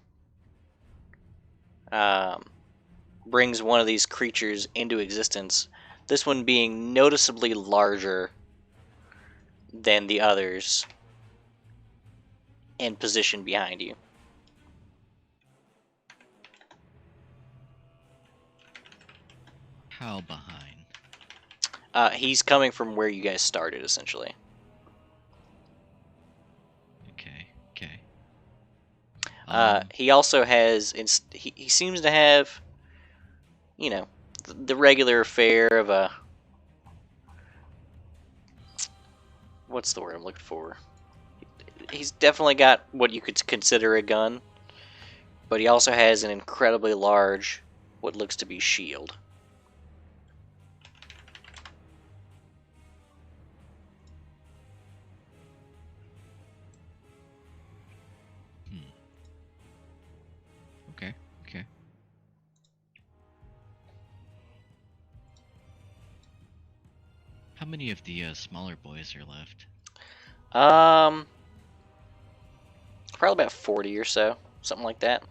brings one of these creatures into existence, this one being noticeably larger than the others and positioned behind you. How behind? He's coming from where you guys started, essentially. Okay. He also has, he seems to have, you know, the regular fare of what's the word I'm looking for? He's definitely got what you could consider a gun, but he also has an incredibly large, what looks to be shield. Okay. Okay. How many of the smaller boys are left? Probably about 40 or so, something like that.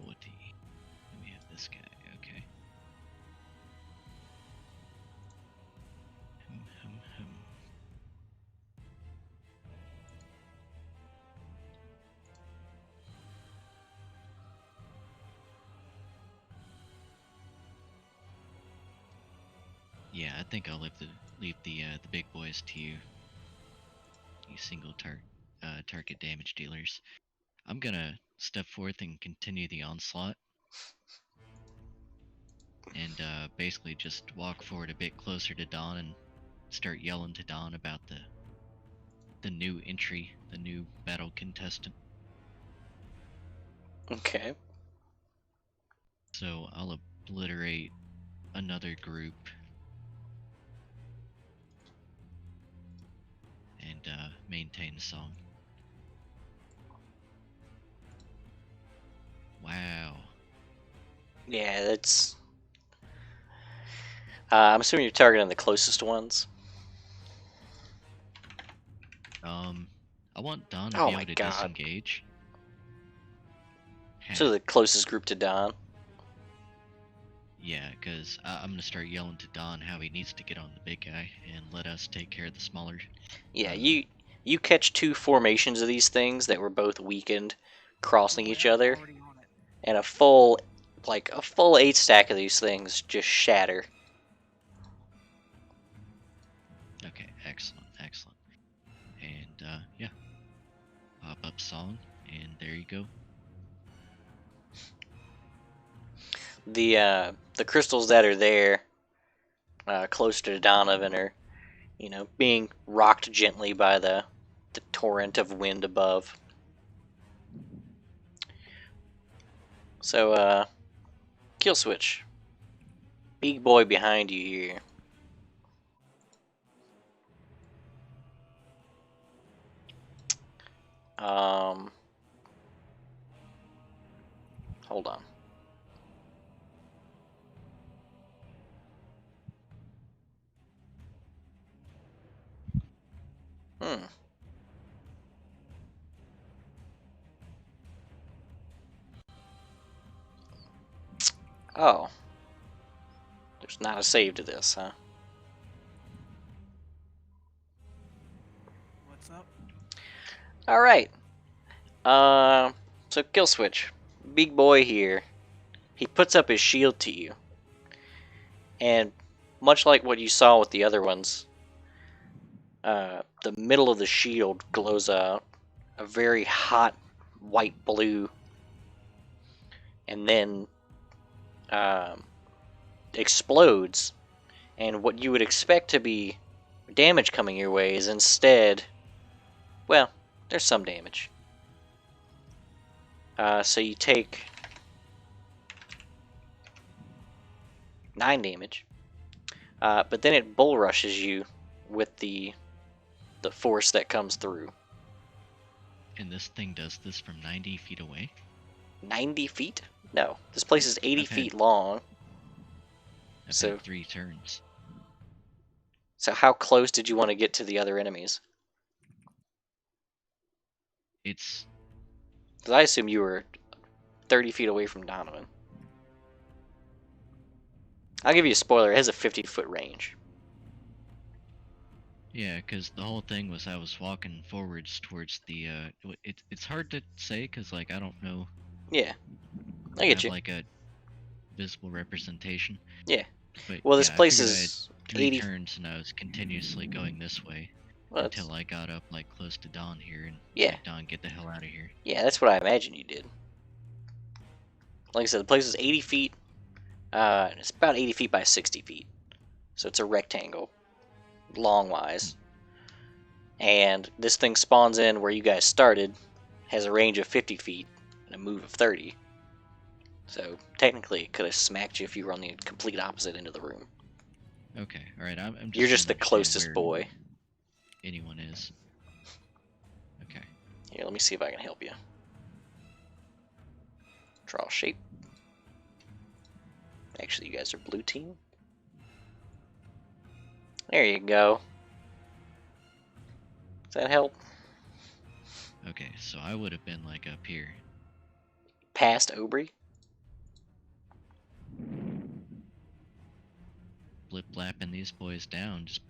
40. And we have this guy. Okay. Hum. Yeah, I think I'll leave the big boys to you. You single target damage dealers. I'm gonna step forth and continue the onslaught, and basically just walk forward a bit closer to Dawn and start yelling to Dawn about the new entry, the new battle contestant. Okay. So I'll obliterate another group and maintain the song. Wow. Yeah, that's... I'm assuming you're targeting the closest ones. I want Dawn to Oh be my able to God. disengage. So the closest group to Don. Yeah, because I'm going to start yelling to Don how he needs to get on the big guy and let us take care of the smaller. Yeah, you catch two formations of these things that were both weakened, crossing each other, Already on it. and a full 8 stack of these things just shatter. Okay, excellent. And yeah, pop up song, and there you go. The crystals that are there, close to Donovan, are, being rocked gently by the torrent of wind above. So, kill switch. Big boy behind you here. Hold on. Oh. There's not a save to this, huh? What's up? Alright. So kill switch. Big boy here. He puts up his shield to you. And much like what you saw with the other ones, the middle of the shield glows a very hot white blue, and then explodes. And what you would expect to be damage coming your way is instead, well, there's some damage. So you take 9 damage, but then it bull rushes you with the force that comes through. And this thing does this from 90 feet away? 90 feet? No, this place is 80 I've had- feet long. I've So- had 3 turns. So how close did you want to get to the other enemies? It's Because I assume you were 30 feet away from Donovan. I'll give you a spoiler, it has a 50-foot range. yeah, because the whole thing was I was walking forwards towards the. It's hard to say because like I don't know. Yeah, I have get you. like a visible representation. Yeah. But Well, this yeah, I place figured I had is 3 80. turns and I was continuously going this way Well, that's- until I got up like close to Dawn here and Yeah. said, Dawn, get the hell out of here. Yeah, that's what I imagine you did. Like I said, the place is 80 feet. It's about 80 feet by 60 feet. So it's a rectangle, long-wise. And this thing spawns in where you guys started, has a range of 50 feet and a move of 30. So technically it could have smacked you if you were on the complete opposite end of the room. Okay, alright, I'm just You're trying just to the understand closest where boy. anyone is. Okay. Here, let me see if I can help you. Draw shape. Actually, you guys are blue team. There you go. Does that help? Okay, so I would have been like up here. Past Aubrey? Blip blapping these boys down. Just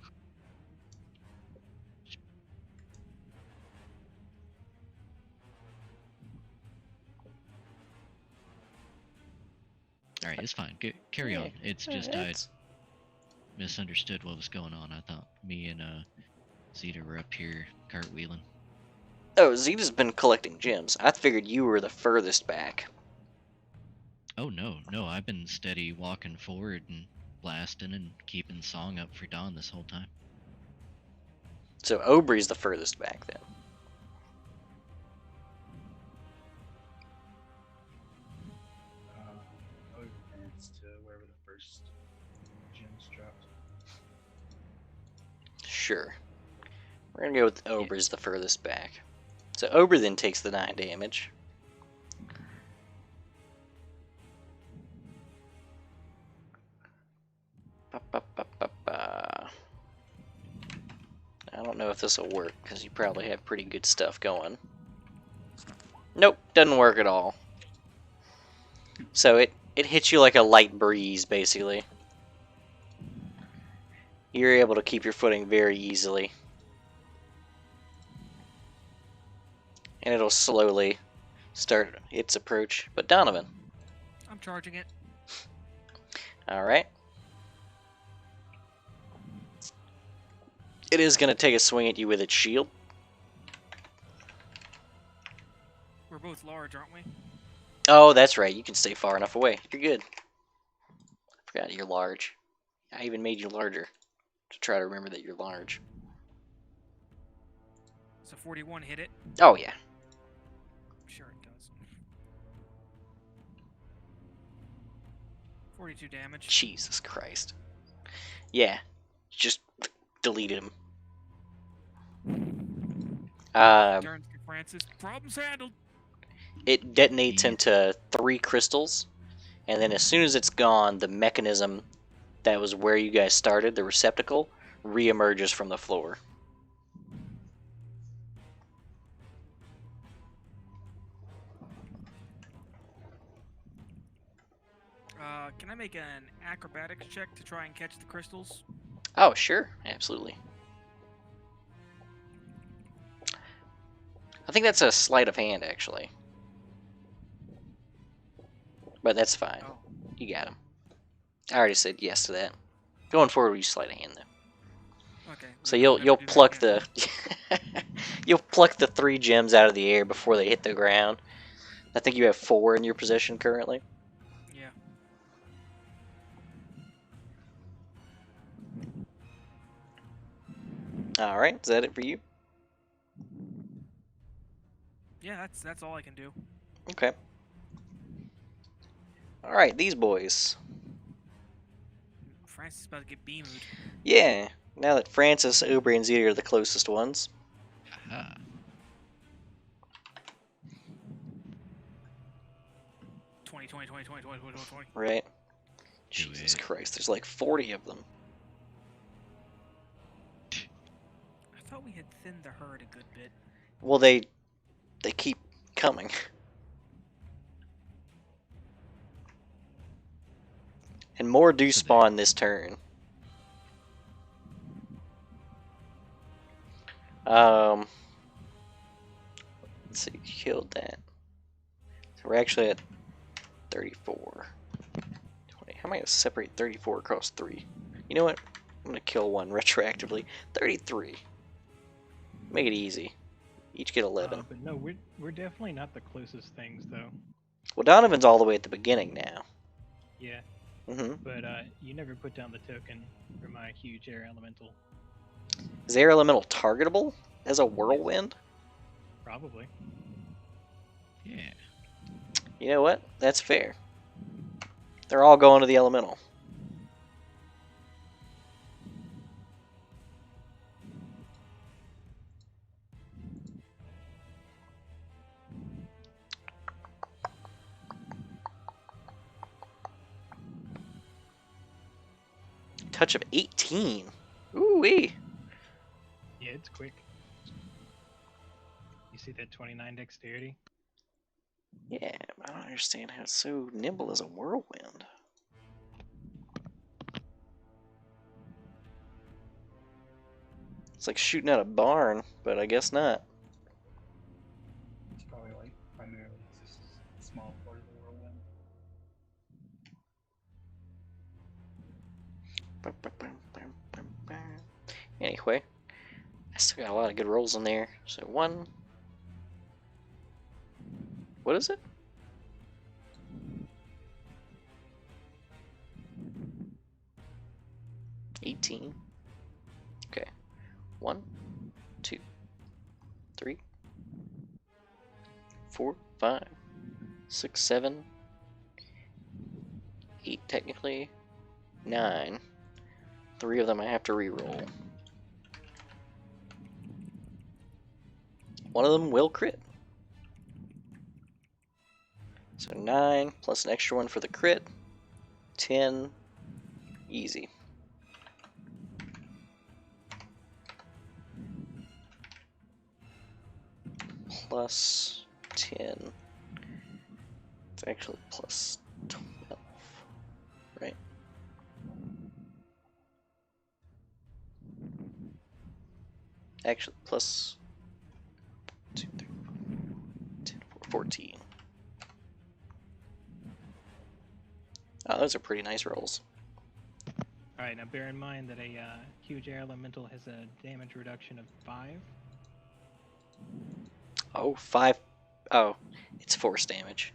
alright, it's fine. Carry on. It's just I misunderstood what was going on. I thought me and Zeta were up here cartwheeling. Oh, Zeta's been collecting gems. I figured you were the furthest back. Oh no, I've been steady walking forward and blasting and keeping song up for Dawn this whole time. So Aubrey's the furthest back then. I would advance to wherever the first gems dropped. Sure. We're gonna go with Aubrey's the furthest back. So Aubrey then takes the 9 damage. Ba-ba-ba-ba-ba. I don't know if this will work because you probably have pretty good stuff going. Nope, doesn't work at all. So it hits you like a light breeze, basically. You're able to keep your footing very easily. And it'll slowly start its approach. But Donovan. I'm charging it. Alright. It is going to take a swing at you with its shield. We're both large, aren't we? Oh, that's right. You can stay far enough away. You're good. I forgot you're large. I even made you larger to try to remember that you're large. So 41 hit it. Oh, yeah. I'm sure it does. 42 damage. Jesus Christ. Yeah. Just deleted him. Turns to Francis. Problems handled. It detonates into 3 crystals. And then as soon as it's gone, the mechanism that was where you guys started, the receptacle, re-emerges from the floor. Can I make an acrobatics check to try and catch the crystals? Oh, sure. Absolutely. I think that's a sleight of hand, actually. But that's fine. Oh. You got him. I already said yes to that. Going forward, we sleight of hand, though. Okay. So we'll you'll never do that pluck again. the you'll pluck the 3 gems out of the air before they hit the ground. I think you have 4 in your possession currently. Yeah. All right, is that it for you? Yeah, that's all I can do. Okay. All right, these boys. Francis is about to get beamed. Yeah. Now that Francis, Aubrey, and Zeta are the closest ones. Aha. Twenty. Right. Do Jesus it. Christ, there's like 40 of them. I thought we had thinned the herd a good bit. Well, they keep coming. And more do So they- spawn this turn. Let's see, killed that. So we're actually at 34. 20. How am I going to separate 34 across 3? You know what? I'm going to kill one retroactively. 33. Make it easy. Each get 11. But no, we're definitely not the closest things, though. Well, Donovan's all the way at the beginning now. Yeah. Mm-hmm. but you never put down the token for my huge air elemental. Is air elemental targetable as a whirlwind? Probably. Yeah. You know what? That's fair. They're all going to the elemental. Touch of 18. Ooh-wee. Yeah, it's quick. You see that 29 dexterity? Yeah, I don't understand how it's so nimble as a whirlwind. It's like shooting at a barn, but I guess not. It's probably like primarily just a small portable whirlwind. Anyway, I still got a lot of good rolls in there. So 1. What is it? $18. Okay. 1, 2, 3, 4, 5, 6, 7, 8 technically. 9. 3 of them I have to re-roll. One of them will crit. So 9 plus an extra one for the crit. 10. Easy. Plus 10. It's actually plus 12. Right? Actually, plus 2, 3, 10, 14. Oh, those are pretty nice rolls. Alright, now bear in mind that a huge air elemental has a damage reduction of 5. Oh, 5. Oh, it's force damage.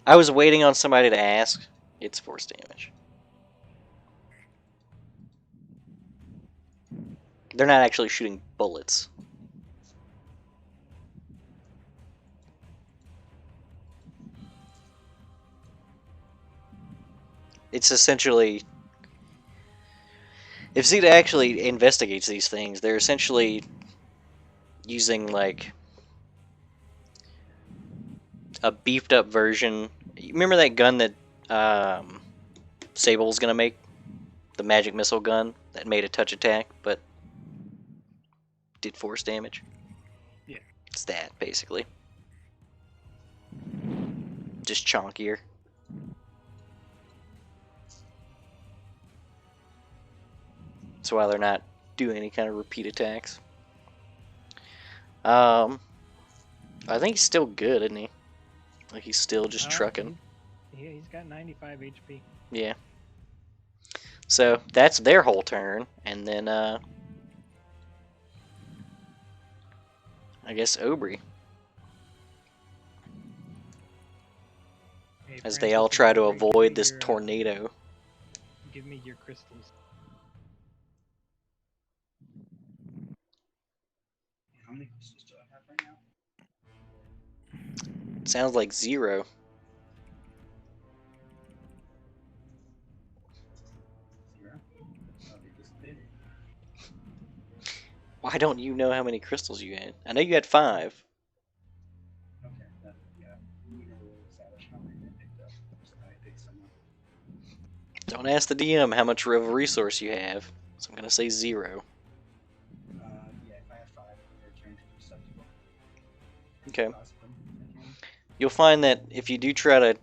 I was waiting on somebody to ask. It's force damage. They're not actually shooting bullets. It's essentially... If Zeta actually investigates these things, they're essentially using, like, a beefed up version. You remember that gun that Sable's gonna make? The magic missile gun that made a touch attack, but did force damage? Yeah. It's that, basically. Just chonkier. That's why they're not doing any kind of repeat attacks. I think he's still good, isn't he? Like, he's still just trucking. Yeah, he's got 95 HP. Yeah. So, that's their whole turn, and then, I guess Aubrey. Hey, As they all try to Aubrey, give me avoid this your, tornado. Give me your crystals. How many crystals do I have right now? Sounds like 0. Zero. Oh, they dissipated. Why don't you know how many crystals you had? I know you had 5. Okay, that, yeah. We never really established how many I picked up. So I picked some up. Don't ask the DM how much of a resource you have. So I'm gonna say 0. Yeah, if I have 5, they're turned susceptible. Okay. Possibly. Okay. You'll find that if you do try to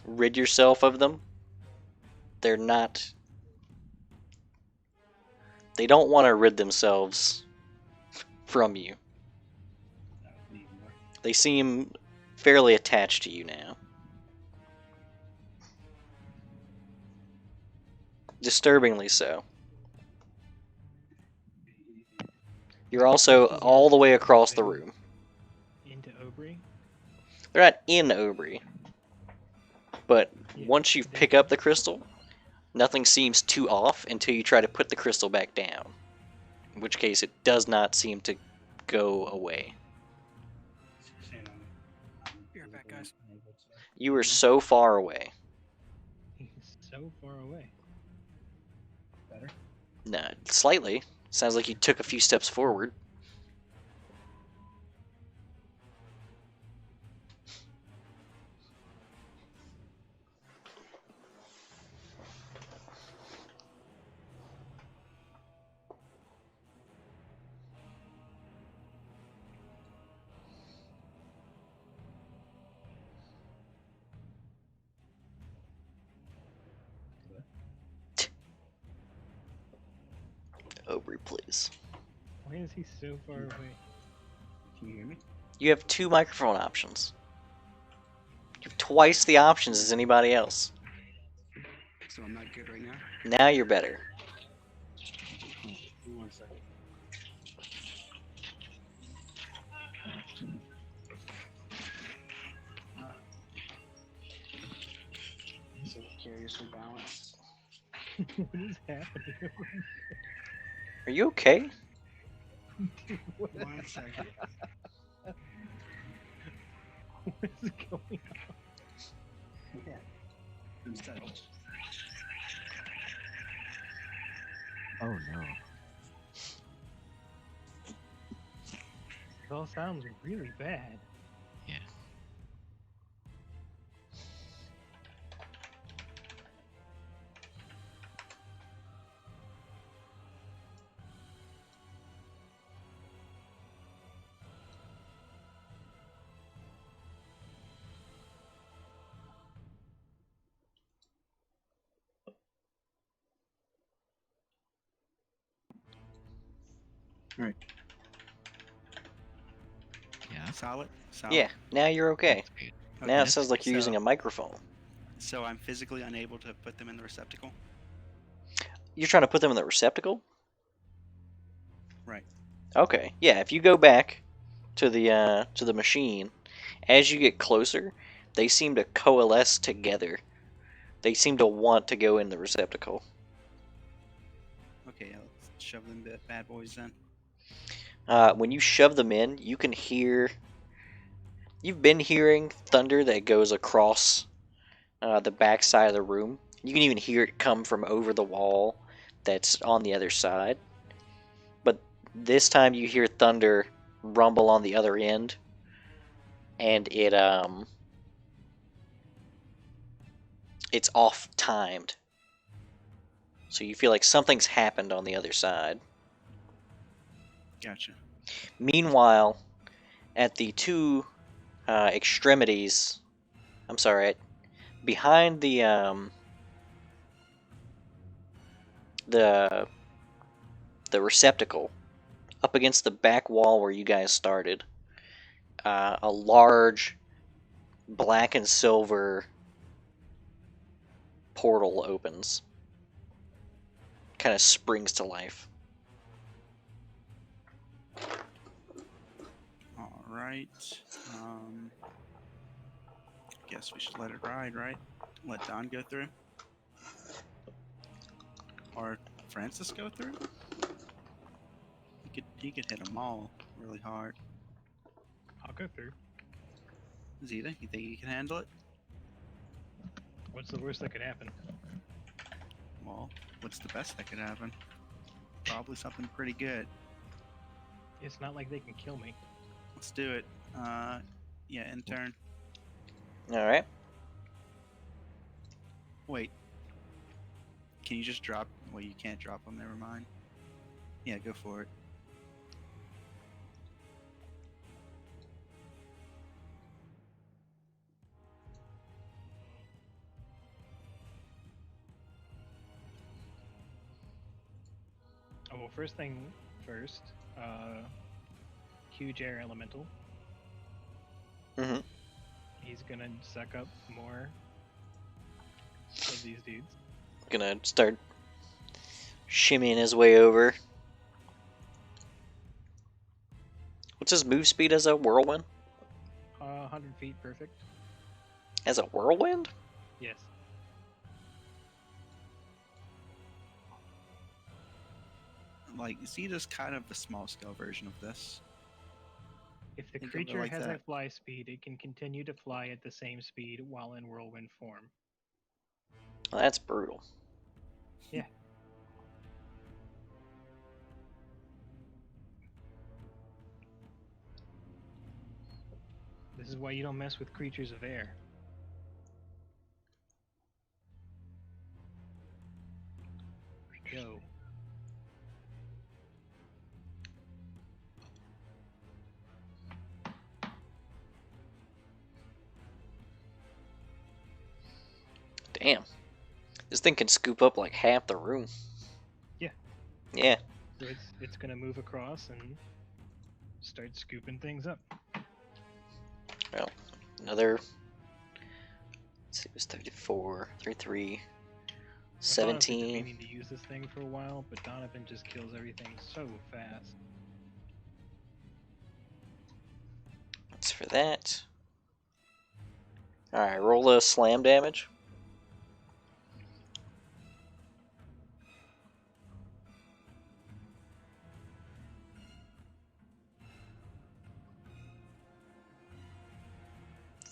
rid yourself of them, they're not... They don't want to rid themselves from you. Me more. They seem fairly attached to you now. Disturbingly so. You're also all the way across the room. Into Aubrey. They're not in Aubrey. But Yeah, once you pick up the crystal, nothing seems too off until you try to put the crystal back down. In which case, it does not seem to go away. Be right back, guys. You were so far away. He's so far away. Better? Nah, slightly. Sounds like you took a few steps forward. Aubrey, please. Why is he so far away? Can you hear me? You have 2 microphone options. You have twice the options as anybody else. So I'm not good right now? Now you're better. Give me 1 second. So curiously balanced. What is happening? Are you okay? What 1 second. is going on? Yeah. I'm settled. Oh no. It all sounds really bad. Yeah. Right. Yeah. Solid? Solid. Yeah, now you're okay. That's good. Now it That's sounds like you're so- using a microphone. So I'm physically unable to put them in the receptacle? You're trying to put them in the receptacle? Right. Okay. Yeah, if you go back to the machine, as you get closer, they seem to coalesce together. They seem to want to go in the receptacle. Okay, let's shove them bad boys then. When you shove them in, you can hear. You've been hearing thunder that goes across the back side of the room. You can even hear it come from over the wall that's on the other side. But this time you hear thunder rumble on the other end, and it's off timed. So you feel like something's happened on the other side. Gotcha. Meanwhile, at the 2 extremities, I'm sorry, behind the receptacle, up against the back wall where you guys started, a large black and silver portal opens. Kind of springs to life. All right. Guess we should let it ride, right? Let Don go through. Or Francis go through. He could hit them all really hard. I'll go through. Zeta, you think you can handle it? What's the worst that could happen? Well, what's the best that could happen? Probably something pretty good. It's not like they can kill me. Let's do it. Yeah, intern. Alright. Wait. Can you just drop? Well, you can't drop them. Never mind. Yeah, go for it. Oh, well, first thing first, huge air elemental. Mm-hmm. He's gonna suck up more of these dudes. Gonna start shimmying his way over. What's his move speed as a whirlwind? 100 feet, perfect. As a whirlwind? Yes. Like, see, this kind of the small scale version of this. If the Think of it creature like has a that. fly speed, it can continue to fly at the same speed while in whirlwind form. Well, that's brutal. Yeah. This is why you don't mess with creatures of air. Go. Damn. This thing can scoop up like half the room. Yeah. Yeah. So it's gonna move across and start scooping things up. Well, another. Let's see, it was 34, 33, I've honestly been 17. meaning to use this thing for a while, but Donovan just kills everything so fast. That's for that. Alright, roll a slam damage.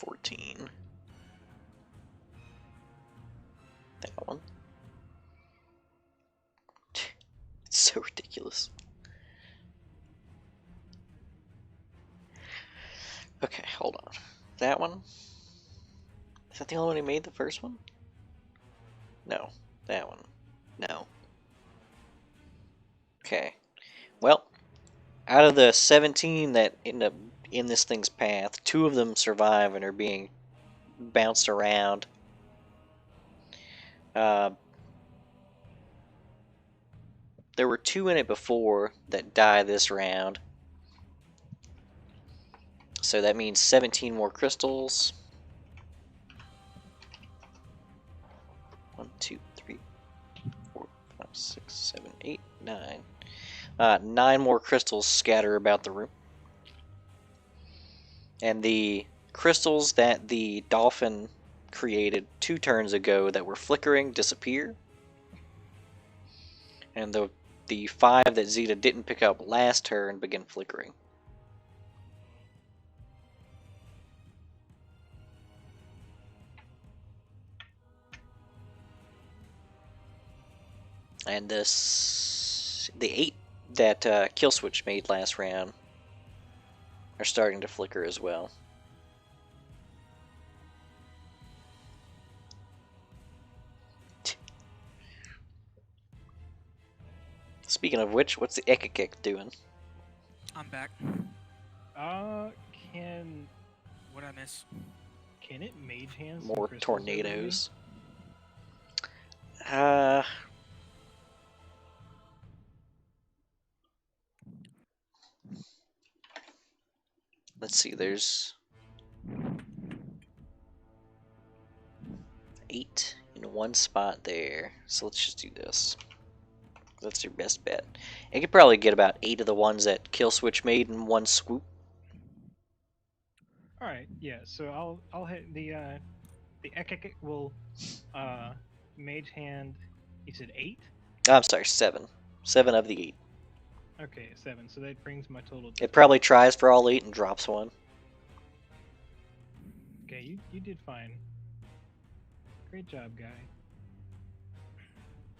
$14. That one. It's so ridiculous. Okay, hold on. That one? Is that the only one who made the first one? No. That one. No. Okay. Well, out of the 17 that end up in this thing's path, 2 of them survive and are being bounced around. There were 2 in it before that die this round. So that means 17 more crystals. 1, 2, 3, 4, 5, 6, 7, 8, 9. 9 more crystals scatter about the room. And the crystals that the dolphin created 2 turns ago that were flickering disappear. And the 5 that Zeta didn't pick up last turn begin flickering. And the 8 that Kill Switch made last round are starting to flicker as well. Speaking of which, what's the Ekekek doing? I'm back. Can What'd I miss? it mage hand some More crystals over to me? tornadoes. Let's see, there's 8 in one spot there. So let's just do this. That's your best bet. You could probably get about 8 of the ones that Kill Switch made in one swoop. All right, yeah. So I'll hit the Ekekek will mage hand. You said 8? I'm sorry, 7. 7 of the 8. Okay, 7. So that brings my total. To It probably tries for all 8 and drops one. Okay, you did fine. Great job, guy.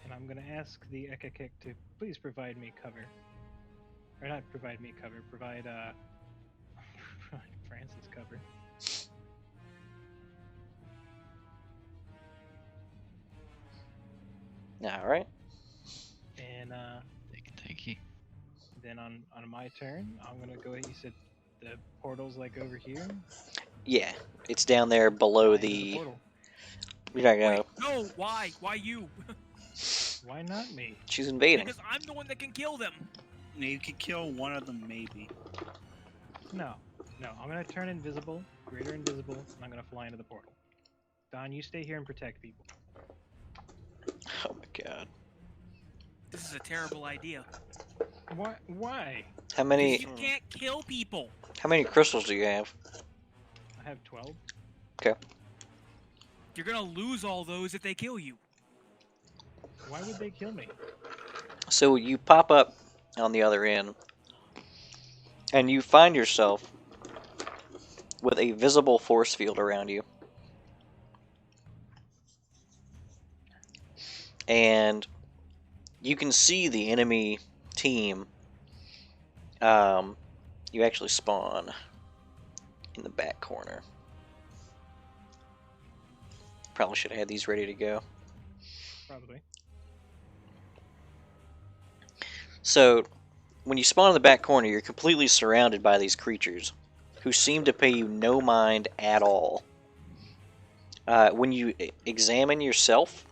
And I'm gonna ask the Ekekek to please provide me cover. Or not provide me cover, provide Francis cover. Alright. And Thank you. then on my turn, I'm gonna go ahead. You said the portal's like over here. Yeah, it's down there below Fly into the. portal. You're not gonna. Wait, no, why? Why you? Why not me? She's invading. Because I'm the one that can kill them. You could kill one of them, maybe. No. I'm gonna turn invisible, greater invisible, and I'm gonna fly into the portal. Don, you stay here and protect people. Oh my god. This is a terrible idea. Why? How 'Cause many? you can't kill people. How many crystals do you have? I have 12. You're gonna lose all those if they kill you. Why would they kill me? So you pop up on the other end, and you find yourself with a visible force field around you. And you can see the enemy team. You actually spawn in the back corner. Probably should have had these ready to go. Probably. So, when you spawn in the back corner, you're completely surrounded by these creatures who seem to pay you no mind at all. When you examine yourself,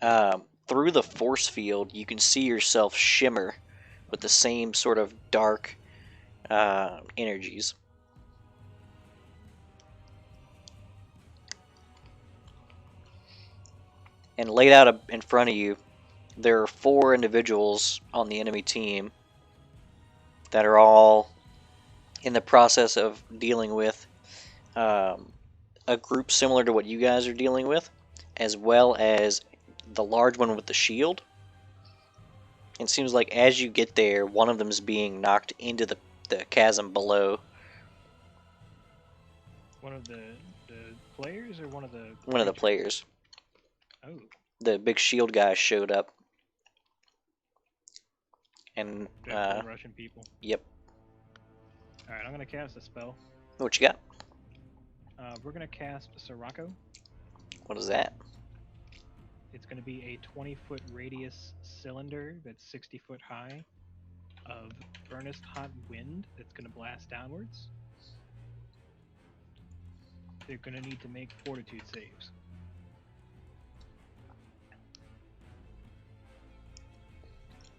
through the force field, you can see yourself shimmer with the same sort of dark energies. And laid out in front of you, there are 4 individuals on the enemy team that are all in the process of dealing with a group similar to what you guys are dealing with, as well as the large one with the shield. It seems like as you get there, one of them is being knocked into the chasm below. One of the players or one of the... One of the creatures? players. Oh. The big shield guy showed up. And, They're Russian people. Yep. Alright, I'm gonna cast a spell. What you got? We're gonna cast Sirocco. What is that? It's gonna be a 20-foot radius cylinder that's 60 foot high of furnace hot wind that's gonna blast downwards. They're gonna need to make fortitude saves.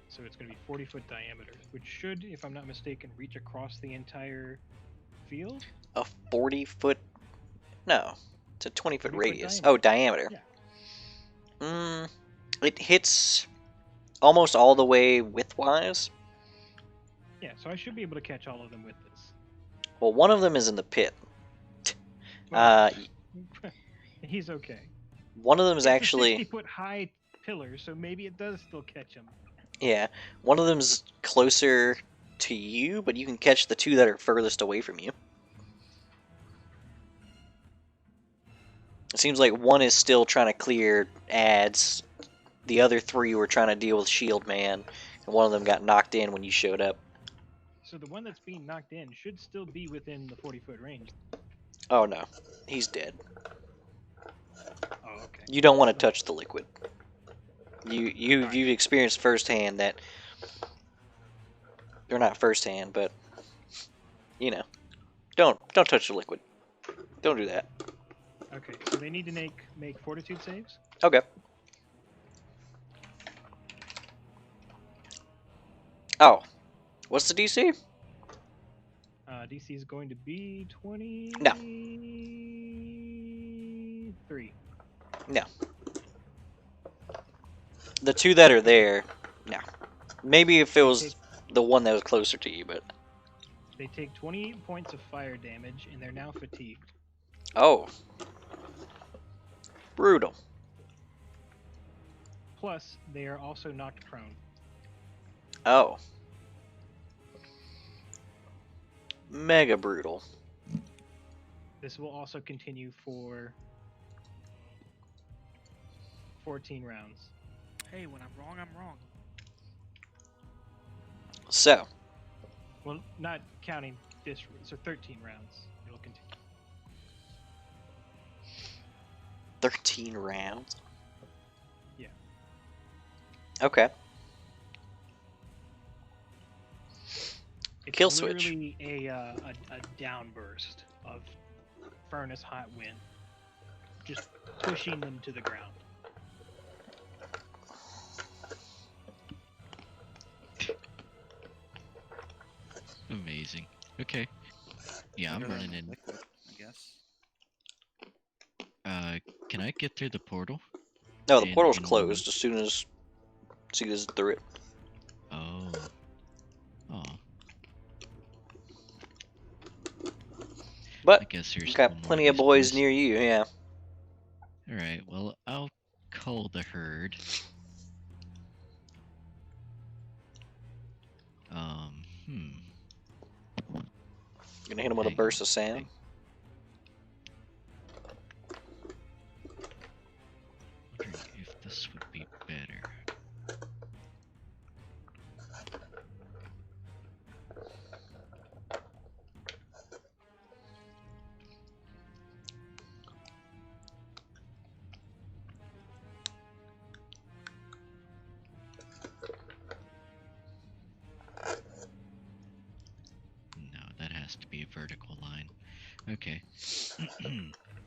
So it's going to be 40-foot diameter, which should, if I'm not mistaken, reach across the entire field. A 40-foot? No. It's a 20-foot 20-foot radius. diameter. Oh, diameter. Yeah. It hits almost all the way widthwise. Yeah, so I should be able to catch all of them with this. Well, one of them is in the pit. Well, he's okay. One of them is It's actually... a 60-foot high pillar, so maybe it does still catch him. Yeah, one of them's closer to you, but you can catch the 2 that are furthest away from you. It seems like one is still trying to clear ads. The other 3 were trying to deal with Shield Man, and one of them got knocked in when you showed up. So the one that's being knocked in should still be within the 40-foot range. Oh no, he's dead. Oh, okay. You don't want to touch the liquid. You've experienced firsthand that, or not firsthand, but you know, don't touch the liquid. Don't do that. Okay, so they need to make fortitude saves. Okay. Oh, what's the DC? DC is going to be 23. No. The 2 that are there, no. Maybe if it was the one that was closer to you, but... They take 28 points of fire damage, and they're now fatigued. Oh. Brutal. Plus, they are also knocked prone. Oh. Mega brutal. This will also continue for 14 rounds. Hey, when I'm wrong, I'm wrong. So, Well, not counting this, so 13 rounds. It'll continue. 13 rounds? Yeah. Okay. It's Kill switch. literally a downburst of furnace hot wind, just pushing them to the ground. Amazing. Okay. Yeah, I'm Better than running in. liquid, I guess. Can I get through the portal? No, the And portal's in- closed as soon as it's through it. Oh. Oh. I But guess there's you've still got more plenty of boys near you, yeah. Alright, well, I'll cull the herd. Hmm. Gonna hit him with a Hang burst on. of sand. Wondering if this would be better. No, that has to be a vertical line. Okay.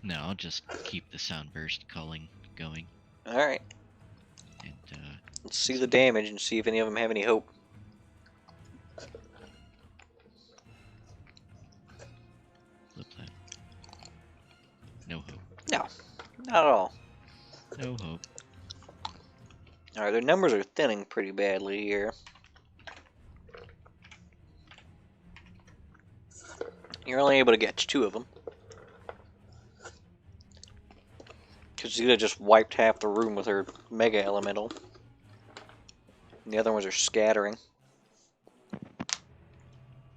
No, I'll just keep the sound burst culling going. Alright, And, let's see the damage and see if any of them have any hope. flip that. No hope. No, not at all. No hope. Alright, their numbers are thinning pretty badly here. You're only able to get 2 of them. Because Zeta just wiped half the room with her Mega Elemental. And the other ones are scattering.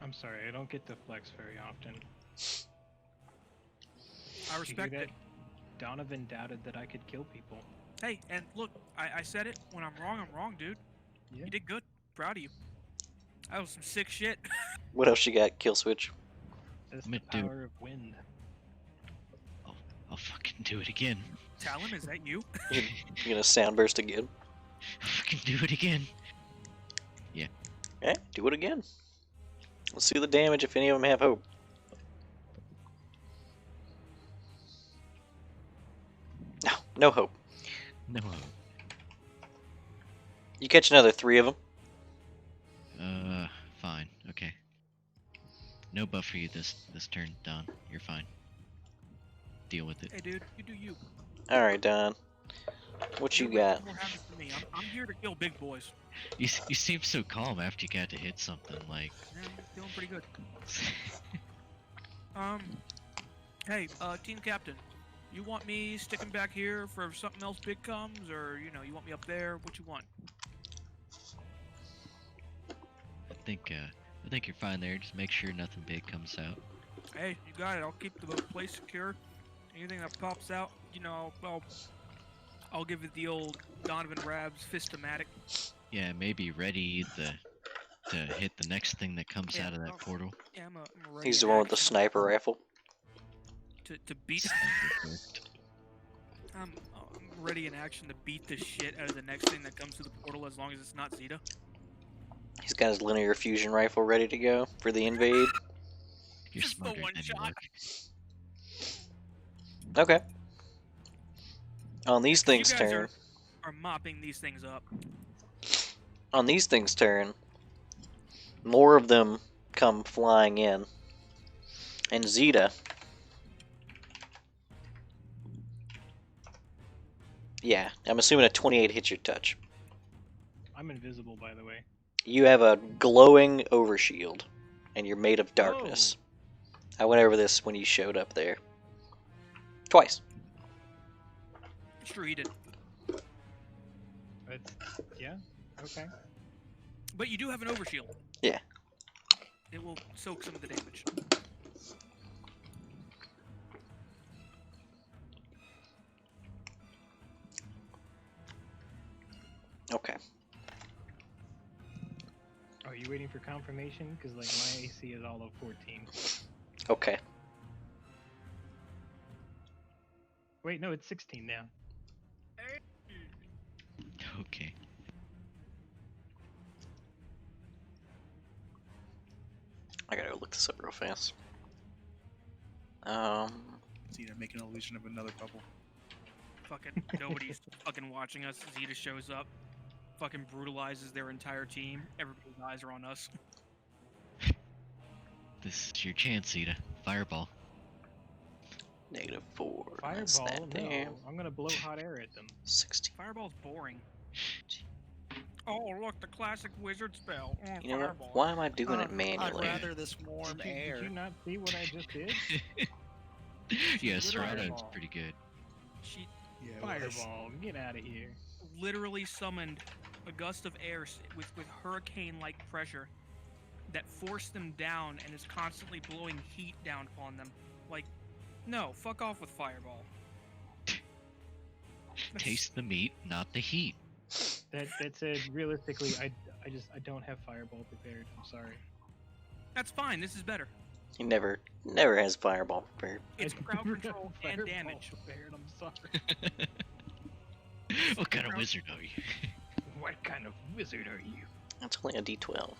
I'm sorry, I don't get to flex very often. I Did you respect hear it. that? Donovan doubted that I could kill people. Hey, and look, I said it. When I'm wrong, dude. Yeah. You did good. Proud of you. That was some sick shit. What else you got, Kill Switch? That's I'm the gonna do- power of wind. I'll fucking do it again. Talon, is that you? You're gonna sound burst again. I'll fucking do it again. Okay, do it again. Let's see the damage if any of them have hope. No, no hope. No hope. You catch another 3 of them. Fine. Okay. No buff for you this turn, Don. You're fine. Deal with it. Hey, dude, you do you. Alright, Don. What you got? More happens to me. I'm here to kill big boys. You seem so calm after you got to hit something like. Yeah, I'm feeling pretty good. Hey, team captain, you want me sticking back here for if something else big comes, or you want me up there? What you want? I think you're fine there. Just make sure nothing big comes out. Hey, you got it. I'll keep the place secure. Anything that pops out, I'll give it the old Donovan Rabs fistomatic. Yeah, maybe ready to hit the next thing that comes Yeah, out of that portal. Yeah, I'm ready He's in the one with the action. sniper rifle. To beat. I'm ready in action to beat the shit out of the next thing that comes to the portal, as long as it's not Zeta. He's got his linear fusion rifle ready to go for the invade. You're Just the smarter one than you shot. look. Okay. On these things You guys turn. are mopping these things up. On these things turn. More of them come flying in. And Zeta. Yeah, I'm assuming a 28 hits your touch. I'm invisible, by the way. You have a glowing overshield, and you're made of darkness. I went over this when you showed up there. Twice. Sure, he did. It's, yeah, okay. But you do have an overshield. Yeah. It will soak some of the damage. Okay. Are you waiting for confirmation? Because like my AC is all of 14. Okay. Wait, no, it's 16 now. Okay. I gotta go look this up real fast. Zeta, make an illusion of another bubble. Fucking nobody's fucking watching us. Zeta shows up, fucking brutalizes their entire team. Everybody's eyes are on us. This is your chance, Zeta. Fireball. -4. That's Fireball? that there. No, I'm gonna blow hot air at them. 16. Fireball's boring. Oh, look, the classic wizard spell. Oh, You know what? fireball. Why am I doing it manually? I'd rather this warm Did air. you not see what I just did? Yeah, Literally Serrano's fireball. pretty good. She Yeah, it was. Fireball, get out of here. Literally summoned a gust of air with hurricane-like pressure that forced them down and is constantly blowing heat down upon them. Like, no, fuck off with Fireball. Taste the meat, not the heat. That said, realistically, I don't have Fireball prepared. I'm sorry. That's fine. This is better. He never has fireball prepared. It's I crowd do have control and Fireball damage. prepared, I'm sorry. What kind of wizard are you? What kind of wizard are you? That's only a D12.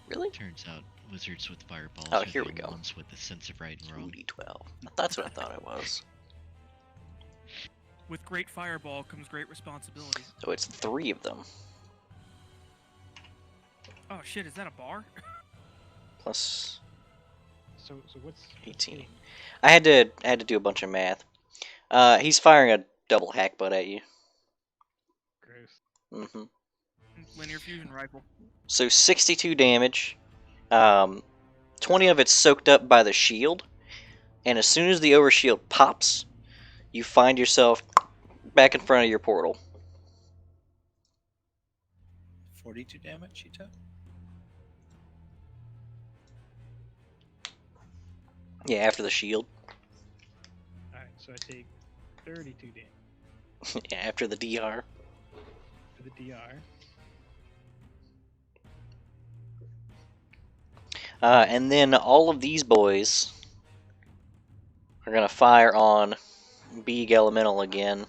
Really? Turns out wizards with fireballs Oh, are here the we go. ones with the sense of right and wrong. 2D12. That's what I thought it was. With great Fireball comes great responsibility. So it's 3 of them. Oh shit, is that a bar? Plus So what's 18. what's I had to do a bunch of math. He's firing a double hack butt at you. gross? hmm Linear fusion rifle. So 62 damage. 20 of it's soaked up by the shield. And as soon as the overshield pops, you find yourself back in front of your portal. 42 damage he took. Yeah, after the shield. Alright, so I take 32 damage Yeah, after the DR. for the DR. And then all of these boys are going to fire on Beeg Elemental again.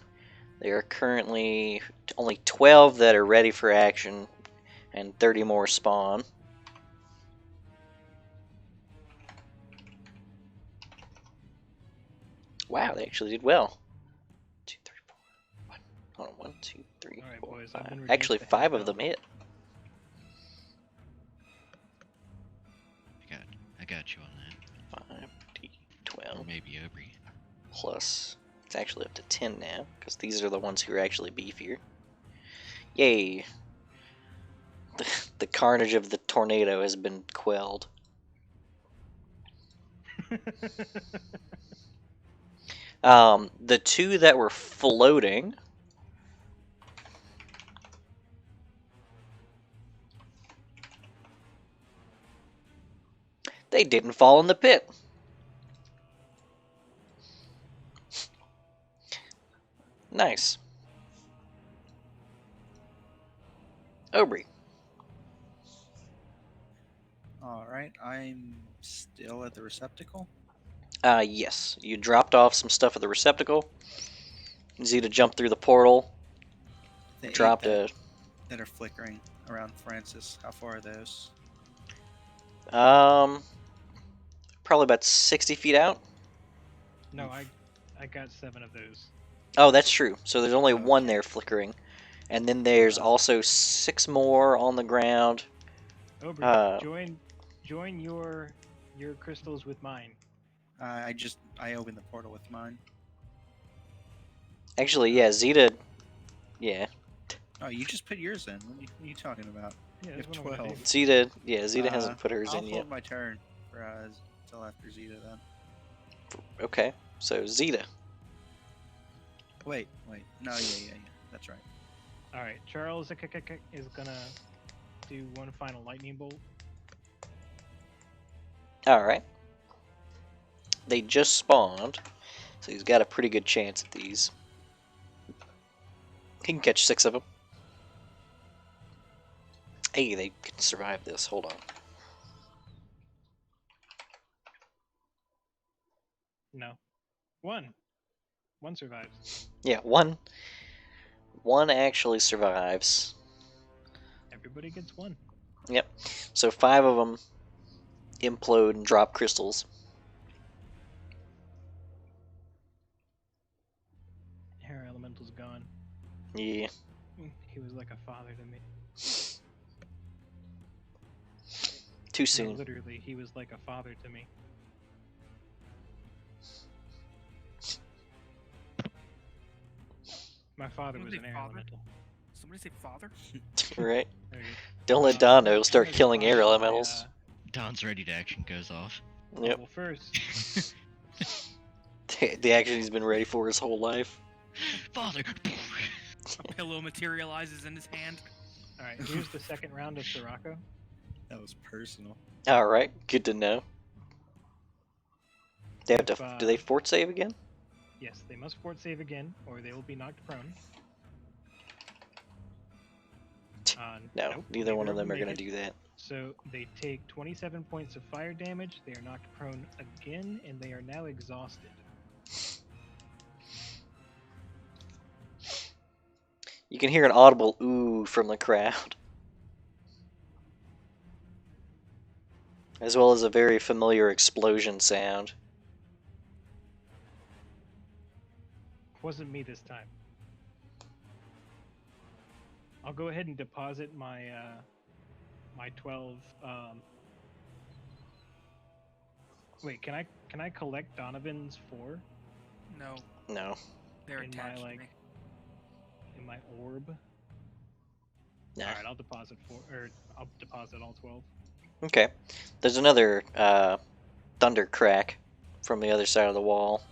There are currently only 12 that are ready for action, and 30 more spawn. Wow, they actually did well. 2, 3, 4. 1. Hold on, 1, 2, 3, Alright, 4, boys, I've 5. been reduced Actually, to half 5 of them health. hit. I got you on that. 5, D12. Or maybe Aubrey. Plus, it's actually up to 10 now, because these are the ones who are actually beefier. Yay! The carnage of the tornado has been quelled. The 2 that were floating. They didn't fall in the pit. Nice. Aubrey. Alright, I'm still at the receptacle. Yes. You dropped off some stuff at the receptacle. Zeta jumped through the portal. The 8 Dropped that, that are flickering around Francis. How far are those? probably about 60 feet out. No, I got 7 of those. Oh, that's true. So there's only Oh, one okay. there flickering. And then there's also 6 more on the ground. Aubrey, join your crystals with mine. I opened the portal with mine. Actually, yeah, Zeta. Yeah. Oh, you just put yours in. What are you talking about? Yeah, You that's have one of my 12. favorites. Zeta hasn't put hers I'll in yet. hold my turn for until after Zeta then. Okay, so Zeta. Wait. No, yeah. That's right. Alright, Charles is gonna do one final lightning bolt. Alright. They just spawned, so he's got a pretty good chance at these. He can catch 6 of them. Hey, they can survive this. Hold on. No. One survives. Yeah, one actually survives. Everybody gets one. Yep. So 5 of them implode and drop crystals. Air elemental's gone. Yeah. He was like a father to me. Too No, soon. literally, he was like a father to me. My father was Somebody an air father? elemental. Somebody say father? Right? There you go. Don't let Don know. He'll I start was killing father air by, elementals. Don's ready to action goes off. Yep. Well, first, The action he's been ready for his whole life. Father. A pillow materializes in his hand. All right, here's the second round of Sirocco. That was personal. All right, good to know. They have If, to. Do they fort save again? Yes, they must fort save again, or they will be knocked prone. No, nope, neither one of them are make gonna it. do that. So they take 27 points of fire damage. They are knocked prone again, and they are now exhausted. You can hear an audible ooh from the crowd, as well as a very familiar explosion sound. Wasn't me this time. I'll go ahead and deposit my my 12. Wait, can I collect Donovan's 4 No, No. they're In my, attached like- to me. in my orb? No. All right, I'll deposit 4, or I'll deposit all 12. Okay. There's another thunder crack from the other side of the wall.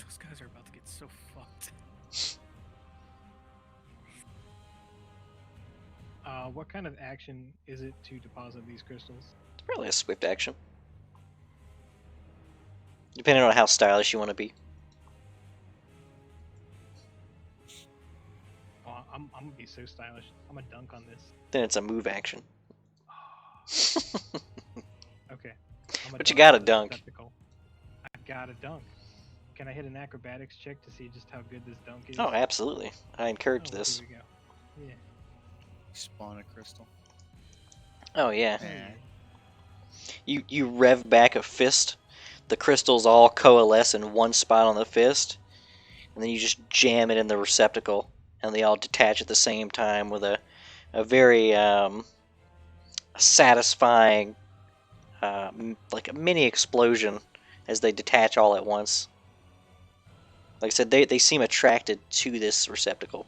Those guys are about to get so fucked. What kind of action is it to deposit these crystals? It's probably a swift action, depending on how stylish you want to be. Oh, I'm gonna be so stylish. I'm gonna dunk on this. Then it's a move action. Okay. But you gotta on this dunk. receptacle. I gotta dunk. Can I hit an acrobatics check to see just how good this dunk is? Oh, absolutely. I encourage Oh, this. Here we go. Yeah. Spawn a crystal. Oh yeah. Yeah. You rev back a fist, the crystals all coalesce in one spot on the fist, and then you just jam it in the receptacle, and they all detach at the same time with a very satisfying, like a mini explosion as they detach all at once. Like I said, they seem attracted to this receptacle.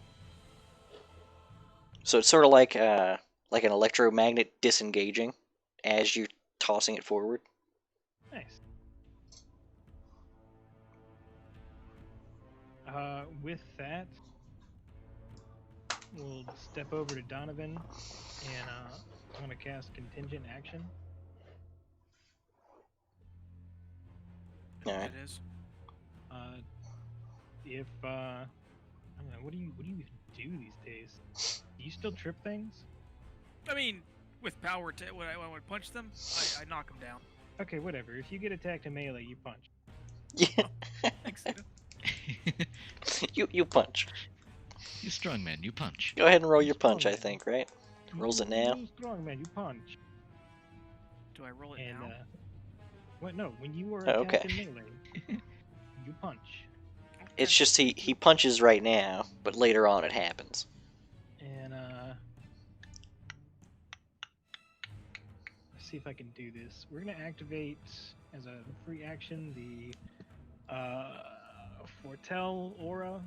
So it's sort of like an electromagnet disengaging as you're tossing it forward. Nice. With that, we'll step over to Donovan, and I'm gonna cast contingent action. All right. It is. If I don't know, what do you even do these days? Do you still trip things? I mean, with power, when I punch them, I knock them down. Okay, whatever. If you get attacked in melee, you punch. Yeah. Thanks, Zeta. you punch. You strong man, you punch. Go ahead and roll your Strong punch, I man. think, right? Rolls it now. You strong man, you punch. Do I roll it And now? what? No, when you are Oh, attacked okay. in melee, you punch. It's just he punches right now, but later on it happens. And let's see if I can do this. We're gonna activate as a free action the foretell aura,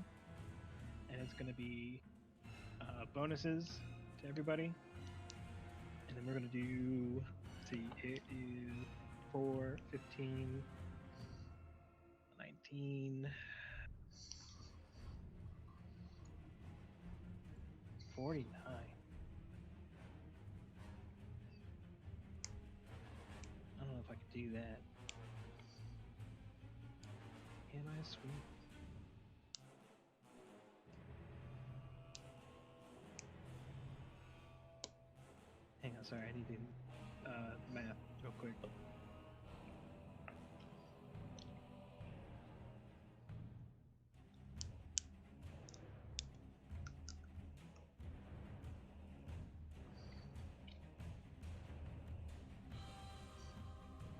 and it's gonna be bonuses to everybody. And then we're gonna do. Let's see, it is 4, 15, 19. 49. I don't know if I could do that. Can I sweep? Hang on, sorry, I need to math real quick.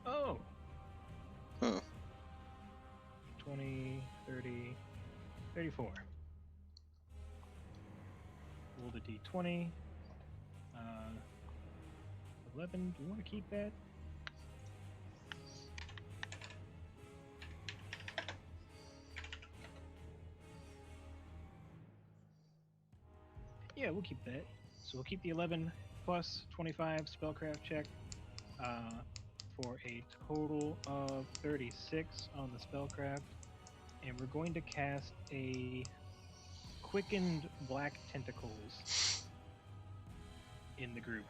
Oh! Hmm. 20, 30, 34. Roll the d20. 11. Do you want to keep that? Yeah, we'll keep that. So we'll keep the 11 plus 25 spellcraft check for a total of 36 on the spellcraft. and we're going to cast a quickened black tentacles in the group.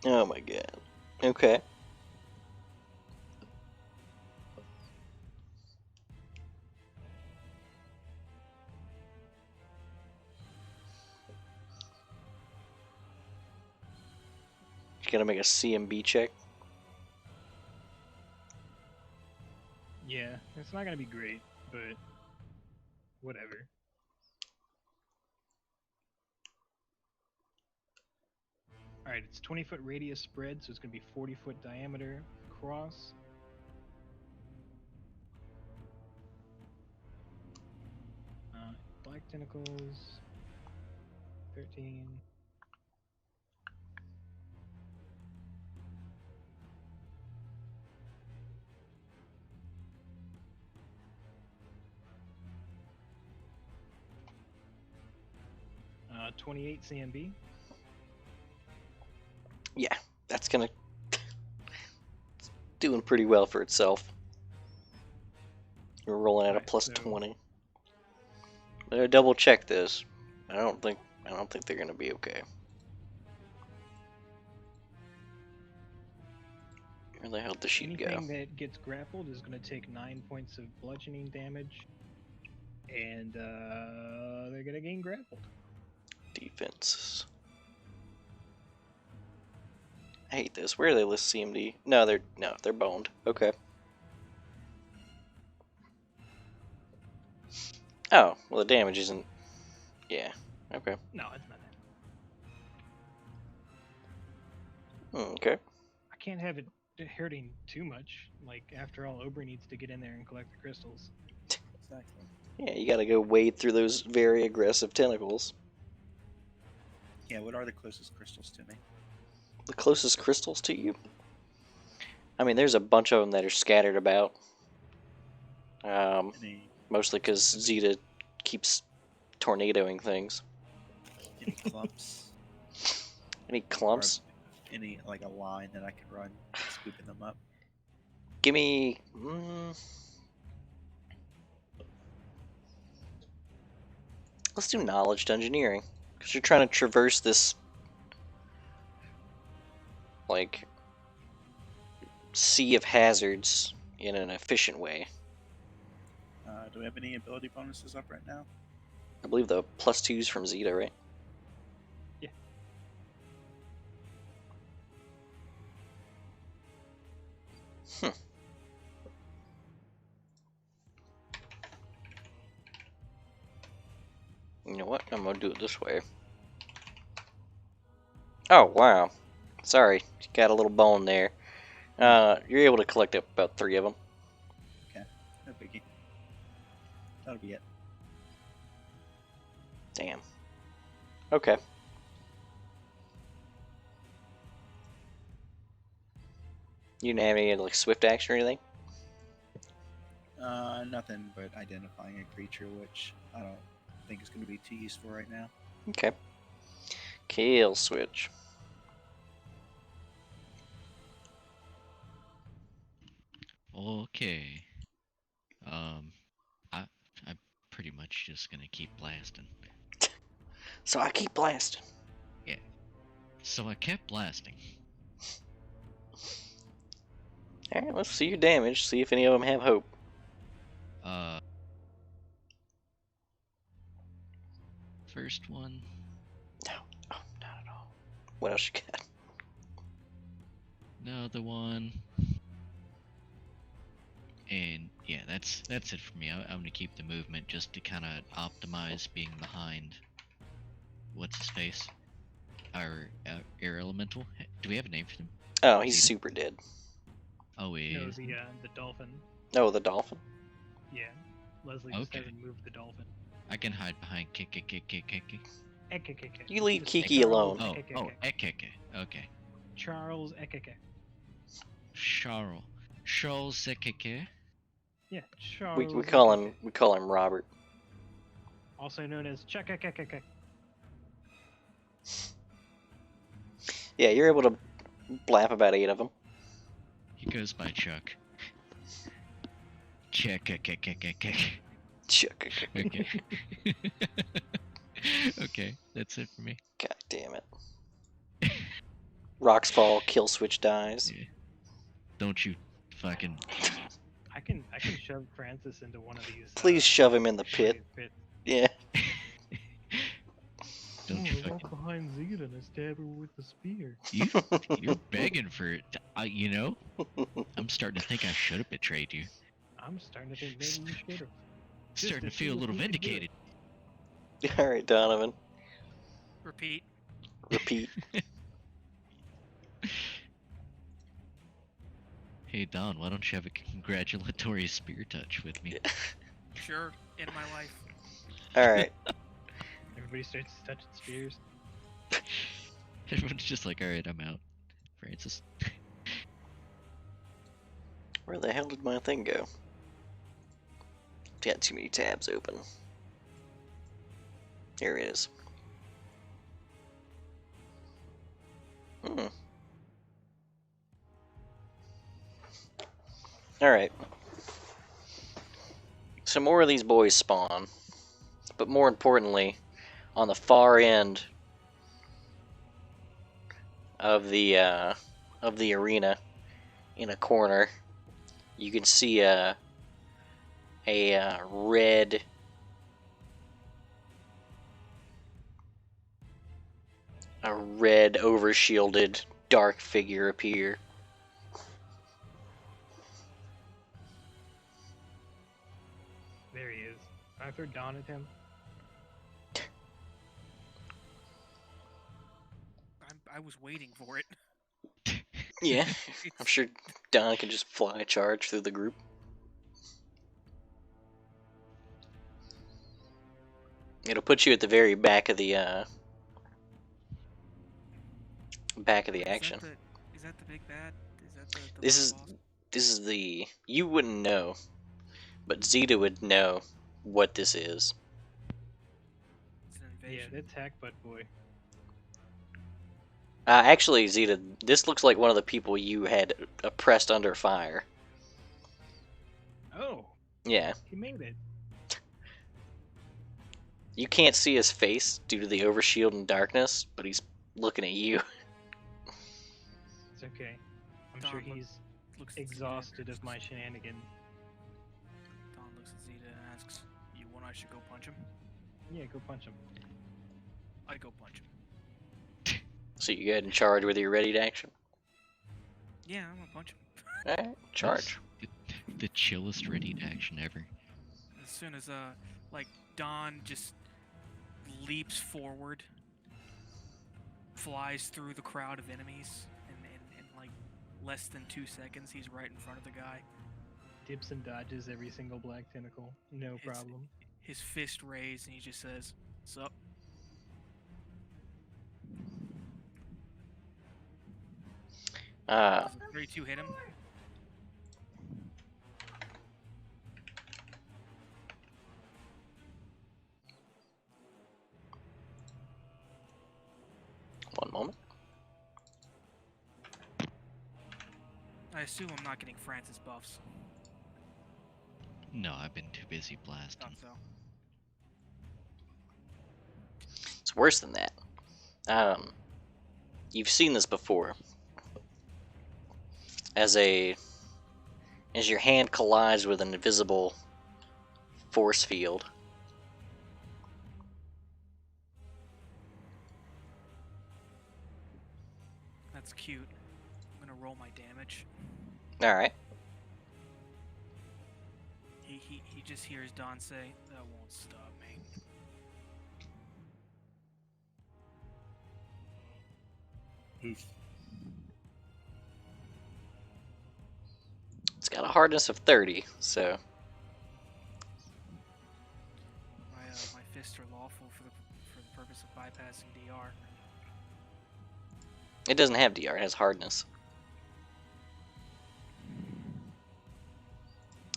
Oh my god. Okay. You gotta make a CMB check. Yeah, it's not gonna be great, but whatever. Alright, it's 20-foot radius spread, so it's gonna be 40-foot diameter across. Black tentacles. 13. Uh, 28 CMB. Yeah, that's gonna... It's doing pretty well for itself. We're rolling at a Alright, plus so- 20. I'm gonna double check this. I don't think they're gonna be okay. Where the hell did the sheet go? Anything that gets grappled is going to take 9 points of bludgeoning damage, and they're going to gain grappled. Defense. I hate this. Where do they list CMD? No, they're boned. Okay. Oh, well the damage isn't. Yeah. Okay. No, it's not that. Okay. I can't have it hurting too much. Like, after all, Oberyn needs to get in there and collect the crystals. Exactly. Yeah, you gotta go wade through those very aggressive tentacles. Yeah, what are the closest crystals to me? The closest crystals to you? I mean, there's a bunch of them that are scattered about. Any Mostly because Zeta keeps tornadoing things. clumps? Any clumps? Or any, like, a line that I could run, scooping them up? Give me... Let's do knowledge engineering. Because you're trying to traverse this... like... sea of hazards in an efficient way. Do we have any ability bonuses up right now? I believe the +2's from Zeta, right? Yeah. You know what? I'm gonna do it this way. Oh, wow. Sorry, you got a little bone there. You're able to collect up about 3 of them. Okay, no biggie. That'll be it. Damn. Okay. You didn't have any like swift action or anything? Nothing but identifying a creature, which I don't think is going to be too useful right now. Okay. Kill switch. Okay. I'm pretty much just gonna keep blasting. So I keep blasting. So I kept blasting. Alright, let's see your damage. See if any of them have hope. First one. No. Oh, not at all. What else you got? Another one. And yeah, that's it for me. I'm gonna keep the movement just to kind of optimize being behind. What's his face? Our air elemental. Do we have a name for him? Oh, he's Zeta? super dead. Oh, he No, is. the dolphin. Oh, the dolphin? Yeah. Leslie just Okay. hasn't moved the dolphin. I can hide behind kick. Ekekeke. You leave Just Kiki Charles alone. Oh, Ekekeke. ekeke. Okay. Charles Ekeke. Charles ekeke. Yeah, Charles. We call Ekeke. him Robert. Also known as Chekekekeke. Yeah, you're able to blap about 8 of them. He goes by Chuck. Check. Okay. Okay, that's it for me. God damn it. Rocks fall, kill switch dies. Yeah. Don't you fucking. I can shove Francis into one of these. Please shove him in the one of pit. these pits. Yeah. Don't you I walk fucking. behind Zeta and I stab her with the spear. You're begging for it. You know? I'm starting to think I should have betrayed you. I'm starting to think maybe you should have. Starting to to see feel a if little you can do it. vindicated. Alright, Donovan. Repeat. Repeat. Hey Don, why don't you have a congratulatory spear touch with me? Sure. In my life. Alright. Everybody starts touching spears. Everyone's just like, alright, I'm out. Francis. Where the hell did my thing go? Got too many tabs open. Here it is. Alright. So more of these boys spawn. But more importantly, on the far end of the arena, in a corner, you can see a red overshielded dark figure appear. There he is. I throw Dawn at him. I was waiting for it. Yeah, I'm sure Don can just fly charge through the group. It'll put you at the very back of the action. Is that the big bad? Is that the This last is boss? this is the you wouldn't know, but Zeta would know what this is. It's an Yeah, invasion. that's Hackbutt Boy. Actually, Zeta, this looks like one of the people you had oppressed under fire. Oh, Yeah, he made it. you can't see his face due to the overshield and darkness, but he's looking at you. It's okay. I'm Dawn sure looks he's at Zeta exhausted and of my shenanigans. Don looks at Zeta and asks, "You want I should go punch him?" Yeah, go punch him. I go punch him. So you go ahead and charge with your ready to action. Yeah, I'm gonna punch him. Alright, charge. The chillest ready to action ever. As soon as like Don just leaps forward, flies through the crowd of enemies, and in like less than 2 seconds, he's right in front of the guy. Dips and dodges every single black tentacle. No It's- problem. His fist raised, and he just says, "Sup?" Does a 32 hit him? One moment. I assume I'm not getting Francis buffs. No, I've been too busy Thought blasting. so. It's worse than that. You've seen this before. As your hand collides with an invisible force field. That's cute. I'm gonna roll my damage. Alright. He just hears Don say, "That won't stop me." Oof. It's got a hardness of 30, so My fists are lawful for the purpose of bypassing DR. it doesn't have DR, it has hardness.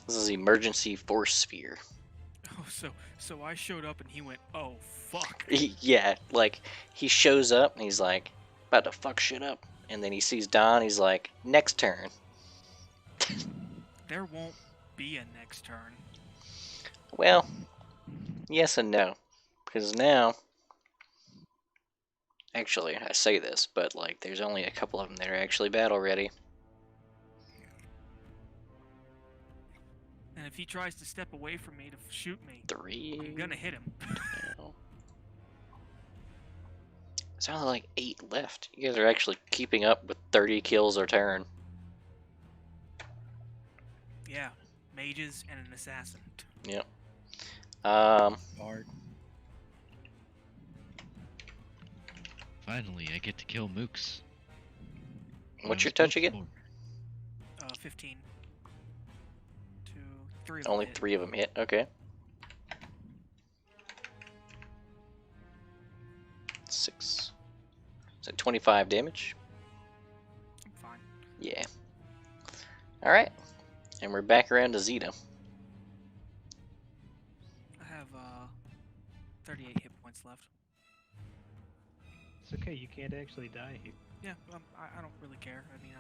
This is emergency force sphere. Oh, so I showed up and he went, "Oh fuck." Yeah, like he shows up and he's like about to fuck shit up, and then he sees Don, he's like, next turn. There won't be a next turn. Well, yes and no. Because now, actually, I say this, but like, there's only a couple of them that are actually battle ready. And if he tries to step away from me to shoot me, 3. I'm gonna hit him. No. There's only like 8 left. You guys are actually keeping up with 30 kills a turn. Yeah, mages and an assassin. Yep. Bard. Finally, I get to kill mooks. What's your touch again? 15. 2, 3 of Only them hit. 3 of them hit. Okay. 6. Is that 25 damage? I'm fine. Yeah. Alright. And we're back around to Zeta. I have 38 hit points left. It's okay, you can't actually die here. Yeah, I don't really care. I mean,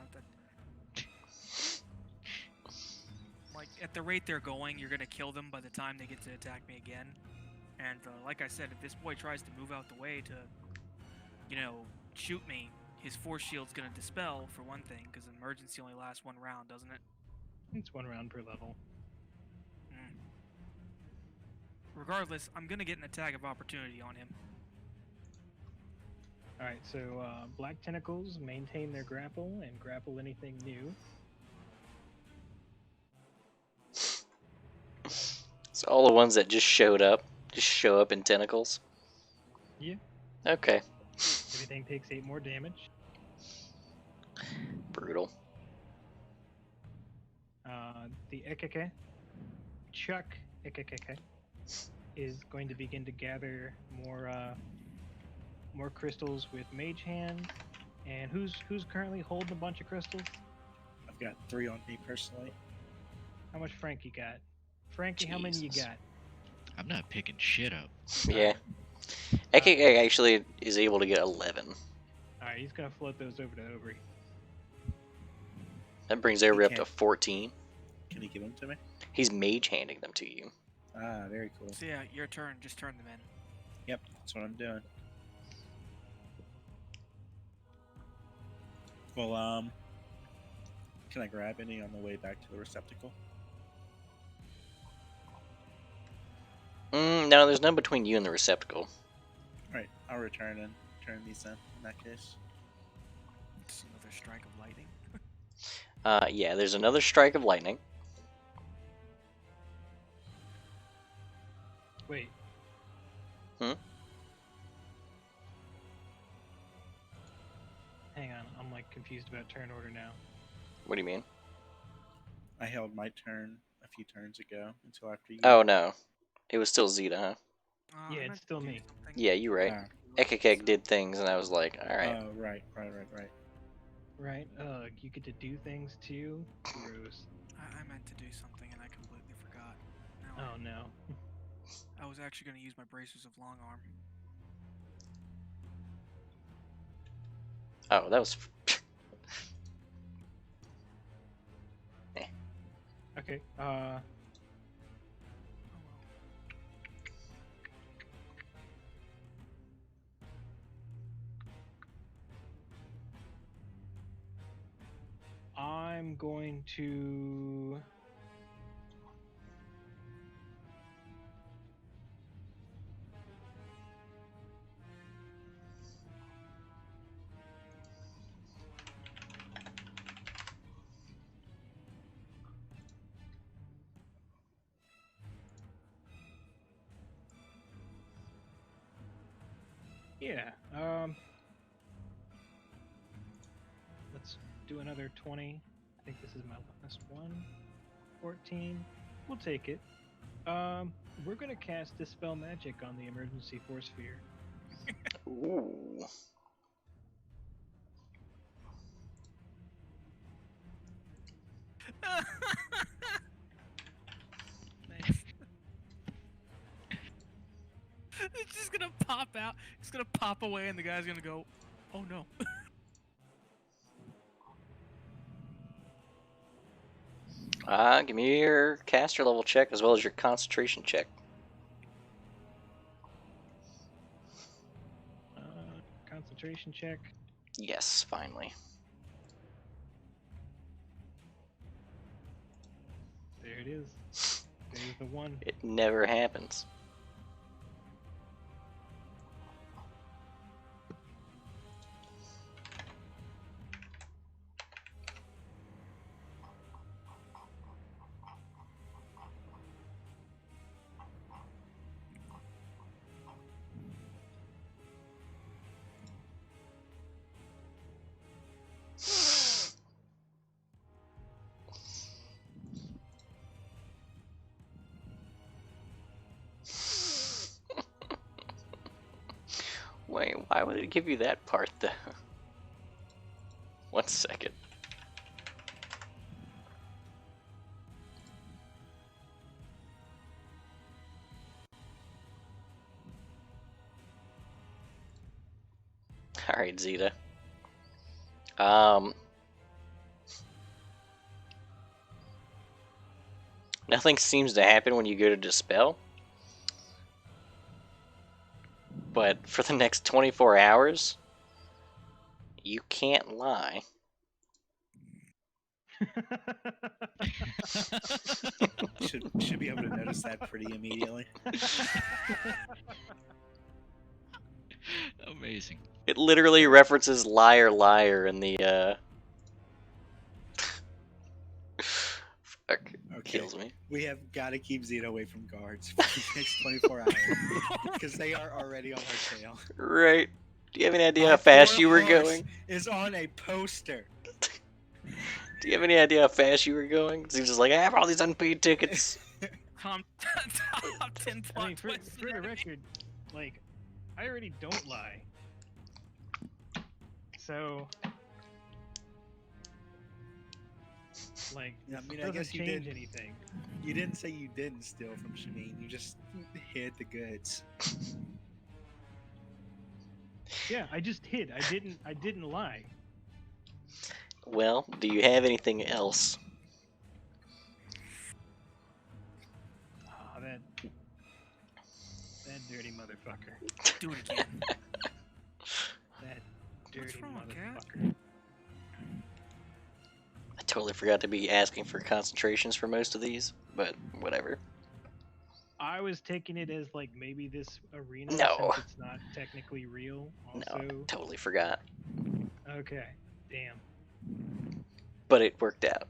like, at the rate they're going, you're gonna kill them by the time they get to attack me again. And like I said, if this boy tries to move out the way to, you know, shoot me, his force shield's gonna dispel, for one thing, because emergency only lasts 1 round, doesn't it? It's 1 round per level. Regardless, I'm gonna get an attack of opportunity on him. Alright, so black tentacles maintain their grapple and grapple anything new. So all the ones that just showed up, just show up in tentacles? Yeah. Okay. Everything takes 8 more damage. Brutal. The Ekeke, Chuck Ekeke, is going to begin to gather more crystals with Mage Hand. And who's currently holding a bunch of crystals? I've got 3 on me personally. How much Frankie got? Frankie, how many you Jesus. got? I'm not picking shit up. Yeah. Ekeke actually is able to get 11. Alright, he's gonna float those over to Obri. That brings Avery up Okay. to 14. Can you give them to me? He's mage handing them to you. Ah, very cool. So yeah, your turn. Just turn them in. Yep, that's what I'm doing. Well, can I grab any on the way back to the receptacle? No, there's none between you and the receptacle. Alright, I'll return and turn these in that case. It's another strike of lightning. Yeah, there's another strike of lightning. Wait. Hmm? Hang on, I'm like confused about turn order now. What do you mean? I held my turn a few turns ago until after you. Oh, no. It was still Zeta, huh? Yeah, I it's meant to still do me. something. Yeah, you're right. Ah, Ekekek did things, and I was like, alright. Oh, right. Right? Ugh, you get to do things too? Gross. I meant to do something and I completely forgot. Now Oh no. I was actually going to use my bracers of long arm. Oh, that was... Okay, Oh well. I'm going to... Yeah, let's do another 20. I think this is my last one. 14. We'll take it. We're gonna cast Dispel Magic on the emergency force sphere. Ooh. Nice. It's just gonna pop out. It's gonna pop away, and the guy's gonna go, "Oh no!" Give me your caster level check as well as your concentration check. Concentration check. Yes, finally. There it is. There's the one. It never happens. Wait, why would it give you that part though? 1 second. Alright, Zeta. Nothing seems to happen when you go to dispel. But for the next 24 hours, you can't lie. Should be able to notice that pretty immediately. Amazing. It literally references liar liar in the fuck, Okay. kills me. We have got to keep Zeta away from guards for the next 24 hours because they are already on our tail. Right. Do you have any idea My how fast poor you were horse going? Is on a poster. Do you have any idea how fast you were going? He's just like, I have all these unpaid tickets. Top 10 I plot mean, for twists the and everything. record, like, I already don't lie. So, like, Yeah, I mean, it I doesn't guess you change did. anything. You didn't say you didn't steal from Shameen. You just hid the goods. Yeah, I just hid. I didn't lie. Well, do you have anything else? Oh, that dirty motherfucker. Do it again. That dirty wrong, Cat? motherfucker. I totally forgot to be asking for concentrations for most of these, but whatever. I was taking it as like maybe this arena, No. since it's not technically real. Also, No, totally forgot. okay, damn. But it worked out.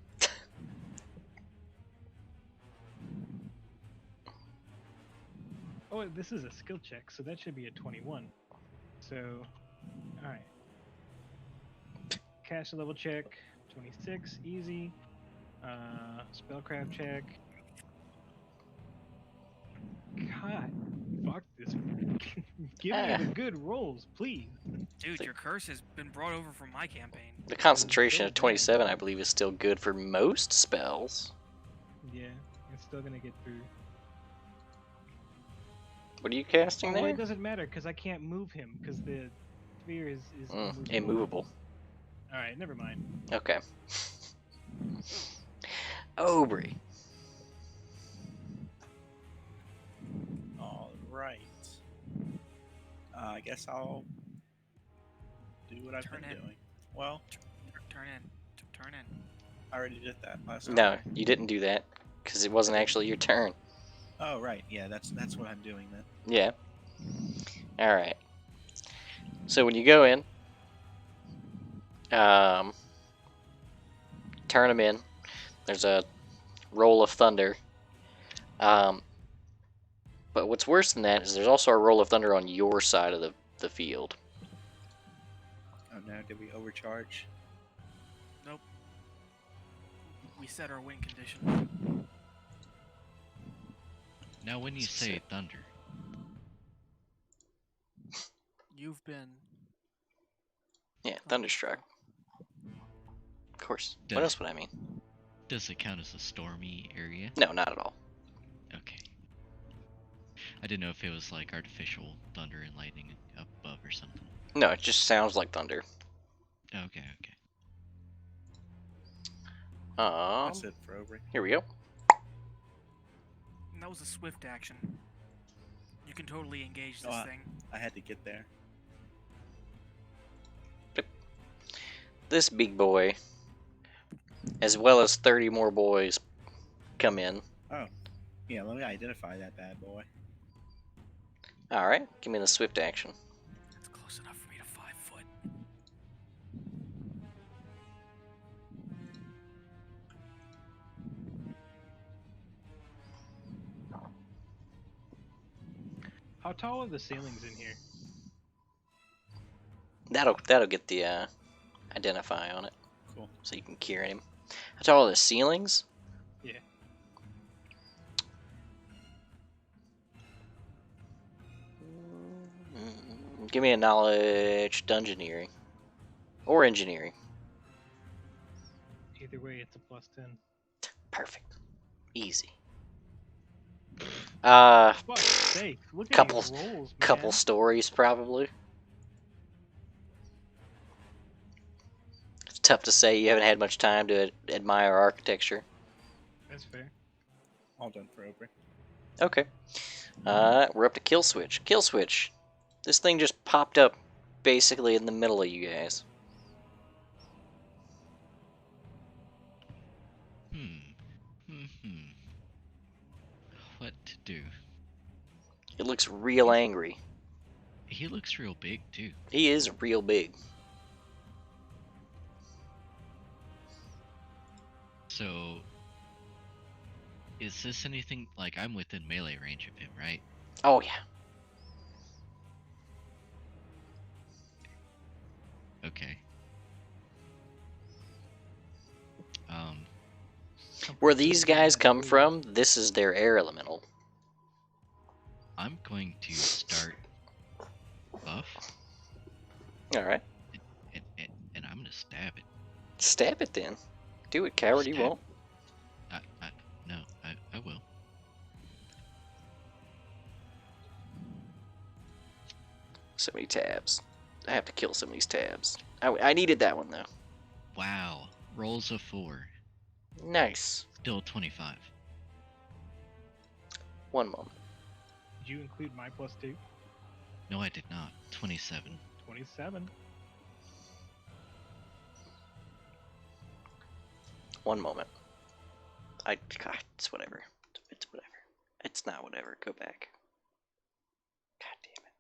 Oh, this is a skill check, so that should be a 21. So, all right. Caster level check, 26, easy. Spellcraft check. God, fuck this. Give me the good rolls, please. Dude, your curse has been brought over from my campaign. The concentration of 27, I believe, is still good for most spells. Yeah, it's still gonna get through. What are you casting Oh, well, there? it doesn't matter because I can't move him because the sphere is Immovable. All right, never mind. Okay. Aubrey. All right. I guess I'll do what I've Turn been in. doing. Well, Turn in. Turn in. I already did that last time. No, you didn't do that because it wasn't actually your turn. Oh, right. Yeah, that's what I'm doing then. Yeah. All right. So when you go in, turn them in. There's a roll of thunder. But what's worse than that is there's also a roll of thunder on your side of the field. Oh no, did we overcharge? Nope. We set our win condition. Now, when you say thunder, You've been. Yeah, thunderstruck. Of course. What Does- else would I mean? does it count as a stormy area? No, not at all. Okay. I didn't know if it was like artificial thunder and lightning up above or something. No, it just sounds like thunder. Okay, okay. That's it for Aubrey. Here we go. And that was a swift action. You can totally engage this Oh, thing. I had to get there. This big boy, as well as 30 more boys, come in. Oh, yeah. Let me identify that bad boy. All right, give me the swift action. That's close enough for me to 5 foot. How tall are the ceilings in here? That'll get the identify on it, Cool. so you can carry him. How tall are the ceilings? Yeah. Give me a knowledge dungeoneering or engineering. Either way, it's a +10. Perfect, easy. Fuck's sake! Look at couple- these rolls, man. Couple stories probably. It's tough to say. You haven't had much time to admire architecture. That's fair. All done for Aubrey. Okay. We're up to kill switch. Kill switch. This thing just popped up basically in the middle of you guys. What to do? It looks real angry. He looks real big too. He is real big. So, is this anything like I'm within melee range of him, right? Oh yeah. Okay. Where these guys come from, this is their air elemental. I'm going to start buff, Alright. and I'm gonna stab it. Stab it then. Do it, coward, you Stab. won't. No, I will. So many tabs. I have to kill some of these tabs. I needed that one though. Wow. Rolls a 4. Nice. Still 25. One moment. Did you include my +2? No, I did not. 27. 27. One moment. God, it's whatever. It's whatever. It's not whatever. Go back. God damn it.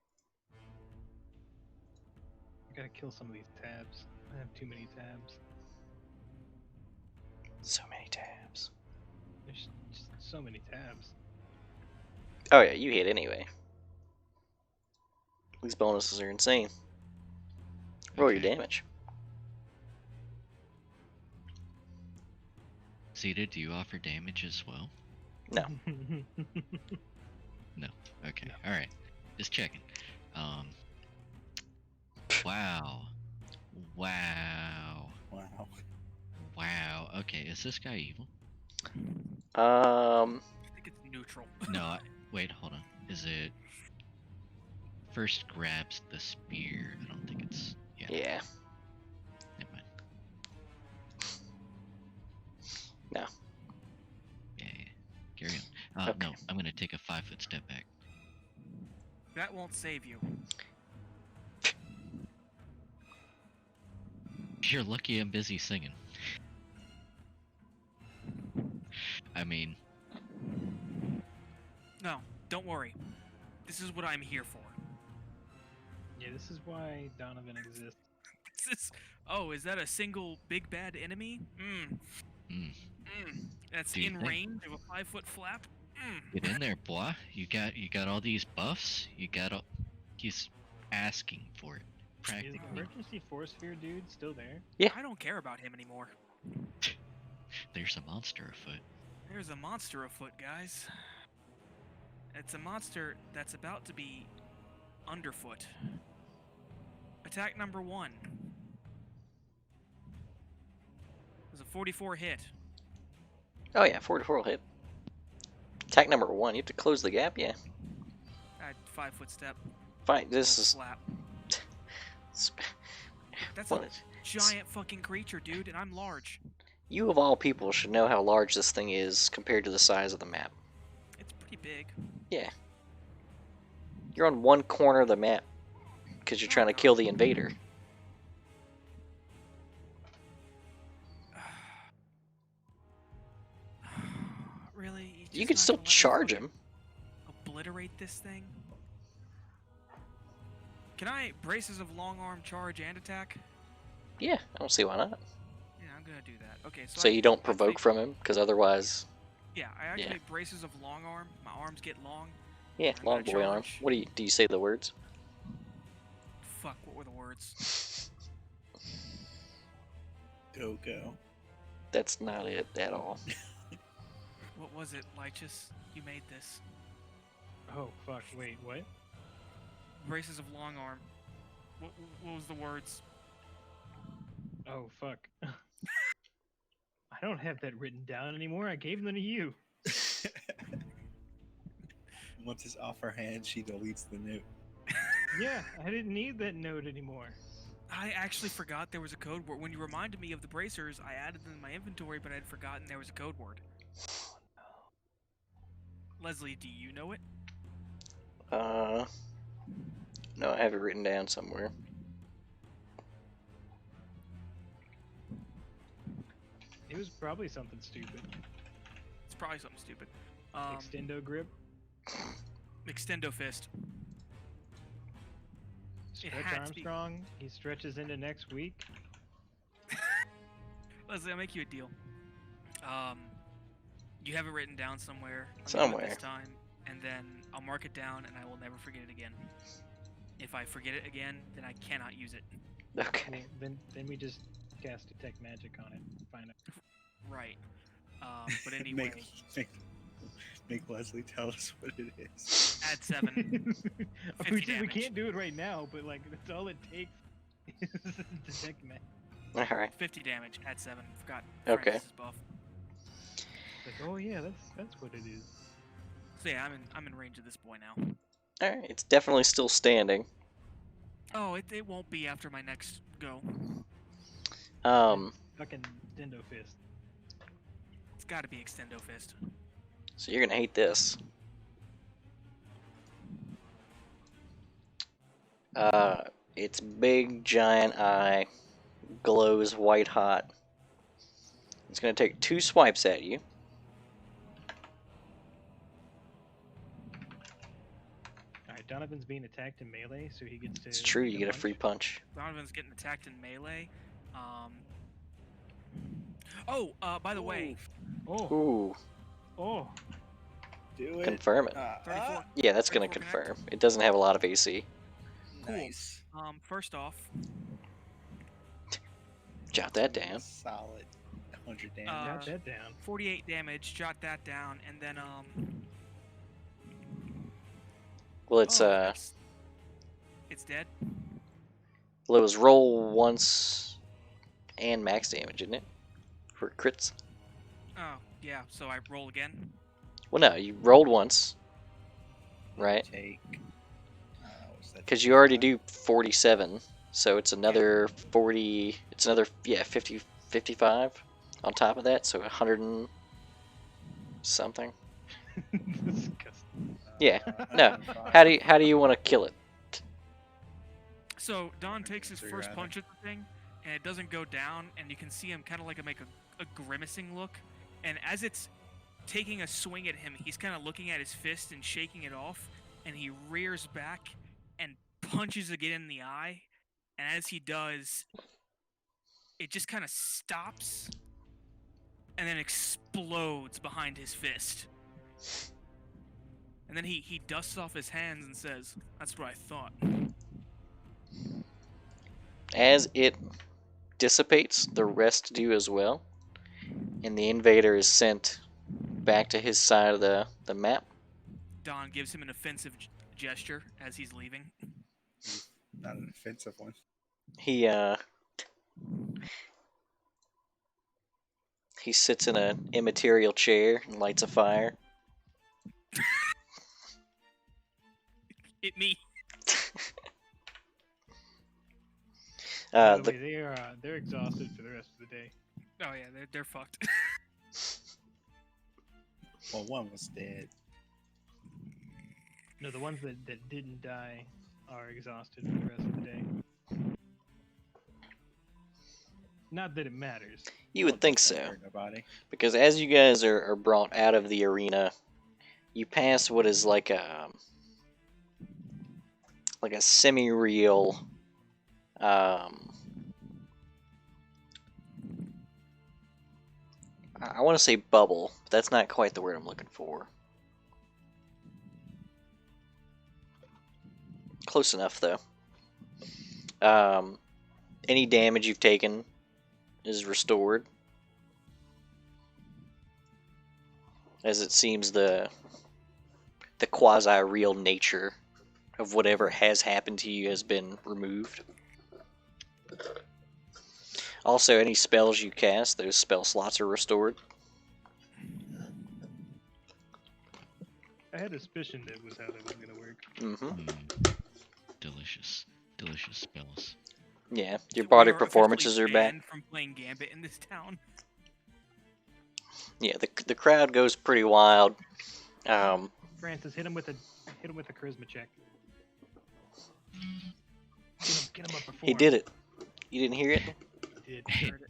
I gotta kill some of these tabs. I have too many tabs. So many tabs. There's just so many tabs. Oh yeah, you hit anyway. These bonuses are insane. Roll your Okay. damage. Seated, do you offer damage as well? No. No. Okay. Alright. Just checking. Wow. Wow. Wow. Wow. Okay, is this guy evil? I think it's neutral. No, wait, hold on. Is it first grabs the spear? I don't think it's Yeah. Never mind. No. Yeah. Carry on. Okay. No, I'm gonna take a 5-foot step back. That won't save you. You're lucky I'm busy singing. I mean, No, don't worry. This is what I'm here for. Yeah, this is why Donovan exists. Is that a single big bad enemy? That's Do you in think- range of a 5-foot flap? get in there, boy. You got all these buffs. He's asking for it. Is the Practically. emergency force sphere dude still there? Yeah. I don't care about him anymore. There's a monster afoot. There's a monster afoot, guys. It's a monster that's about to be underfoot. Attack number 1. It was a 44 hit. Oh yeah, 44 will hit. Attack number 1. You have to close the gap. Yeah. I had 5-foot step. Fine. This is. slap. That's What a is- giant fucking creature, dude, and I'm large. You of all people should know how large this thing is compared to the size of the map. It's pretty big. Yeah. You're on one corner of the map because you're trying to kill the invader. Really? You can still charge him. Obliterate this thing? Can I braces of long arm charge and attack? Yeah, I don't see why not. Yeah, I'm gonna do that. Okay, So you don't provoke from him, because otherwise... Yeah, I activate braces of long arm. My arms get long. Yeah, I'm long gonna boy arm. charge. What do you say the words? Fuck, what were the words? Go. That's not it at all. What was it, Lychus? You made this. Oh fuck! Wait, what? Braces of long arm. What was the words? Oh fuck! I don't have that written down anymore. I gave them to you. Once it's off her hand, she deletes the note. Yeah, I didn't need that note anymore. I actually forgot there was a code word. When you reminded me of the bracers, I added them in my inventory, but I'd forgotten there was a code word. Leslie, do you know it? No, I have it written down somewhere. It was probably something stupid. It's probably something stupid. Extendo grip. Extendo fist. It Stretch had to be. Armstrong. He stretches into next week. Leslie, I'll make you a deal. You have it written down somewhere. I'm gonna do it Somewhere. this time, and then I'll mark it down, and I will never forget it again. If I forget it again, then I cannot use it. Okay. Well, then we just cast detect magic on it. And find it. Right. But anyway, make Leslie tell us what it is. add 7. 50 we damage. can't do it right now, but like that's all it takes. Is detect magic. All right. 50 damage. Add 7. Forgot. Okay. Francis's buff. Like, oh yeah, that's what it is. So yeah, I'm in range of this boy now. All right. It's definitely still standing. Oh, it won't be after my next go. Fucking Extendo fist. It's got to be Extendo fist. So you're gonna hate this. Its big giant eye glows white hot. It's gonna take 2 swipes at you. Alright, Donovan's being attacked in melee, so he gets to. It's true, you take get a free punch. Donovan's getting attacked in melee. By the way, Oh, Ooh, oh. Do it. confirm it. 34. Yeah, that's gonna 34 connect. confirm. It doesn't have a lot of AC. Cool. Nice. First off, Jot that down. Solid 100 damage. Jot that down. 48 damage. Jot that down, and then Well, it's it's dead. well, it was roll once and max damage, isn't it? For crits. Oh yeah. So I roll again. Well, no, you rolled once, right? Take. What's that? Because you already do 47, so it's another 40. It's another 50, 55 on top of that, so 100 and something. Disgusting. Yeah. No. How do you want to kill it? So Don takes his So first you're punch at the thing, and it doesn't go down, and you can see him kind of like make a grimacing look. And as it's taking a swing at him, he's kind of looking at his fist and shaking it off, and he rears back and punches again in the eye. And as he does, it just kind of stops and then explodes behind his fist. And then he dusts off his hands and says, "That's what I thought." As it dissipates, the rest do as well, and the invader is sent back to his side of the map. Don gives him an offensive gesture as he's leaving. Not an offensive one. He sits in an immaterial chair and lights a fire. It me. By the way, they're exhausted for the rest of the day. Oh yeah, they're fucked. Well, one was dead. No, the ones that didn't die are exhausted for the rest of the day. Not that it matters. You would think Don't so, hurt nobody. because as you guys are brought out of the arena, you pass what is like a semi-real I want to say bubble, but that's not quite the word I'm looking for. Close enough, though. Any damage you've taken is restored, as it seems the quasi-real nature of whatever has happened to you has been removed. Also, any spells you cast, those spell slots are restored. I had a suspicion that was how that was gonna work. Mm-hmm. Delicious. Delicious spells. Yeah, your We body are performances officially are back. banned from playing Gambit in this town. Yeah, the crowd goes pretty wild. Francis, hit him with a charisma check. Get him up before. He did it. You didn't hear it? He did. Hey, Heard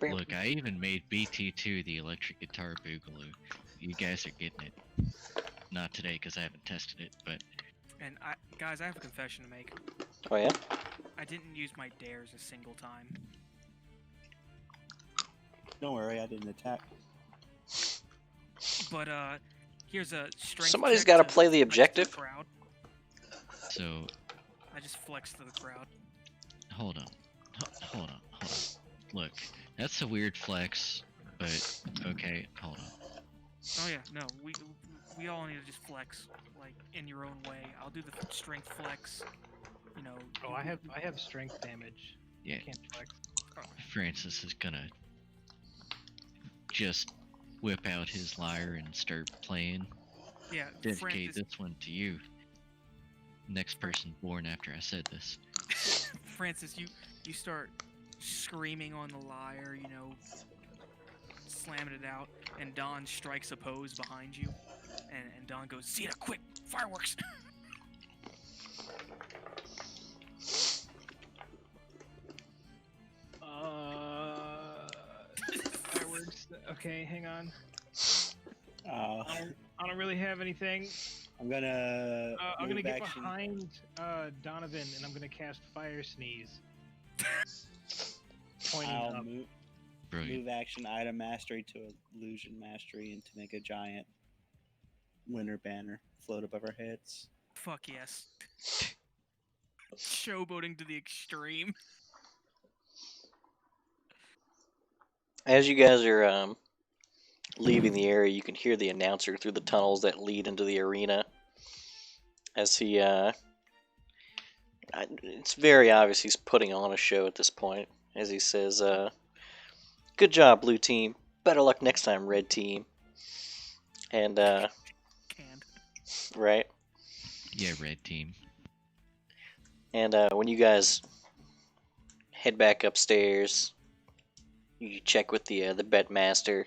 it. look, I even made BT2 the electric guitar boogaloo. You guys are getting it. Not today, because I haven't tested it, but And guys, I have a confession to make. Oh yeah. I didn't use my dares a single time. Don't worry, I didn't attack. But here's a strength. Somebody's check got to to play the flex to objective. crowd. so I just flexed to the crowd. hold on. Hold on. Look, that's a weird flex, but okay, hold on. Oh yeah, no, we all need to just flex, like in your own way. I'll do the strength flex. You know. Oh, I have strength damage. Yeah, Can't flex. Francis is gonna just whip out his lyre and start playing. Yeah, Dedicate Francis. this one to you. Next person born after I said this. Francis, you start screaming on the lyre, you know, slamming it out, and Don strikes a pose behind you, and Don goes, "Zeta, quick, fireworks!" Fireworks. Okay, hang on. Uh, I don't really have anything. I'm gonna. I'm gonna move get action. behind Donovan, and I'm gonna cast Fire Sneeze. Pointing I'll up. Brilliant. move action item mastery to illusion mastery and to make a giant winter banner float above our heads. Fuck yes. Showboating to the extreme. As you guys are leaving the area, you can hear the announcer through the tunnels that lead into the arena. As he, it's very obvious he's putting on a show at this point. As he says, "Good job, blue team. Better luck next time, red team." And Canned. right. Yeah, red team. And when you guys head back upstairs, you check with the bet master.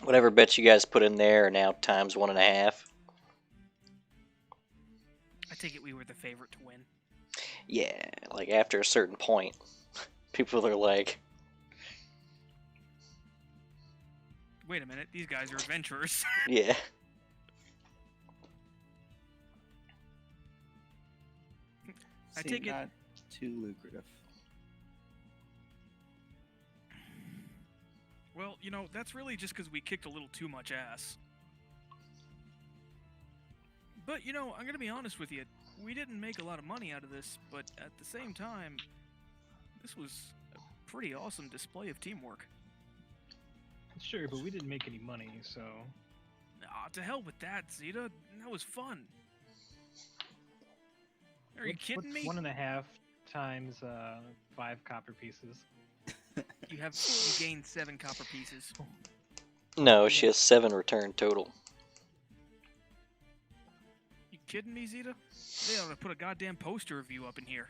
Whatever bets you guys put in there are now times 1.5. I take it we were the favorite to win. Yeah, like after a certain point, people are like, Wait a minute, these guys are adventurers. yeah. I Seem take it- not too lucrative. Well, you know, that's really just because we kicked a little too much ass. But, you know, I'm gonna be honest with you. We didn't make a lot of money out of this, but at the same time, this was a pretty awesome display of teamwork. Sure, but we didn't make any money, so Ah, to hell with that, Zeta. That was fun. Are you What's kidding me? 1.5 times 5 copper pieces. You gained 7 copper pieces. No, she has 7 return total. You kidding me, Zeta? They ought to put a goddamn poster of you up in here.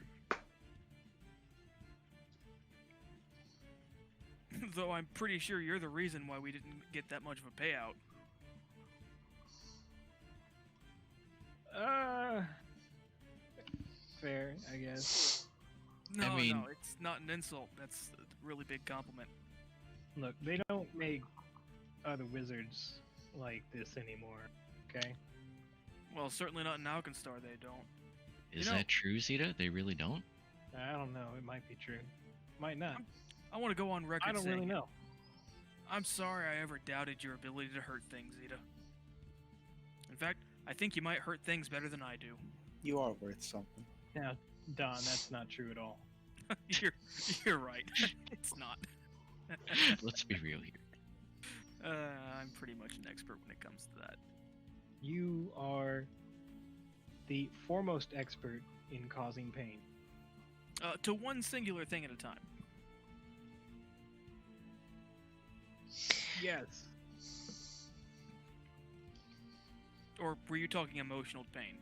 Though I'm pretty sure you're the reason why we didn't get that much of a payout. Fair, I guess. No, mean- no, it's not an insult. That's a really big compliment. Look, they don't make other wizards like this anymore. Okay. Well, certainly not in Alkenstar, they don't. Is You know- that true, Zeta? They really don't? I don't know. It might be true. Might not. I want to go on record I don't saying really know. I'm sorry I ever doubted your ability to hurt things, Zeta. In fact, I think you might hurt things better than I do. You are worth something. Now, Don, that's not true at all. You're right. It's not. Let's be real here. I'm pretty much an expert when it comes to that. You are the foremost expert in causing pain. To one singular thing at a time. Yes. Or were you talking emotional pain?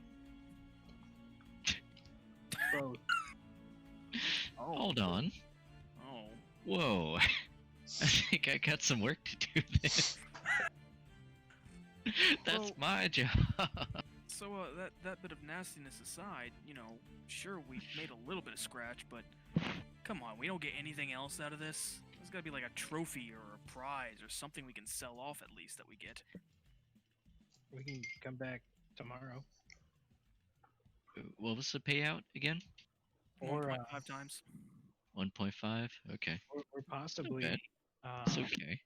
Both. Oh. Hold on. Oh. Whoa. I think I got some work to do there. That's Well- my job. So, that bit of nastiness aside, sure, we made a little bit of scratch, but come on, we don't get anything else out of this? There's gotta be like a trophy or a prize or something we can sell off at least that we get. We can come back tomorrow. What was the payout again? Or, 1.5 times. 1.5? Okay. or possibly, bad. It's okay.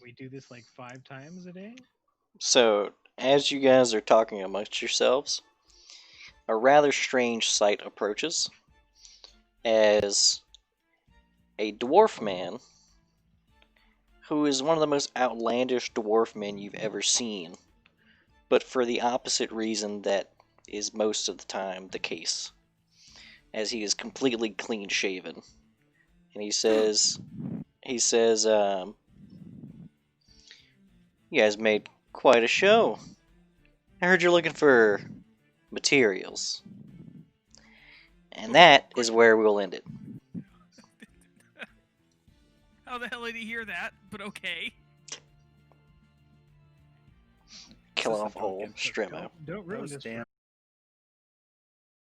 we do this like 5 times a day? So, as you guys are talking amongst yourselves, a rather strange sight approaches as a dwarf man, who is one of the most outlandish dwarf men you've ever seen, but for the opposite reason that is most of the time the case, as he is completely clean shaven. And he says, you guys made quite a show. I heard you're looking for materials. And that is where we'll end it. How the hell did he hear that? But okay. Killing This off is a whole pumpkin. Strimo. Don't ruin Those this. damn